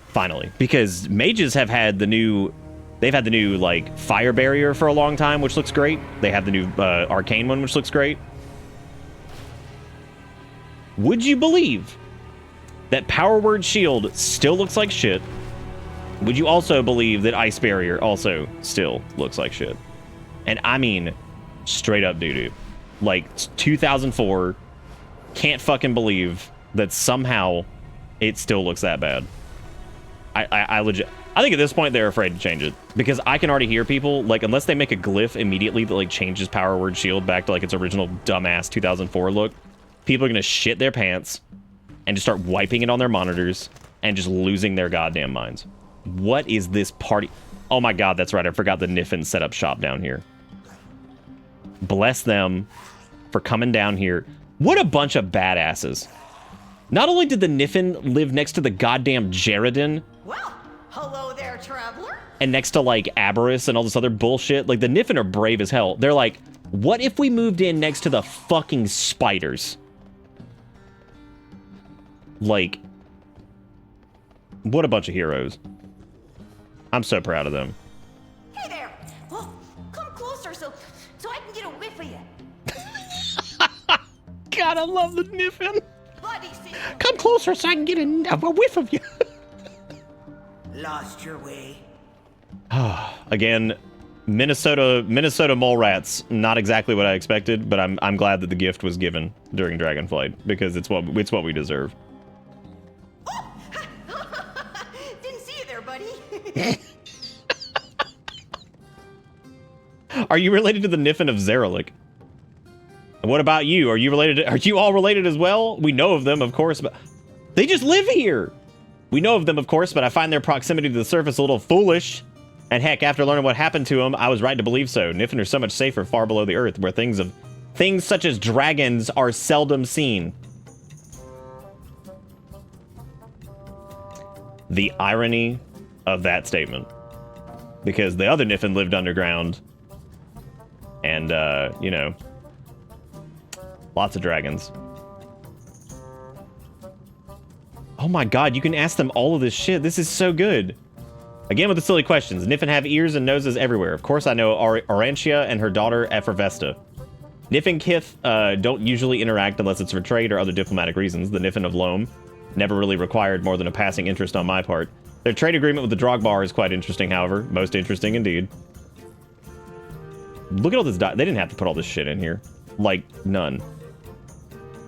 Finally. Because mages have had the new... They've had the new, like, Fire Barrier for a long time, which looks great. They have the new Arcane one, which looks great. Would you believe that Power Word Shield still looks like shit? Would you also believe that Ice Barrier also still looks like shit? And I mean, straight up doo-doo. Like, 2004, can't fucking believe that somehow it still looks that bad. I legit... I think at this point they're afraid to change it. Because I can already hear people, like, unless they make a glyph immediately that, like, changes Power Word Shield back to, like, its original dumbass 2004 look, people are gonna shit their pants and just start wiping it on their monitors and just losing their goddamn minds. What is this party? Oh my god, that's right. I forgot the Niffin set up shop down here. Bless them. for coming down here. What a bunch of badasses. Not only did the Niffin live next to the goddamn Jaredin. Well, hello there, traveler. And next to, like, Aberrus and all this other bullshit. Like, the Niffin are brave as hell. They're like, what if we moved in next to the fucking spiders? Like, what a bunch of heroes. I'm so proud of them. Hey there. Well, come closer so I can get a whiff of you. God, I love the Niffin. Bloody seal. Come closer so I can get a whiff of you. Lost your way. Again, Minnesota mole rats, not exactly what I expected, but I'm glad that the gift was given during Dragonflight because it's what we deserve. Didn't see you there, buddy. Are you related to the Niffin of Zeralik? What about you? Are you all related as well? We know of them, of course, but they just live here. We know of them, of course, but I find their proximity to the surface a little foolish. And heck, after learning what happened to them, I was right to believe so. Niffin are so much safer far below the earth, where things such as dragons are seldom seen. The irony of that statement. Because the other Niffin lived underground. And, you know, lots of dragons. Oh my god, you can ask them all of this shit. This is so good. Again with the silly questions. Niffin have ears and noses everywhere. Of course I know Aurantia and her daughter Effervesta. Niffin Kith don't usually interact unless it's for trade or other diplomatic reasons. The Niffin of Loam never really required more than a passing interest on my part. Their trade agreement with the Drogbar is quite interesting, however. Most interesting indeed. Look at all this they didn't have to put all this shit in here. Like, none.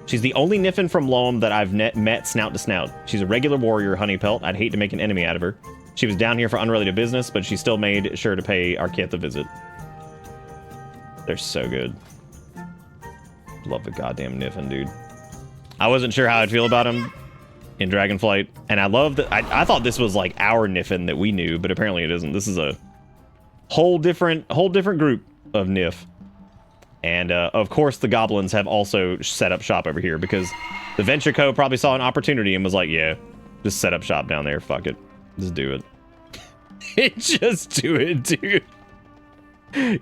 She's the only Niffin from Loam that I've met snout to snout. She's a regular warrior, Honeypelt. I'd hate to make an enemy out of her. She was down here for unrelated business, but she still made sure to pay our Kith a visit. They're so good. Love the goddamn Niffin, dude. I wasn't sure how I'd feel about him in Dragonflight, and I love that. I thought this was like our Niffin that we knew, but apparently it isn't. This is a whole different group of Niff. And, of course, the goblins have also set up shop over here because the Venture Co. probably saw an opportunity and was like, yeah, just set up shop down there. Fuck it. Just do it. Just do it, dude.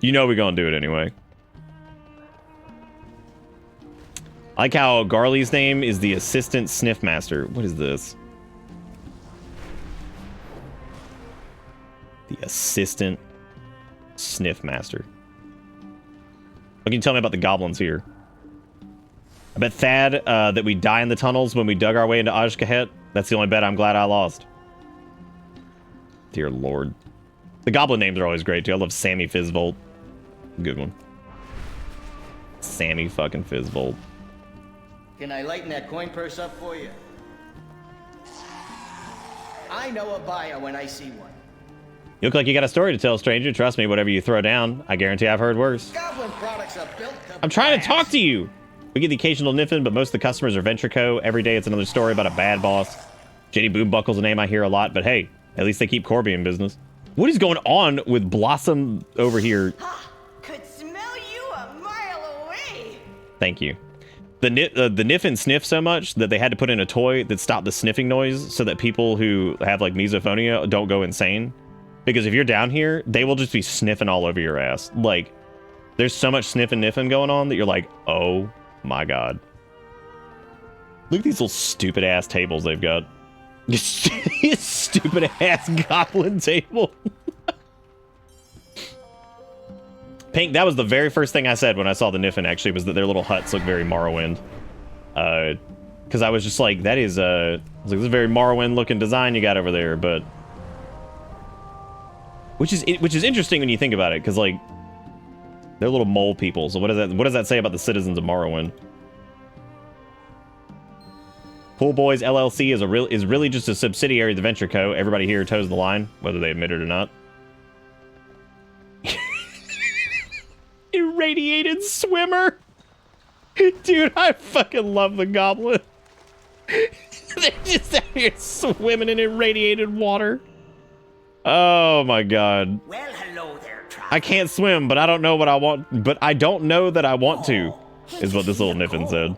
You know we're gonna do it anyway. I like how Garley's name is the Assistant Sniff Master. What is this? The Assistant Sniff Master. What can you tell me about the goblins here? I bet Thad that we die in the tunnels when we dug our way into Ajkahet. That's the only bet I'm glad I lost. Dear Lord. The goblin names are always great, too. I love Sammy Fizzvolt. Good one. Sammy fucking Fizzvolt. Can I lighten that coin purse up for you? I know a buyer when I see one. You look like you got a story to tell, stranger. Trust me, whatever you throw down, I guarantee I've heard worse. Goblin products are built to I'm trying to talk to you! We get the occasional Niffin, but most of the customers are Venture Co. Every day it's another story about a bad boss. Jenny Boombuckle's a name I hear a lot, but hey, at least they keep Corby in business. What is going on with Blossom over here? Could smell you a mile away. Thank you. The Niffin sniff so much that they had to put in a toy that stopped the sniffing noise so that people who have like misophonia don't go insane. Because if you're down here, they will just be sniffing all over your ass. Like, there's so much sniffing niffing going on that you're like, oh my god. Look at these little stupid ass tables they've got. Stupid ass goblin table. Pink, that was the very first thing I said when I saw the Niffin, actually, was that their little huts look very Morrowind. Because I was just like, that is, I was like, this is a very Morrowind looking design you got over there, but... Which is interesting when you think about it, because, like, they're little mole people, so what does that say about the citizens of Morrowind? Pool Boys LLC is really just a subsidiary of the Venture Co. Everybody here toes the line, whether they admit it or not. Irradiated swimmer! Dude, I fucking love the goblin. They're just out here swimming in irradiated water. Oh my god. Well, hello there, I can't swim, but I don't know what I want. But I don't know that I want to. is what this little Niffin said.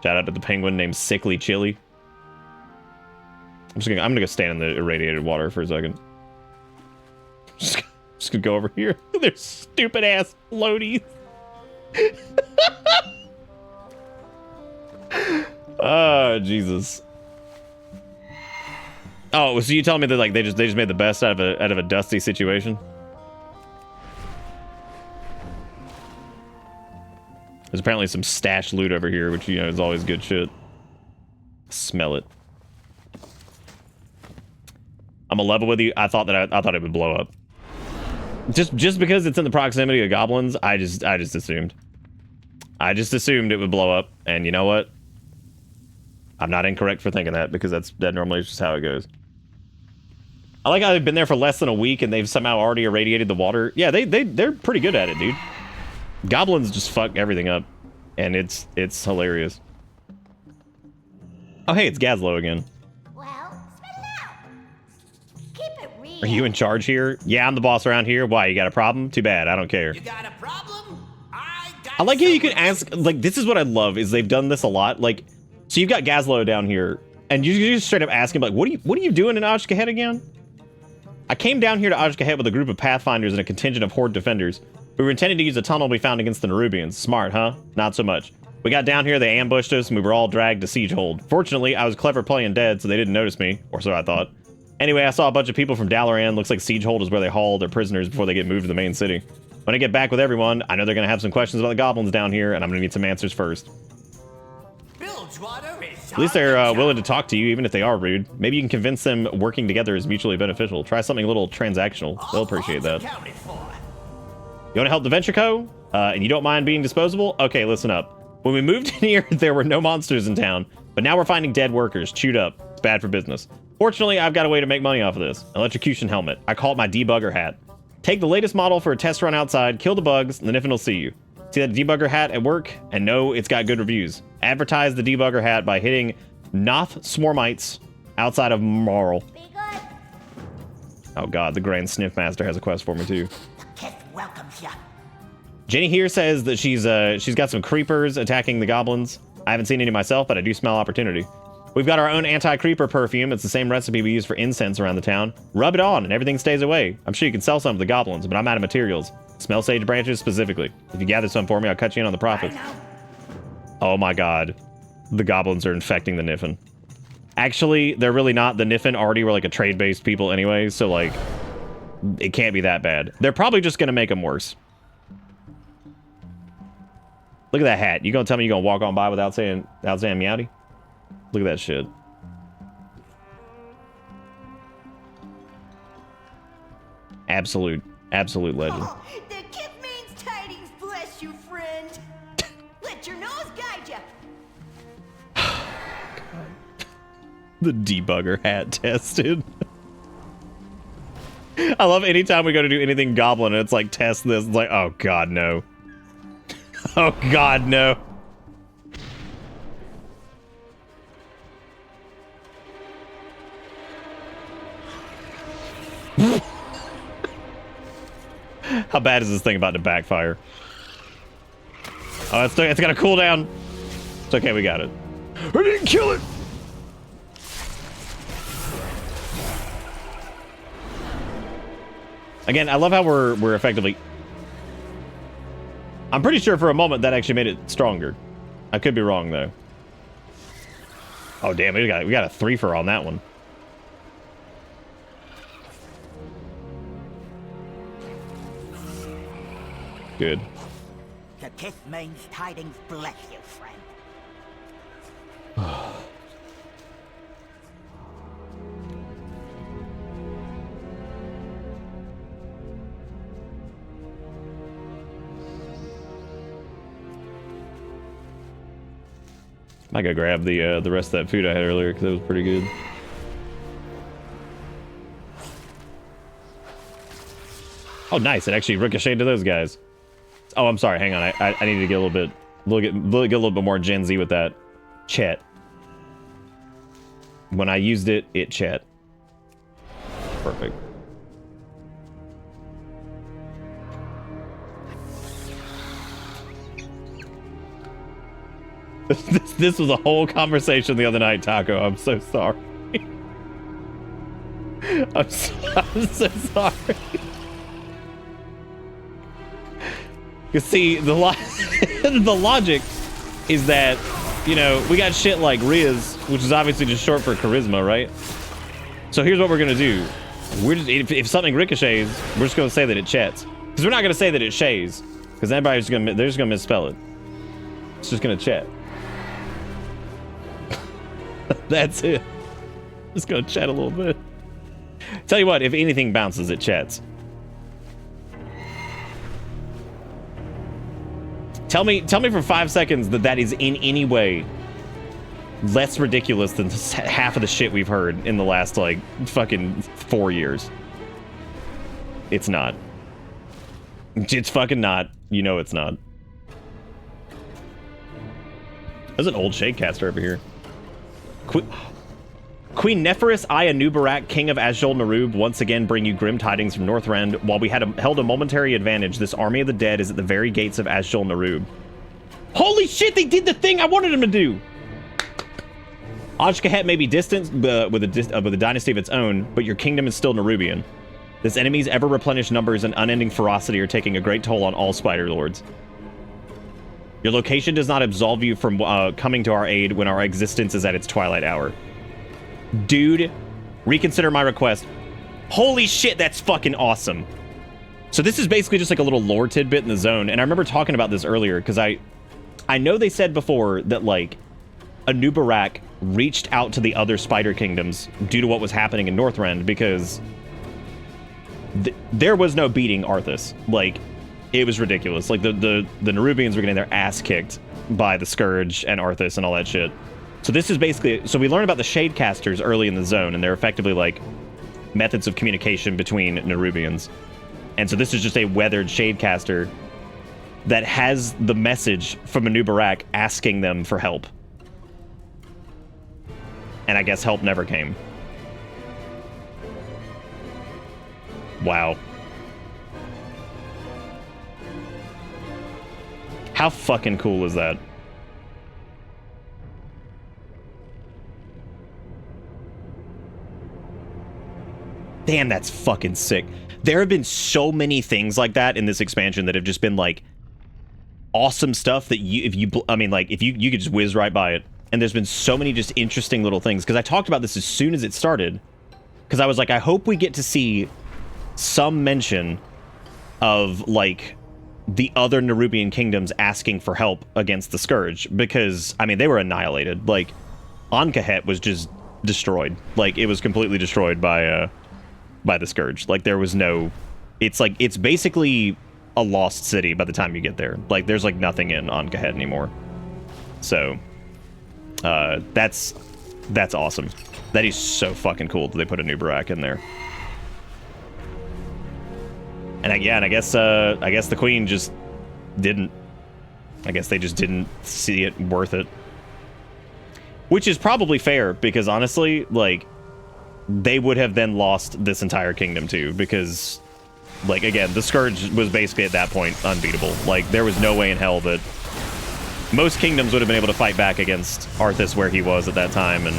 Shout out to the penguin named Sickly Chili. I'm gonna go stand in the irradiated water for a second. Just gonna go over here. They're stupid ass floaties. Oh Jesus. Oh, so you telling me that like they just made the best out of a dusty situation? There's apparently some stashed loot over here, which, you know, is always good shit. Smell it. I'm a level with you. I thought it would blow up. Just because it's in the proximity of goblins, I just assumed. I just assumed it would blow up, and you know what? I'm not incorrect for thinking that, because that normally is just how it goes. I like how they've been there for less than a week and they've somehow already irradiated the water. Yeah, they're pretty good at it, dude. Goblins just fuck everything up, and it's hilarious. Oh, hey, it's Gazlo again. Well, spit it out. Keep it real. Are you in charge here? Yeah, I'm the boss around here. Why, you got a problem? Too bad, I don't care. You got a problem? I like how you can ask, like, this is what I love, is they've done this a lot. Like, so you've got Gazlo down here, and you just straight up ask him, like, what are you doing in Ajkahet again? I came down here to Ajkahet with a group of Pathfinders and a contingent of Horde defenders. We were intending to use a tunnel we found against the Nerubians. Smart, huh? Not so much. We got down here, they ambushed us, and we were all dragged to Siegehold. Fortunately, I was clever playing dead, so they didn't notice me, or so I thought. Anyway, I saw a bunch of people from Dalaran. Looks like Siegehold is where they haul their prisoners before they get moved to the main city. When I get back with everyone, I know they're going to have some questions about the goblins down here, and I'm going to need some answers first. At least they're willing to talk to you, even if they are rude. Maybe you can convince them working together is mutually beneficial. Try something a little transactional. They'll appreciate that. You want to help the Venture Co? And you don't mind being disposable? Okay, listen up. When we moved in here, there were no monsters in town, but now we're finding dead workers, chewed up. It's bad for business. Fortunately, I've got a way to make money off of this. Electrocution helmet. I call it my debugger hat. Take the latest model for a test run outside, kill the bugs, and the Niffin will see you. See that debugger hat at work? And know it's got good reviews. Advertise the debugger hat by hitting Noth Swarmites outside of Marl. Oh god, the Grand Sniff Master has a quest for me too. Welcomes ya. Jenny here says that she's got some creepers attacking the goblins. I haven't seen any myself, but I do smell opportunity. We've got our own anti-creeper perfume. It's the same recipe we use for incense around the town. Rub it on and everything stays away. I'm sure you can sell some to the goblins, but I'm out of materials. Smell sage branches specifically. If you gather some for me, I'll cut you in on the profits. Oh my god. The goblins are infecting the Niffin. Actually, they're really not. The Niffin already were like a trade-based people anyway, so like, it can't be that bad. They're probably just gonna make them worse. Look at that hat. You gonna tell me you're gonna walk on by without saying meowdy? Look at that shit. Absolute legend. Oh, the kid means tidings, bless you, friend. Let your nose guide you. The debugger hat tested. I love anytime we go to do anything goblin and it's like test this. It's like, oh god, no. Oh god, no. How bad is this thing about to backfire? Oh, it's got a cooldown. It's okay, we got it. I didn't kill it. Again, I love how we're effectively. I'm pretty sure for a moment that actually made it stronger. I could be wrong though. Oh damn, we got a 3-fer on that one. Good. The kiss means tidings, bless you, friend. I gotta grab the rest of that food I had earlier because it was pretty good. Oh, nice! It actually ricocheted to those guys. Oh, I'm sorry. Hang on. I need to get a little bit more Gen Z with that. Chet. When I used it, it chat. Perfect. This was a whole conversation the other night, Taco. I'm so sorry. I'm so sorry. You see, the logic is that, you know, we got shit like Riz, which is obviously just short for charisma, right? So here's what we're gonna do. We're just, if something ricochets, we're just gonna say that it chats, because we're not gonna say that it shays, because they're just gonna misspell it. It's just gonna chat. That's it. Just gonna chat a little bit. Tell you what, if anything bounces, it chats. Tell me for 5 seconds that is in any way less ridiculous than half of the shit we've heard in the last, like, fucking 4 years. It's not. It's fucking not. You know it's not. There's an old Shadecaster over here. Queen Neferis, I, Anubarak, King of Azjol Narub, once again bring you grim tidings from Northrend. While we held a momentary advantage, this army of the dead is at the very gates of Azjol Narub. Holy shit, they did the thing I wanted them to do! Ajkahet may be distant with a dynasty of its own, but your kingdom is still Nerubian. This enemy's ever-replenished numbers and unending ferocity are taking a great toll on all Spider Lords. Your location does not absolve you from coming to our aid when our existence is at its twilight hour. Dude, reconsider my request. Holy shit, that's fucking awesome. So this is basically just like a little lore tidbit in the zone, and I remember talking about this earlier, because I know they said before that, like, Anubarak reached out to the other spider kingdoms due to what was happening in Northrend, because there was no beating Arthas. Like, it was ridiculous. Like, the Nerubians were getting their ass kicked by the Scourge and Arthas and all that shit. So this is basically... So we learn about the Shadecasters early in the zone, and they're effectively, like, methods of communication between Nerubians. And so this is just a weathered Shadecaster that has the message from Anubarak asking them for help. And I guess help never came. Wow. How fucking cool is that? Damn, that's fucking sick. There have been so many things like that in this expansion that have just been, like, awesome stuff that you could just whiz right by it. And there's been so many just interesting little things. Because I talked about this as soon as it started. Because I was like, I hope we get to see some mention of, like, the other Nerubian kingdoms asking for help against the Scourge. Because, I mean, they were annihilated. Like, Ankahet was just destroyed. Like, it was completely destroyed by the Scourge. Like, there was no... It's like, it's basically a lost city by the time you get there. Like, there's, like, nothing in Ankahet anymore. So, that's awesome. That is so fucking cool that they put a Anubarak in there. And I guess the Queen just didn't. I guess they just didn't see it worth it. Which is probably fair, because honestly, like, they would have then lost this entire kingdom too, because, like, again, the Scourge was basically at that point unbeatable. Like, there was no way in hell that most kingdoms would have been able to fight back against Arthas where he was at that time. And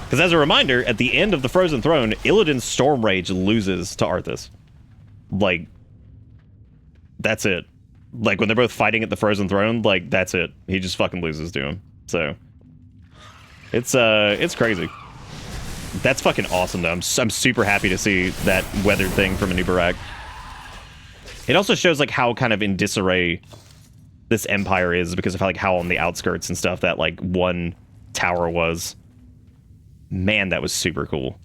because, as a reminder, at the end of the Frozen Throne, Illidan's Storm Rage loses to Arthas. Like, that's it. Like, when they're both fighting at the Frozen Throne, like, that's it. He just fucking loses to him. So, it's crazy. That's fucking awesome, though. I'm super happy to see that weathered thing from Anubarak. It also shows, like, how kind of in disarray this empire is, because of how, like, how on the outskirts and stuff that, like, one tower was. Man, that was super cool.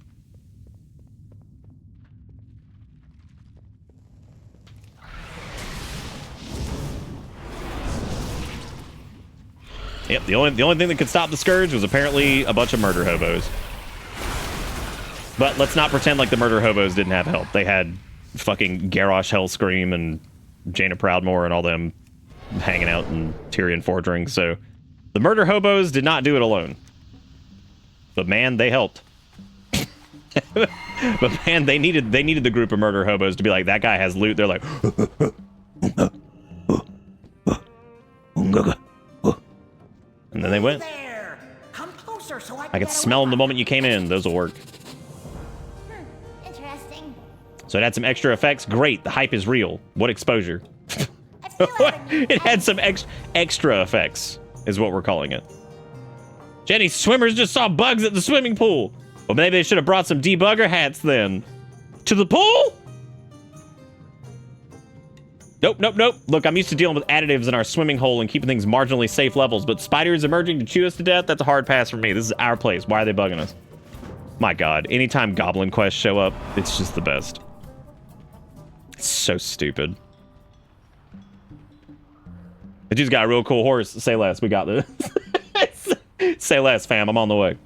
Yep, the only thing that could stop the Scourge was apparently a bunch of murder hobos. But let's not pretend like the murder hobos didn't have help. They had fucking Garrosh Hellscream and Jaina Proudmoore and all them hanging out in Tyrion Forge. So the murder hobos did not do it alone. But man, they helped. But man, they needed the group of murder hobos to be like, that guy has loot. They're like, I could smell them the moment you came in. Those will work. Interesting. So it had some extra effects. Great. The hype is real. What exposure? It had some extra effects, is what we're calling it. Jenny, swimmers just saw bugs at the swimming pool. Well, maybe they should have brought some debugger hats then. To the pool? Nope, nope, nope. Look, I'm used to dealing with additives in our swimming hole and keeping things marginally safe levels, but spiders emerging to chew us to death, that's a hard pass for me. This is our place. Why are they bugging us? My God, anytime goblin quests show up, it's just the best. It's so stupid. The dude's got a real cool horse. Say less, we got this. Say less, fam, I'm on the way.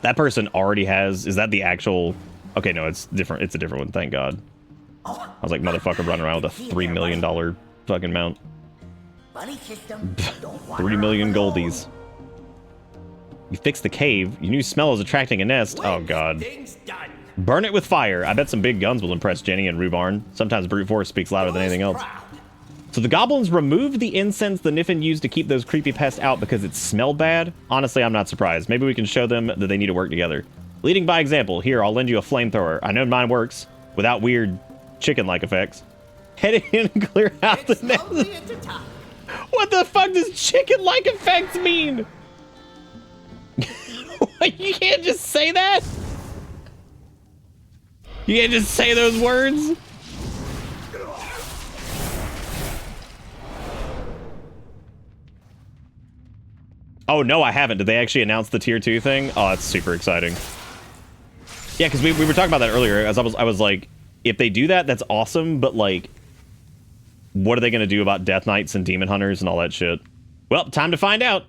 That person already has, is that the actual... Okay, no, it's different. It's a different one, thank God. I was like, motherfucker running around with a $3 million fucking mount. 3 million goldies. You fixed the cave. Your new smell is attracting a nest. Oh, God. Burn it with fire. I bet some big guns will impress Jenny and Rubarn. Sometimes brute force speaks louder than anything else. So the goblins removed the incense the Niffin used to keep those creepy pests out because it smelled bad? Honestly, I'm not surprised. Maybe we can show them that they need to work together. Leading by example. Here, I'll lend you a flamethrower. I know mine works without weird chicken-like effects. Head in and clear out the nest. What the fuck does chicken-like effects mean? You can't just say that? You can't just say those words? Oh, no, I haven't. Did they actually announce the tier 2 thing? Oh, that's super exciting. Yeah, because we were talking about that earlier. As I was like, if they do that, that's awesome. But, like, what are they going to do about Death Knights and Demon Hunters and all that shit? Well, time to find out.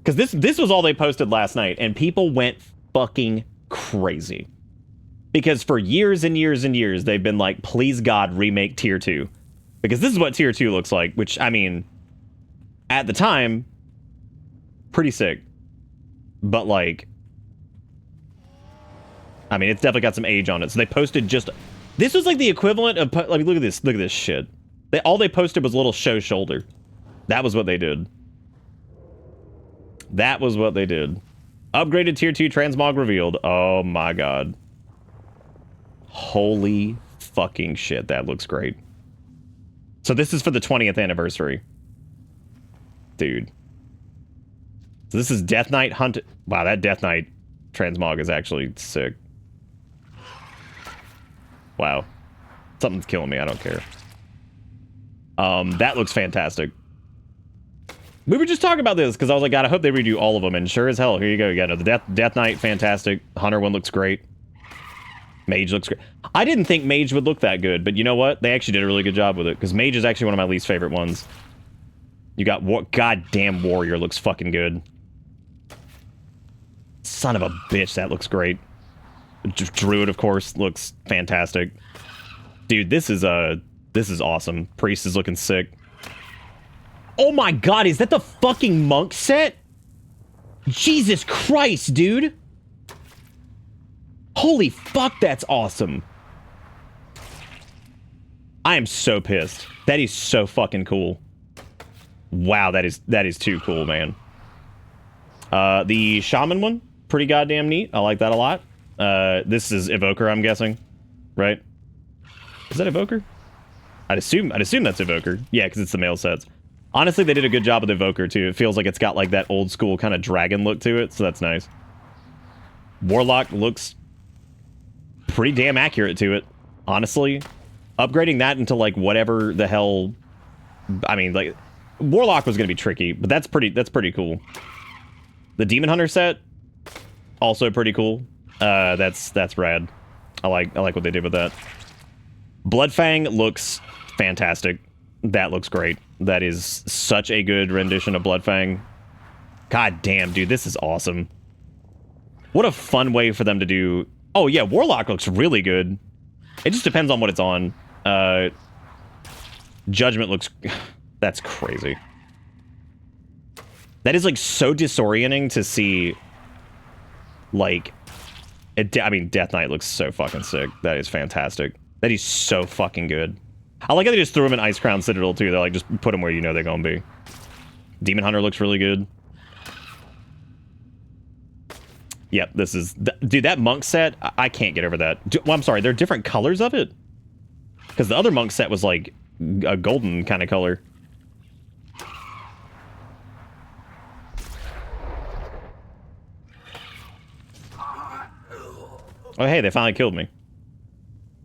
Because this was all they posted last night. And people went fucking crazy. Because for years and years and years, they've been like, please God, remake tier 2. Because this is what tier 2 looks like. Which, I mean... At the time, pretty sick. But, like... I mean, it's definitely got some age on it. So they posted just... This was like the equivalent of... Like, look at this. Look at this shit. All they posted was a little show shoulder. That was what they did. That was what they did. Upgraded tier 2 transmog revealed. Oh, my God. Holy fucking shit. That looks great. So this is for the 20th anniversary. Dude. So this is Death Knight Hunt. Wow, that Death Knight transmog is actually sick. Wow. Something's killing me. I don't care. That looks fantastic. We were just talking about this because I was like, God, I hope they redo all of them. And sure as hell, here you go. You got the Death Knight, fantastic. Hunter one looks great. Mage looks great. I didn't think Mage would look that good, but you know what? They actually did a really good job with it because Mage is actually one of my least favorite ones. You got goddamn Warrior looks fucking good. Son of a bitch, that looks great. Druid, of course, looks fantastic. Dude, this is awesome. Priest is looking sick. Oh my God, is that the fucking monk set? Jesus Christ, dude. Holy fuck, that's awesome. I am so pissed. That is so fucking cool. Wow, that is too cool, man. The Shaman one, pretty goddamn neat. I like that a lot. This is Evoker, I'm guessing. Right? Is that Evoker? I'd assume that's Evoker. Yeah, because it's the male sets. Honestly, they did a good job with Evoker, too. It feels like it's got, like, that old school kind of dragon look to it, so that's nice. Warlock looks pretty damn accurate to it, honestly. Upgrading that into, like, whatever the hell... I mean, like... Warlock was going to be tricky, but that's pretty cool. The Demon Hunter set, also pretty cool. That's rad. I like what they did with that. Bloodfang looks fantastic. That looks great. That is such a good rendition of Bloodfang. God damn, dude, this is awesome. What a fun way for them to do... Oh, yeah, Warlock looks really good. It just depends on what it's on. Judgment looks... That's crazy. That is, like, so disorienting to see, like... I mean, Death Knight looks so fucking sick. That is fantastic. That is so fucking good. I like how they just threw them in Ice Crown Citadel too. They're like, just put them where you know they're gonna be. Demon Hunter looks really good. Yep, this is... Dude, that monk set, I can't get over that. Well, I'm sorry, there are different colors of it? Because the other monk set was like a golden kind of color. Oh, hey, they finally killed me.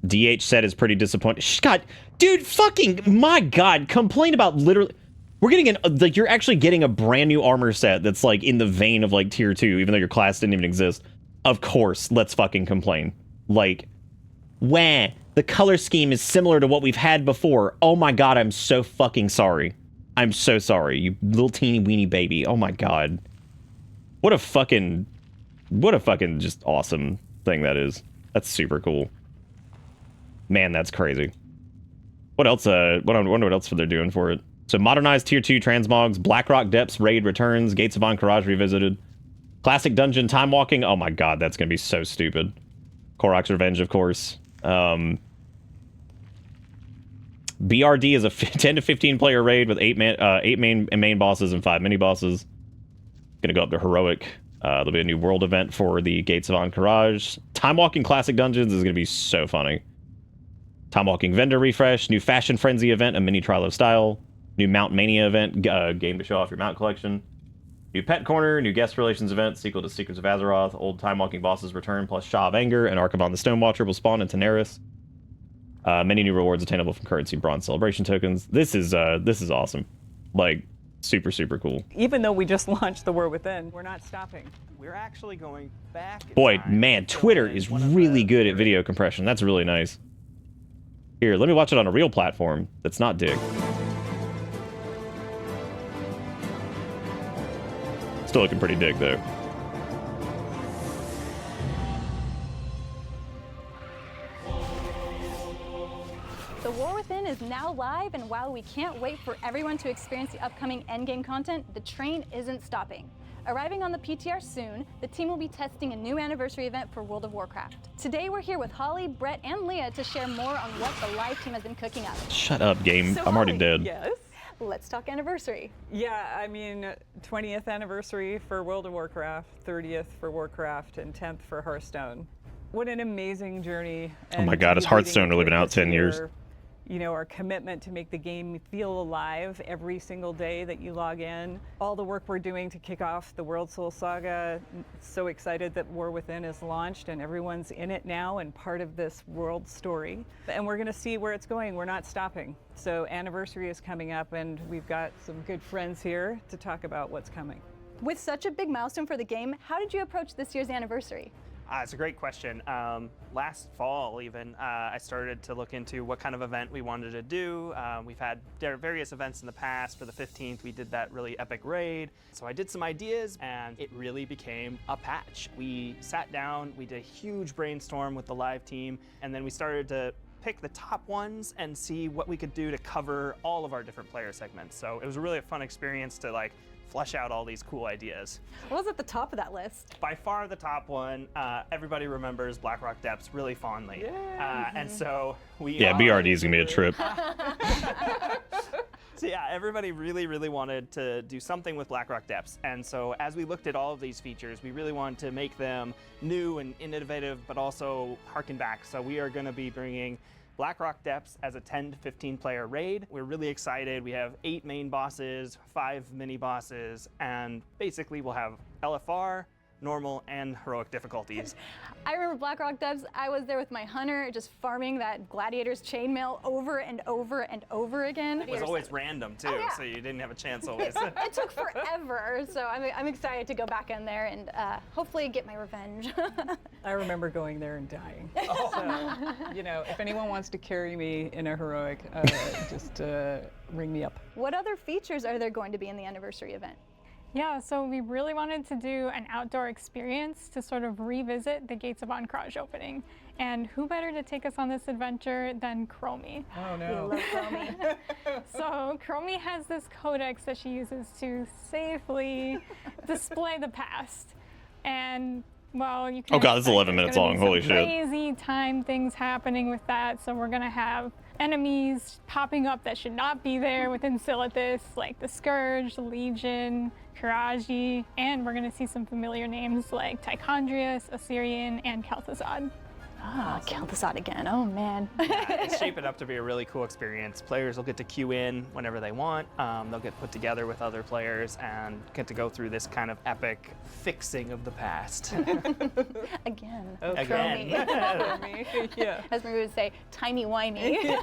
DH set is pretty disappointing. God, dude, fucking, my God, complain about literally... We're getting like, you're actually getting a brand new armor set that's like in the vein of like tier 2, even though your class didn't even exist. Of course, let's fucking complain. Like, wah, the color scheme is similar to what we've had before. Oh my God, I'm so fucking sorry. I'm so sorry, you little teeny weeny baby. Oh my God. What a fucking just awesome thing that is. That's super cool. Man, that's crazy. What else, I wonder what else they're doing for it. So modernized tier 2 transmogs, Blackrock Depths raid returns, Gates of Ahn'Qiraj revisited. Classic dungeon time walking. Oh my God, that's gonna be so stupid. Korok's Revenge, of course. BRD is a 10 to 15 player raid with 8 main bosses and 5 mini bosses. Gonna go up to heroic. There'll be a new world event for the Gates of Ahn'Qiraj. Time walking classic dungeons is gonna be so funny. Time walking vendor refresh, new fashion frenzy event, a mini trial of style. New Mount Mania event, game to show off your mount collection. New pet corner, new guest relations event, sequel to Secrets of Azeroth. Old time walking bosses return, plus Shaw of Anger and Archivon the Stonewatcher will spawn in Teneris. Many new rewards attainable from currency bronze celebration tokens. This is awesome. Like, super, super cool. Even though we just launched the War Within, we're not stopping. We're actually going back. Boy, man, Twitter is really good at video compression. That's really nice. Here, let me watch it on a real platform that's not Dig. Still looking pretty Dig, though. The War Within is now live, and while we can't wait for everyone to experience the upcoming endgame content, the train isn't stopping. Arriving on the PTR soon, the team will be testing a new anniversary event for World of Warcraft. Today we're here with Holly, Brett, and Leah to share more on what the live team has been cooking up. Shut up, game. So I'm already Holly, dead. Yes? Let's talk anniversary. Yeah, I mean, 20th anniversary for World of Warcraft, 30th for Warcraft, and 10th for Hearthstone. What an amazing journey. Oh my God, is Hearthstone really been out 10 years? You know, our commitment to make the game feel alive every single day that you log in. All the work we're doing to kick off the World Soul Saga. So excited that War Within is launched and everyone's in it now and part of this world story. And we're gonna see where it's going. We're not stopping. So anniversary is coming up and we've got some good friends here to talk about what's coming. With such a big milestone for the game, how did you approach this year's anniversary? It's a great question. Last fall, even, I started to look into what kind of event we wanted to do. We've had various events in the past. For the 15th, we did that really epic raid. So I did some ideas, and it really became a patch. We sat down, we did a huge brainstorm with the live team, and then we started to pick the top ones and see what we could do to cover all of our different player segments. So it was really a fun experience to like flesh out all these cool ideas. What was at the top of that list? By far the top one, everybody remembers Blackrock Depths really fondly. Yeah. And so we BRD is gonna be a trip. So yeah, everybody really, really wanted to do something with Blackrock Depths. And so as we looked at all of these features, we really wanted to make them new and innovative, but also harken back. So we are gonna be bringing Blackrock Depths as a 10 to 15 player raid. We're really excited. We have 8 main bosses, 5 mini bosses, and basically we'll have LFR, normal, and heroic difficulties. I remember Blackrock Depths. I was there with my hunter, just farming that gladiator's chainmail over and over and over again. It was always random too, so you didn't have a chance always. It took forever, so I'm excited to go back in there and hopefully get my revenge. I remember going there and dying. So, you know, if anyone wants to carry me in a heroic, just ring me up. What other features are there going to be in the anniversary event? Yeah, so we really wanted to do an outdoor experience to sort of revisit the Gates of Ahn'Qiraj opening. And who better to take us on this adventure than Chromie? Oh no. We love Chromie. So Chromie has this codex that she uses to safely display the past. And well, you can. Oh god, it's 11 minutes long. Holy shit. Crazy time things happening with that. So we're gonna have enemies popping up that should not be there within Silithus, like the Scourge, the Legion, Karaji, and we're gonna see some familiar names like Tichondrius, Assyrian, and Kel'Thuzad. Ah, Kel'Thuzad again. Oh man. Yeah, it's shaping up to be a really cool experience. Players will get to queue in whenever they want. They'll get put together with other players and get to go through this kind of epic fixing of the past. Again. Oh, again. Yeah. As we would say, timey-wimey.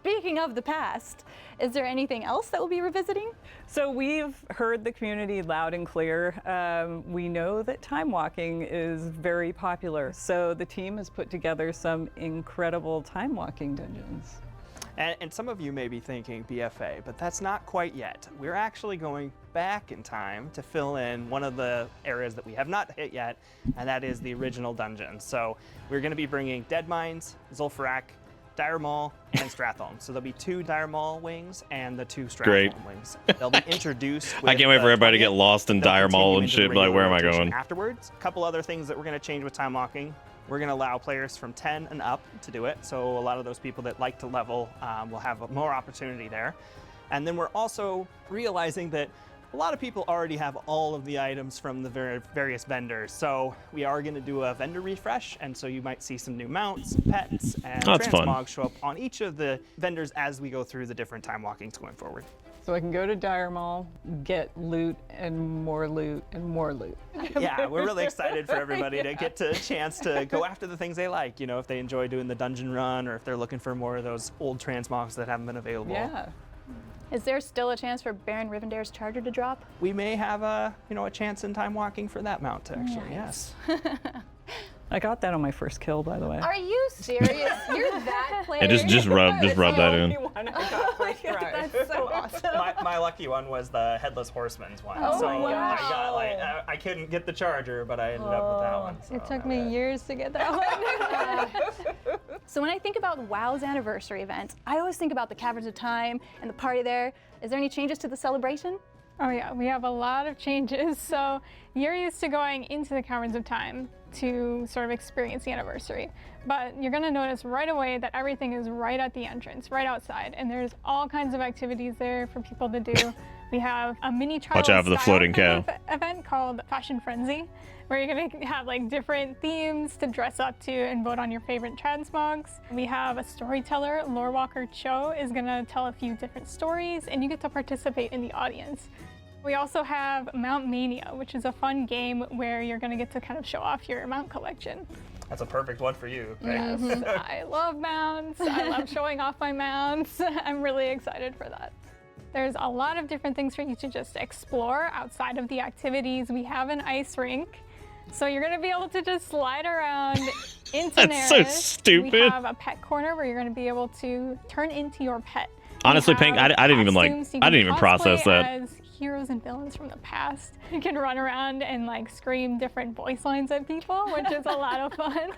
Speaking of the past, is there anything else that we'll be revisiting? So we've heard the community loud and clear. We know that time walking is very popular. So the team has put together some incredible time walking dungeons. And some of you may be thinking BFA, but that's not quite yet. We're actually going back in time to fill in one of the areas that we have not hit yet, and that is the original dungeon. So we're going to be bringing Dead Mines, Zul'Farrak, Dire Maul, and Stratholme. So there'll be 2 Dire Maul wings and the 2 Stratholme wings. They'll be introduced with I can't wait for everybody to get lost in Dire Maul and shit. Like, where am I going? Afterwards, a couple other things that we're going to change with time walking. We're going to allow players from 10 and up to do it. So a lot of those people that like to level will have more opportunity there. And then we're also realizing that a lot of people already have all of the items from the various vendors. So we are going to do a vendor refresh. And so you might see some new mounts, pets, and transmogs show up on each of the vendors as we go through the different time walkings going forward. So I can go to Dire Maul, get loot and more loot and more loot. Yeah, we're really excited for everybody to get a chance to go after the things they like. You know, if they enjoy doing the dungeon run or if they're looking for more of those old transmogs that haven't been available. Yeah. Is there still a chance for Baron Rivendare's charger to drop? We may have a chance in time walking for that mount, actually, yes. I got that on my first kill, by the way. Are you serious? You're that player? And just rub that in. That's so awesome. My lucky one was the Headless Horseman's one. Oh, so wow. I got I couldn't get the charger, but I ended up with that one. So It took me years to get that one. So when I think about WoW's anniversary event, I always think about the Caverns of Time and the party there. Is there any changes to the celebration? Oh yeah, we have a lot of changes. So you're used to going into the Caverns of Time to sort of experience the anniversary. But you're gonna notice right away that everything is right at the entrance, right outside. And there's all kinds of activities there for people to do. We have a mini trial Watch out for the floating cow. event called Fashion Frenzy, where you're gonna have like different themes to dress up to and vote on your favorite transmogs. We have a storyteller, Lorewalker Cho, is gonna tell a few different stories, and you get to participate in the audience. We also have Mount Mania, which is a fun game where you're gonna get to kind of show off your mount collection. That's a perfect one for you. Yes, I love mounts. I love showing off my mounts. I'm really excited for that. There's a lot of different things for you to just explore outside of the activities. We have an ice rink, so you're gonna be able to just slide around into That's so stupid. We have a pet corner where you're gonna be able to turn into your pet. Honestly, Pink, I didn't even process that. As heroes and villains from the past. You can run around and like scream different voice lines at people, which is a lot of fun.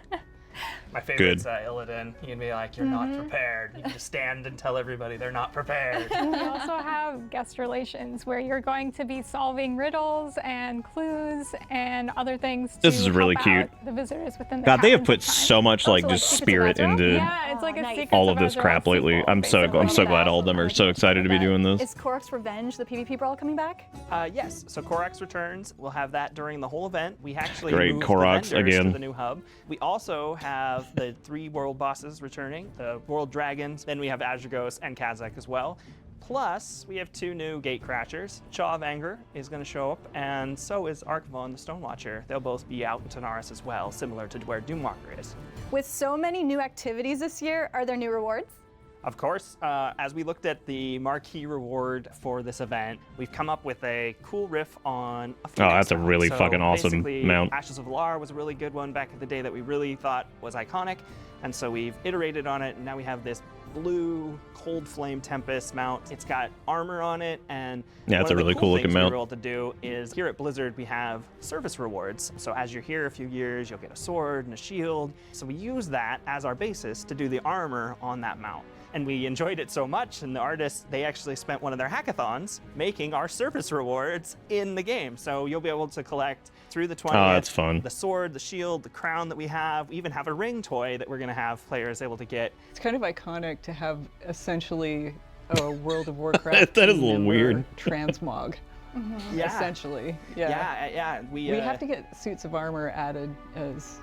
My favorite's Illidan. You can be like, you're not prepared. You can just stand and tell everybody they're not prepared. We also have guest relations where you're going to be solving riddles and clues and other things to This is really help cute. out the visitors within the God, they have Caverns put of Time. so much like just spirit into Yeah, it's like a Secrets all of this Azeroth crap lately. sequel, I'm so glad all of them are so excited to be doing this. Is Korok's Revenge, the PvP brawl, coming back? Yes, so Korok's returns. We'll have that during the whole event. We actually Great, moved Korok's the vendors again. to the new hub. We also have the 3 world bosses returning, the world dragons. Then we have Azurgos and Kazakh as well. Plus, we have 2 new gate crashers. Chaw of Anger is going to show up, and so is Archivon the Stonewatcher. They'll both be out in Tanaris as well, similar to where Doomwalker is. With so many new activities this year, are there new rewards? Of course, as we looked at the marquee reward for this event, we've come up with a cool riff on a Phoenix that's a mount. really fucking awesome basically, mount. Ashes of Lar was a really good one back in the day that we really thought was iconic, and so we've iterated on it, and now we have this blue Cold Flame Tempest mount. It's got armor on it, and yeah, it's a really cool looking things mount. we were able to do is here at Blizzard we have service rewards. So as you're here a few years, you'll get a sword and a shield. So we use that as our basis to do the armor on that mount. And we enjoyed it so much, and the artists, they actually spent one of their hackathons making our service rewards in the game. So you'll be able to collect through the 20th. Oh, that's fun. The sword, the shield, the crown that we have. We even have a ring toy that we're going to have players able to get. It's kind of iconic to have essentially a World of Warcraft that is a little weird. transmog. Yeah. Essentially. Yeah. We have to get suits of armor added as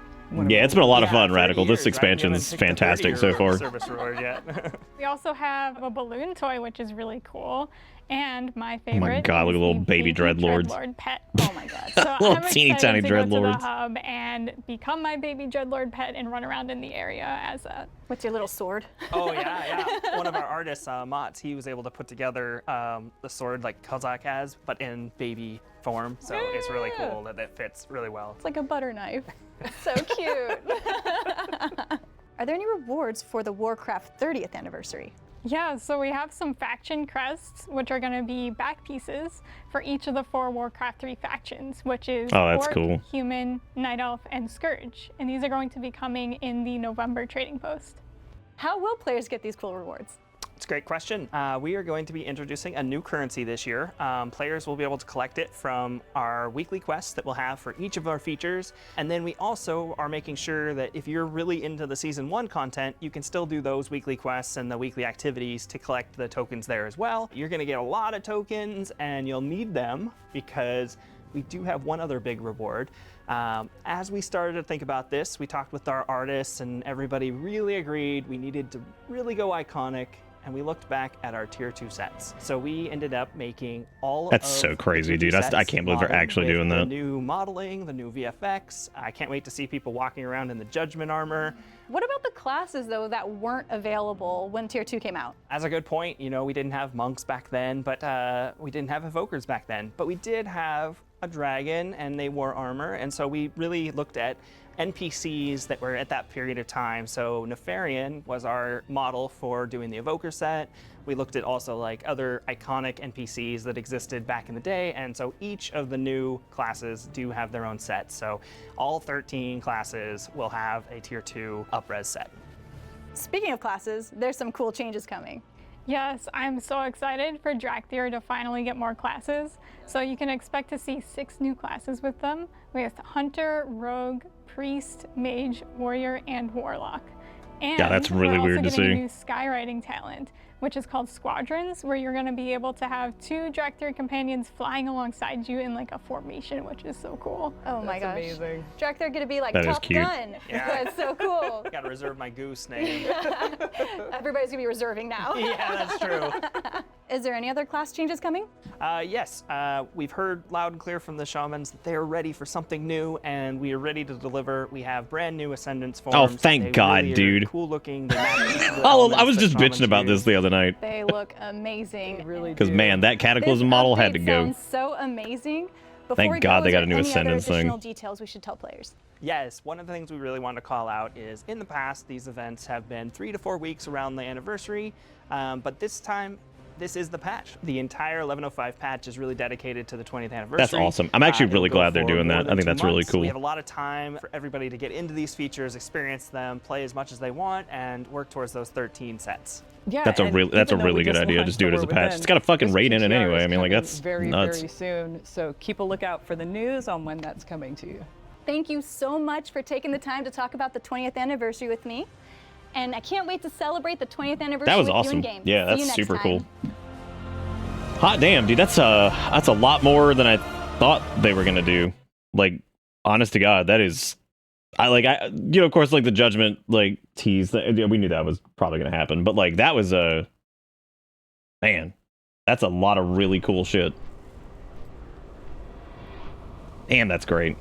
yeah, it's been a lot of fun, 30 Radical. years, This expansion is right? We haven't picked the fantastic so 30-year far. Service reward yet. We also have a balloon toy, which is really cool. And my favorite. Oh my god, look at is little the baby dreadlords. Dreadlord pet. Oh my god. So Little I'm teeny excited tiny to go to the dreadlords. hub and become my baby dreadlord pet and run around in the area as a. What's your little sword? Oh yeah. One of our artists, Mott, he was able to put together the sword like Kozak has, but in baby form. So it's really cool that it fits really well. It's like a butter knife. It's so cute. Are there any rewards for the Warcraft 30th anniversary? Yeah, so we have some faction crests, which are going to be back pieces for each of the 4 Warcraft 3 factions, which is Orc, cool. Human, Night Elf, and Scourge. And these are going to be coming in the November trading post. How will players get these cool rewards? It's a great question. We are going to be introducing a new currency this year. Players will be able to collect it from our weekly quests that we'll have for each of our features. And then we also are making sure that if you're really into the Season 1 content, you can still do those weekly quests and the weekly activities to collect the tokens there as well. You're going to get a lot of tokens, and you'll need them because we do have one other big reward. As we started to think about this, we talked with our artists, and everybody really agreed we needed to really go iconic. And we looked back at our tier 2 sets. So we ended up making all That's of so crazy, the tier dude. 2 I sets can't believe they're modded actually with doing the that. new modeling, the new VFX. I can't wait to see people walking around in the Judgment armor. What about the classes, though, that weren't available when Tier 2 came out? That's a good point. You know, we didn't have monks back then, but we didn't have evokers back then. But we did have a dragon, and they wore armor. And so we really looked at NPCs that were at that period of time. So Nefarian was our model for doing the evoker set. We looked at also like other iconic NPCs that existed back in the day. And so each of the new classes do have their own set. So all 13 classes will have a tier 2 up-res set. Speaking of classes, there's some cool changes coming. Yes, I'm so excited for Drakthir to finally get more classes. So you can expect to see 6 new classes with them. We have Hunter, Rogue, Priest, Mage, Warrior, and Warlock. And yeah, that's really weird to see. we're also getting a new skywriting talent, which is called Squadrons, where you're going to be able to have 2 Drakthir companions flying alongside you in like a formation, which is so cool. Oh my gosh. Amazing. Drakthir gonna be like That is Top cute. Gun. Yeah. That's so cool. I gotta reserve my goose name. Everybody's gonna be reserving now. Yeah, that's true. Is there any other class changes coming? Yes, we've heard loud and clear from the shamans that they are ready for something new, and we are ready to deliver. We have brand new Ascendance forms. Oh, thank They God, really are dude. Cool looking. They match each of the I elements was that just shamans bitching about use. this the other night. They look amazing. Really Because, do. man, that Cataclysm This model had to update go. sounds so amazing. Before Thank we God go, they is got there a new any other Ascendance thing. additional details we should tell players? Yes, one of the things we really want to call out is in the past, these events have been 3 to 4 weeks around the anniversary, but this time, this is the patch. The entire 11.05 patch is really dedicated to the 20th anniversary. That's awesome. I'm actually really It'll go glad they're for doing more that. than I think 2 that's really months. cool. We have a lot of time for everybody to get into these features, experience them, play as much as they want, and work towards those 13 sets. Yeah, That's a and really even though we good idea. launched Just do it the as a War patch. Within, It's got a fucking this raid in it PTR anyway. is I mean, like, coming that's very, nuts. very soon. So keep a lookout for the news on when that's coming to you. Thank you so much for taking the time to talk about the 20th anniversary with me. And I can't wait to celebrate the 20th anniversary That was with awesome. you in game. Yeah, See you that's next super time. cool. Hot damn, dude. That's a lot more than I thought they were gonna do. Like, honest to God, that is. Of course, like the Judgment like tease. We knew that was probably gonna happen, but like that was man, that's a lot of really cool shit. Damn, that's great.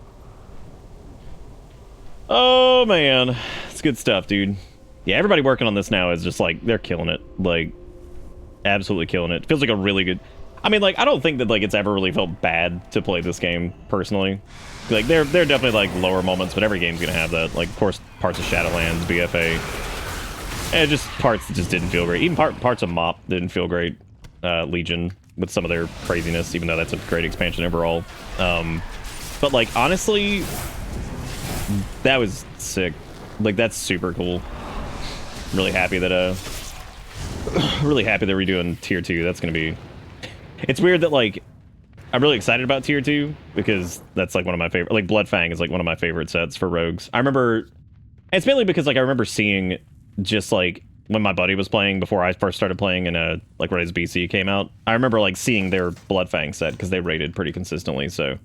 Oh man, it's good stuff, dude. Yeah, everybody working on this now is just like they're killing it, like absolutely killing it. Feels like a really good. I mean, like I don't think that like it's ever really felt bad to play this game personally. Like there are definitely like lower moments, but every game's gonna have that. Like of course, parts of Shadowlands, BFA, Just parts that just didn't feel great. Even parts of Mop didn't feel great. Legion with some of their craziness, even though that's a great expansion overall. But like honestly, that was sick. Like that's super cool. Really happy that they're redoing tier 2. That's gonna be. It's weird that like I'm really excited about tier 2 because that's like one of my favorite. Like Bloodfang is like one of my favorite sets for rogues. I remember. It's mainly because like I remember seeing just like when my buddy was playing before I first started playing and like right as BC came out. I remember like seeing their Bloodfang set because they rated pretty consistently, so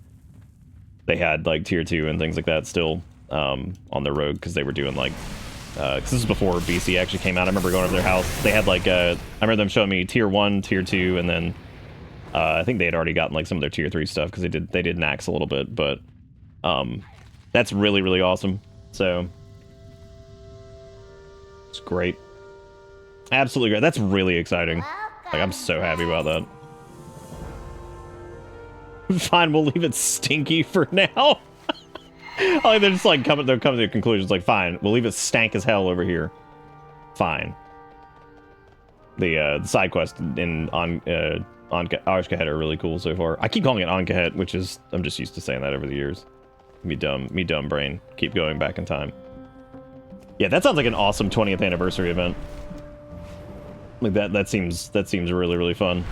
they had like tier 2 and things like that still on their rogue because they were doing like because this is before BC actually came out. I remember going over their house. They had like I remember them showing me tier 1, tier 2, and then I think they had already gotten like some of their tier 3 stuff because they did Nax a little bit, but that's really, really awesome. So it's great. Absolutely great. That's really exciting. Like, I'm so happy about that. Fine, we'll leave it stinky for now. Like, they're just like they're coming to conclusions. Like, fine, we'll leave it stank as hell over here. Fine. The side quest on Arshkahet are really cool so far. I keep calling it Ankahet, which is I'm just used to saying that over the years. Me dumb brain. Keep going back in time. Yeah, that sounds like an awesome 20th anniversary event. Like that seems really, really fun.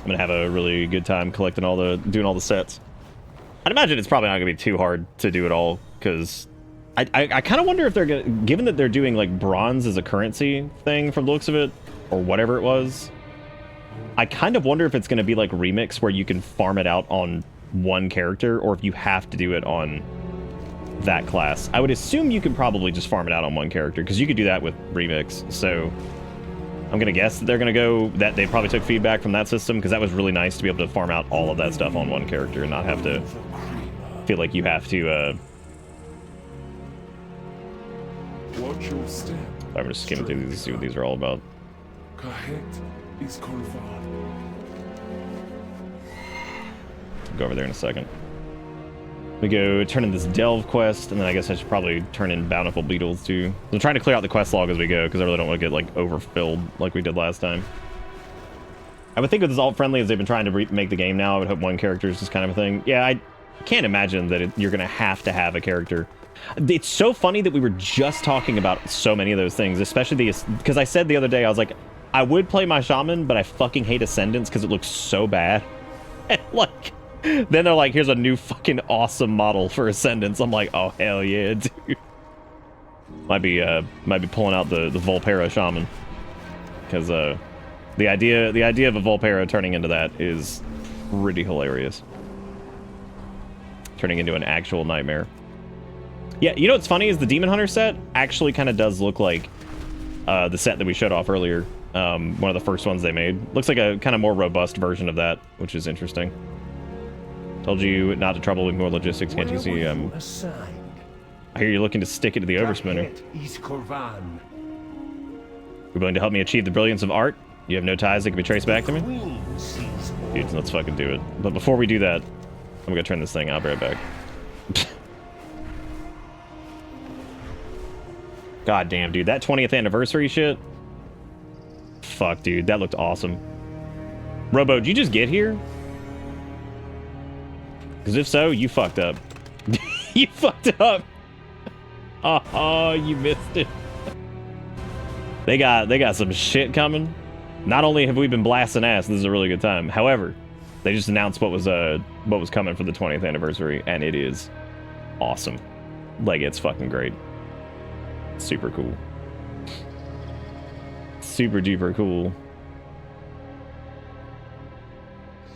I'm gonna have a really good time collecting doing all the sets. I'd imagine it's probably not gonna be too hard to do it all, because I kind of wonder if they're gonna, given that they're doing like bronze as a currency thing from the looks of it, or whatever it was. I kind of wonder if it's gonna be like Remix where you can farm it out on one character, or if you have to do it on that class. I would assume you can probably just farm it out on one character, because you could do that with Remix. So I'm gonna guess that they're gonna go that they probably took feedback from that system, because that was really nice to be able to farm out all of that stuff on one character and not have to feel like you have to Watch your step. I'm just skimming through these to see what these are all about. Kahet is Korvan. Go over there in a second. We go turn in this Delve quest, and then I guess I should probably turn in Bountiful Beetles too. I'm trying to clear out the quest log as we go, because I really don't want to get like overfilled like we did last time. I would think with as alt-friendly as they've been trying to make the game now, I would hope one character is just kind of a thing. Yeah, I can't imagine that you're going to have a character. It's so funny that we were just talking about so many of those things, especially because I said the other day, I was like, I would play my Shaman, but I fucking hate Ascendance because it looks so bad. And like, then they're like, here's a new fucking awesome model for Ascendance. I'm like, oh hell yeah, dude. Might be pulling out the Volpera Shaman, because the idea of a Volpera turning into that is pretty hilarious. Turning into an actual nightmare. Yeah, you know what's funny is the Demon Hunter set actually kind of does look like the set that we showed off earlier. One of the first ones they made. Looks like a kind of more robust version of that, which is interesting. Told you not to trouble with more logistics, can't you see? I hear you're looking to stick it to the Overspinner. You're willing to help me achieve the brilliance of art? You have no ties that can be traced back to me? Dude, let's fucking do it. But before we do that, I'm gonna turn this thing. I'll be right back. God damn, dude. That 20th anniversary shit? Fuck, dude. That looked awesome. Robo, did you just get here? Because if so, you fucked up. You fucked up. Oh, you missed it. They got some shit coming. Not only have we been blasting ass, this is a really good time. However, they just announced what was coming for the 20th anniversary, and it is awesome. Like, it's fucking great. Super cool. Super duper cool.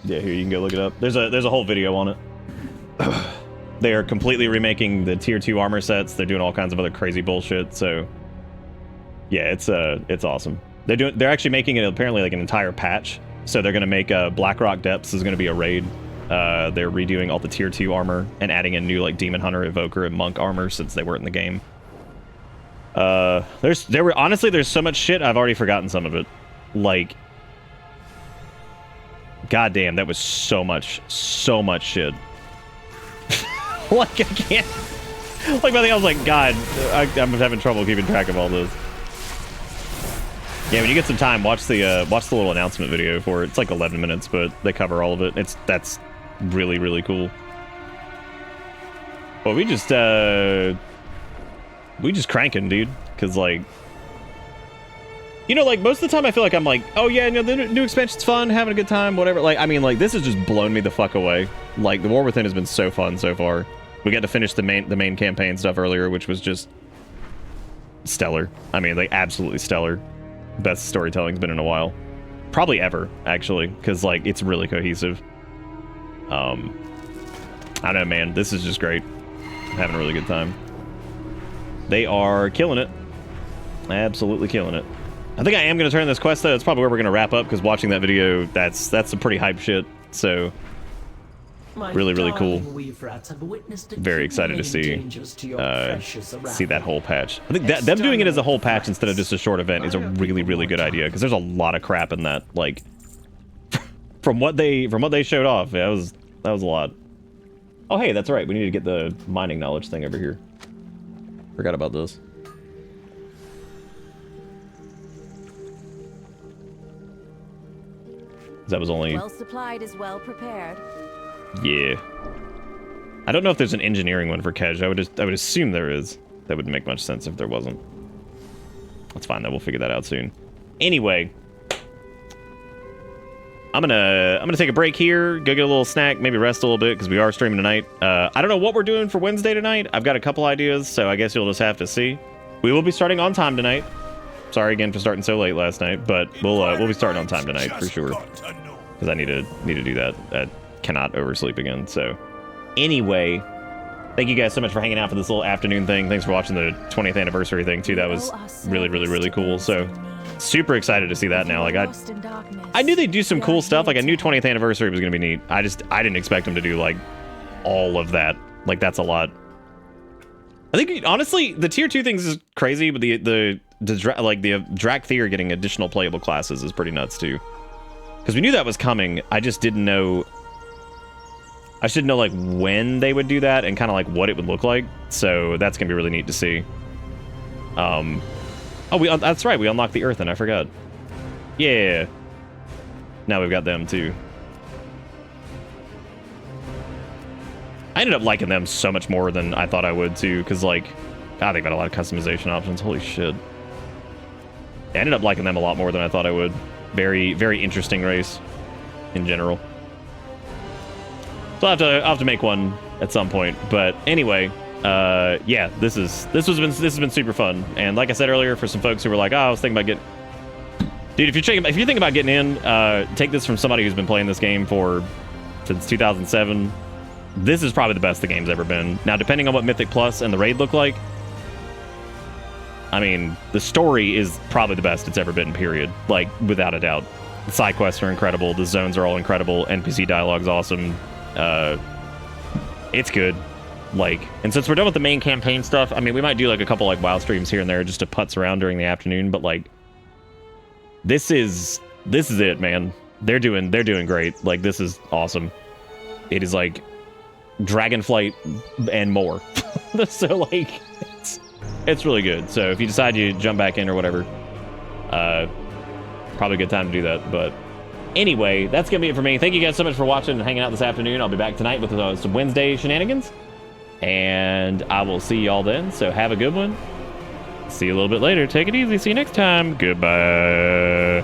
Yeah, here you can go look it up. There's a whole video on it. They are completely remaking the tier 2 armor sets. They're doing all kinds of other crazy bullshit. So yeah, it's awesome. They're actually making it apparently like an entire patch. So they're gonna make Blackrock Depths is gonna be a raid. They're redoing all the tier 2 armor and adding in new like Demon Hunter, Evoker, and Monk armor since they weren't in the game. Honestly, there's so much shit I've already forgotten some of it. Like, goddamn, that was so much shit. Like, I can't. Like, I think I was like, God, I'm having trouble keeping track of all this. Yeah, when you get some time, watch the little announcement video for it. It's like 11 minutes, but they cover all of it. That's really, really cool. Well, we just cranking, dude. Cause like, you know, like most of the time I feel like I'm like, oh yeah, no, the new expansion's fun, having a good time, whatever. Like, I mean, like this has just blown me the fuck away. Like the War Within has been so fun so far. We got to finish the main campaign stuff earlier, which was just stellar. I mean, like absolutely stellar. Best storytelling's been in a while, probably ever, actually, because like it's really cohesive. I don't know, man. This is just great. I'm having a really good time. They are killing it. Absolutely killing it. I think I am going to turn this quest, though. That's probably where we're going to wrap up, because watching that video, that's some pretty hype shit. So, really, really cool. Very excited to see that whole patch. I think them doing it as a whole patch instead of just a short event is a really, really good idea, because there's a lot of crap in that. Like, from what they showed off, yeah, that was a lot. Oh, hey, that's right. We need to get the mining knowledge thing over here. Forgot about this. That was only... Well supplied is well prepared. Yeah. I don't know if there's an engineering one for Kej. I would assume there is. That wouldn't make much sense if there wasn't. That's fine, though. We'll figure that out soon. Anyway, I'm gonna take a break here, go get a little snack, maybe rest a little bit because we are streaming tonight. I don't know what we're doing for Wednesday tonight. I've got a couple ideas, so I guess you'll just have to see. We will be starting on time tonight. Sorry again for starting so late last night, but we'll be starting on time tonight for sure. Because I need to do that. I cannot oversleep again. So anyway, thank you guys so much for hanging out for this little afternoon thing. Thanks for watching the 20th anniversary thing too. That was really, really, really cool. So super excited to see that now. Like I knew they'd do some cool stuff. Like I knew 20th anniversary was gonna be neat. I didn't expect them to do like all of that. Like that's a lot. I think honestly the tier 2 things is crazy, but the Drakthir getting additional playable classes is pretty nuts too. Because we knew that was coming. I just didn't know. I should know like when they would do that and kind of like what it would look like. So that's gonna be really neat to see. Oh, that's right. We unlocked the Earthen. I forgot. Yeah. Now we've got them too. I ended up liking them so much more than I thought I would too, because like, God, they've got a lot of customization options. Holy shit. I ended up liking them a lot more than I thought I would. Very, very interesting race in general. So I'll have to make one at some point. But anyway, yeah, this has been super fun. And like I said earlier, for some folks who were like, oh, I was thinking about getting, dude, if you're thinking about getting in, take this from somebody who's been playing this game since 2007. This is probably the best the game's ever been. Now, depending on what Mythic Plus and the raid look like, I mean, the story is probably the best it's ever been, period. Like, without a doubt. The side quests are incredible. The zones are all incredible. NPC dialogue's awesome. It's good. Like, and since we're done with the main campaign stuff, I mean, we might do like a couple like WoW streams here and there just to putz around during the afternoon, but like, this is it, man. They're doing great. Like, this is awesome. It is like Dragonflight and more. So like, it's really good. So if you decide you jump back in or whatever, probably a good time to do that. But anyway, that's gonna be it for me. Thank you guys so much for watching and hanging out this afternoon. I'll be back tonight with some Wednesday shenanigans, and I will see y'all then. So have a good one. See you a little bit later. Take it easy. See you next time. Goodbye.